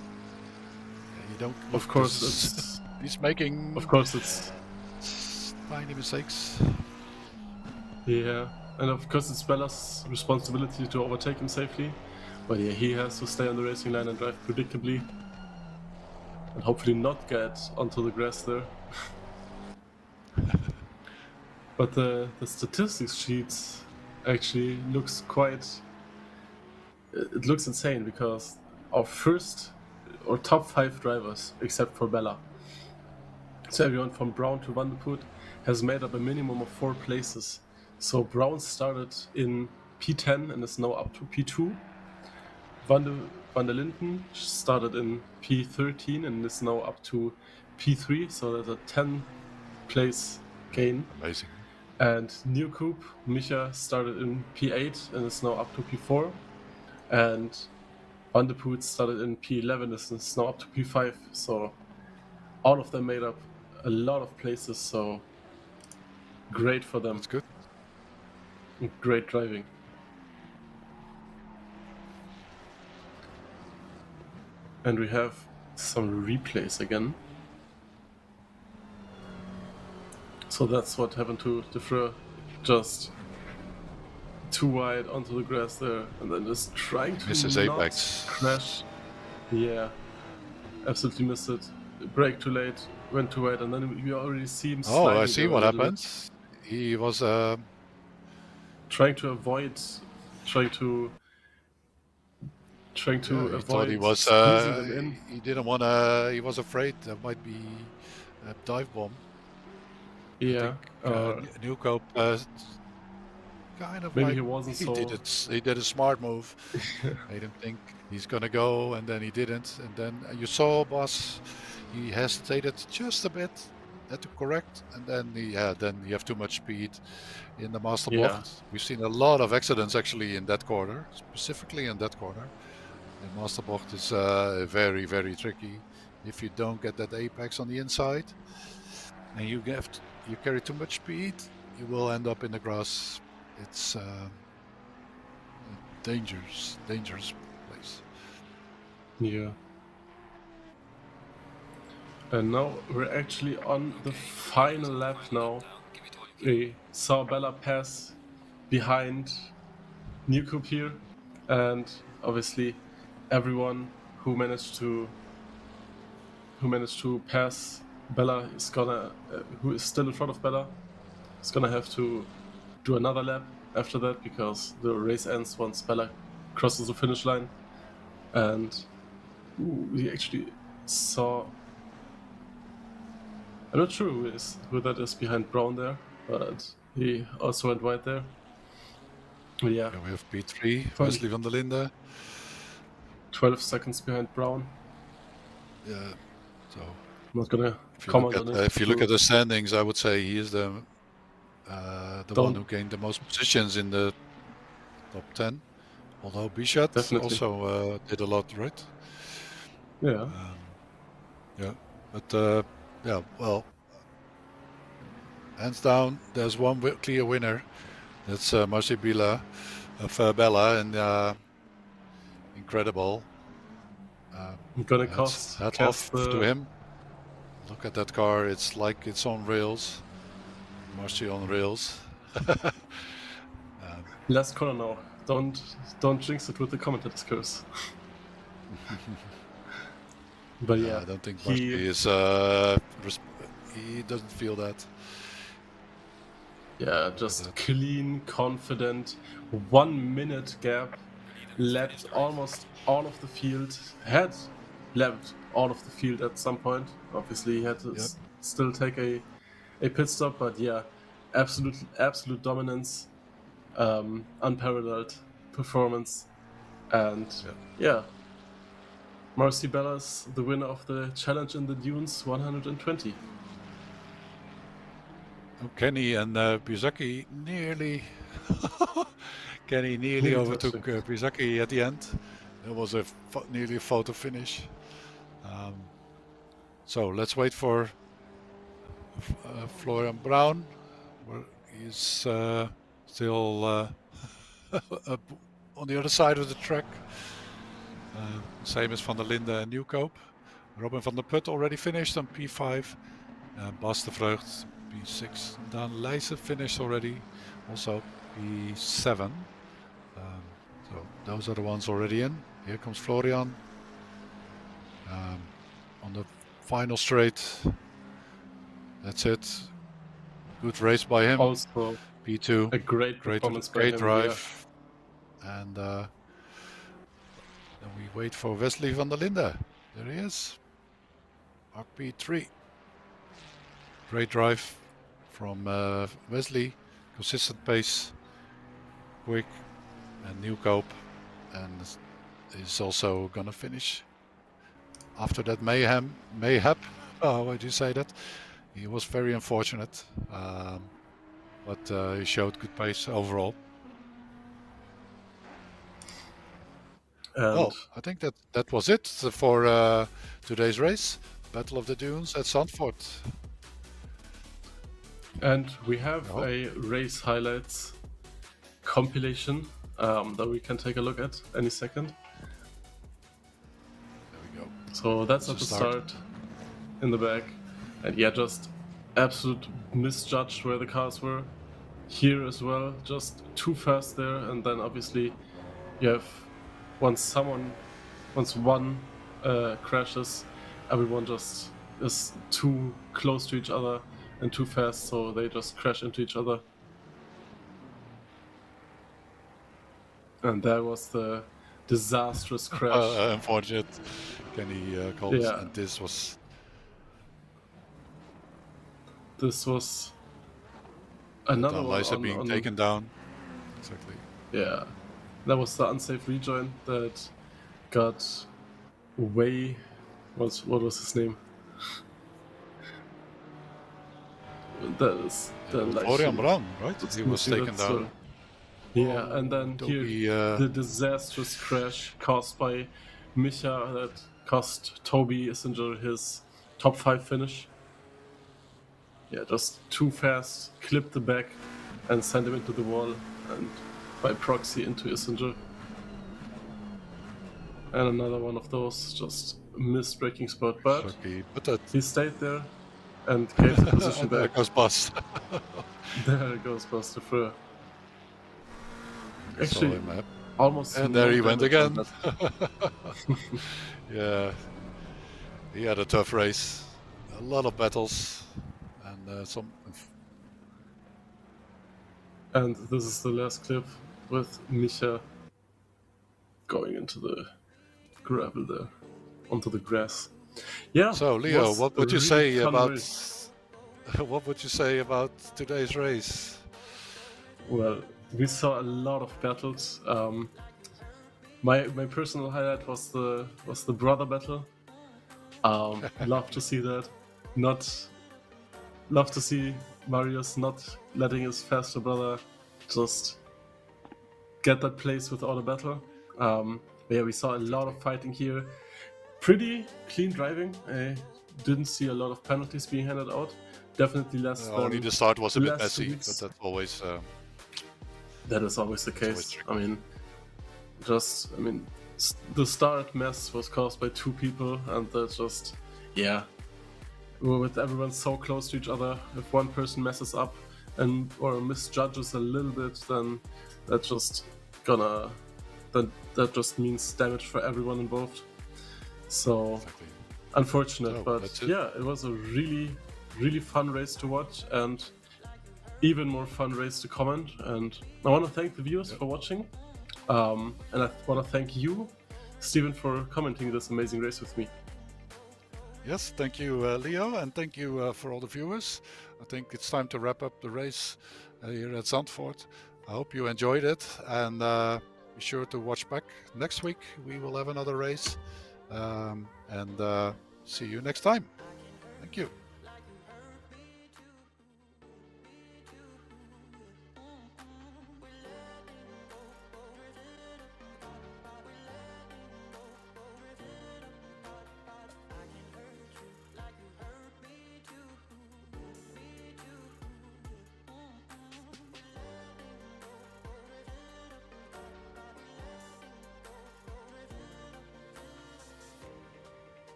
You don't. Of course, he's making. Of course, it's tiny mistakes. Yeah, and of course it's Bella's responsibility to overtake him safely. But yeah, he has to stay on the racing line and drive predictably. And hopefully not get onto the grass there. But the statistics sheets actually looks it looks insane because our top 5 drivers, except for Bella, so everyone from Brown to Van der Put has made up a minimum of 4 places. So Brown started in P10 and is now up to P2. Van der Linden started in P13 and is now up to P3, so there's a 10 place gain. Amazing. And Newcoop, Micha started in P8 and is now up to P4. And Van der Poel started in P11 and is now up to P5. So all of them made up a lot of places, so great for them. That's good. Great driving. And we have some replays again. So that's what happened to De Freur. Just too wide onto the grass there, and then just trying to Misses not apex. crash. Yeah, absolutely missed it. Brake too late, went too wide, and then you already see him. Oh, I sliding see there a what little happened. bit, He was trying to avoid he thought he was squeezing them in. he didn't want to. He was afraid there might be a dive bomb. Yeah, Newcoop kind of maybe like he wasn't so. he did a smart move. Made him think he's gonna go, and then he didn't. And then you saw Bas, he hesitated just a bit, had to correct, and then then you have too much speed in the master Yeah. bocht. We've seen a lot of accidents actually in that corner, specifically in that corner. The master bocht is very, very tricky. If you don't get that apex on the inside, and you carry too much speed, you will end up in the grass. It's a dangerous place. Yeah. And now we're actually on the final lap now. We saw Bella pass behind Newcoop here, and obviously everyone who managed to pass Bella is gonna, who is still in front of Bella, is gonna have to do another lap after that, because the race ends once Bella crosses the finish line. And we actually saw, I'm not sure who that is behind Brown there, but he also went wide there. But yeah, We have P3, Fun. Wesley van der Linde. 12 seconds behind Brown. Yeah. So I'm not gonna if you, comment look on at, it. if you look at the standings, I would say he is the one who gained the most positions in the top 10. Although Bichat Definitely. also did a lot, right? Yeah. But yeah, well, hands down, there's one clear winner. That's Marci Bella of Bella, and incredible. I'm gonna cast off to him. Look at that car; it's like it's on rails. Marci on rails. Last corner now. Don't jinx it with the commentator's curse. But yeah, I don't think he- Marci is. He doesn't feel that. Yeah, just clean, confident, 1 minute gap, led almost all of the field, had left all of the field at some point. Obviously, he had to still take a pit stop, but yeah, absolute dominance, unparalleled performance, and yeah, Marci Bella's the winner of the challenge in the Dunes 120. Kenny and Piasecki nearly Nearly overtook touched Piasecki at the end. It was nearly a photo finish. So let's wait for Florian Brown. He's still on the other side of the track. Same as Van der Linde and Newcoop. Robin van der Put already finished on P5. Bas de Vreugd P6. Daan Leijsen finished already, also P7. So those are the ones already in. Here comes Florian on the final straight. That's it. Good race by him. Also, P2. a great performance by Great him, drive. Yeah. And then we wait for Wesley van der Linde. There he is. RP3. Great drive from Wesley. Consistent pace. Quick. and Newcope, and is also gonna finish after that mayhap. Oh, why do you say that? He was very unfortunate, but he showed good pace overall. And Well, I think that was it for today's race, Battle of the Dunes at Zandvoort. And we have Oh. a race highlights compilation that we can take a look at any second. There we go. So that's at Let's the start. start in the back. And yeah, just absolute misjudged where the cars were. Here as well, just too fast there. And then obviously you have once one crashes, everyone just is too close to each other and too fast, so they just crash into each other. And there was the disastrous crash. Unfortunate Kenny calls, Yeah. and this was another one Nordschleife being on taken down. Exactly. yeah, that was the unsafe rejoin that got way. What was his name? That is the Florian Braun, right? He was taken still. down. Yeah, and then Toby, here the disastrous crash caused by Micha that cost Toby Issenger his top 5 finish. Yeah, just too fast, clipped the back and sent him into the wall, and by proxy into Issenger. And another one of those, just missed braking spot, but Lucky, but that he stayed there and gave the position there back. goes Bas. There goes Buster Frö. Saw Actually, him, almost. and there he went damage on again. that. Yeah, he had a tough race, a lot of battles, and some. And this is the last clip with Micha going into the gravel there, onto the grass. Yeah. So Leo, was what would a you really say fun about race. what would you say about today's race? Well, we saw a lot of battles. My personal highlight was the brother battle. Love to see that. Love to see Marius not letting his faster brother just get that place without a battle. But yeah, we saw a lot of fighting here. Pretty clean driving. I didn't see a lot of penalties being handed out. Definitely less Only than the start was a bit last messy, weeks. but that's always. That is always the always case. tricky. The start mess was caused by 2 people, and that's just, yeah. With everyone so close to each other, if one person messes up or misjudges a little bit, then that just means damage for everyone involved. So Exactly. unfortunate, So, but that's it. yeah, it was a really, really fun race to watch, and even more fun race to comment. And I want to thank the viewers for watching, and I want to thank you, Steven, for commenting this amazing race with me. Yes, thank you, Leo, and thank you for all the viewers. I think it's time to wrap up the race here at Zandvoort. I hope you enjoyed it, and be sure to watch back next week. We will have another race, and see you next time. Thank you.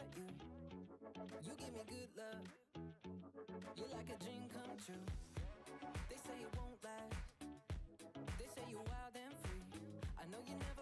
want you. You give me good love. You're like a dream come true. They say it won't last. They say you're wild and free. I know you never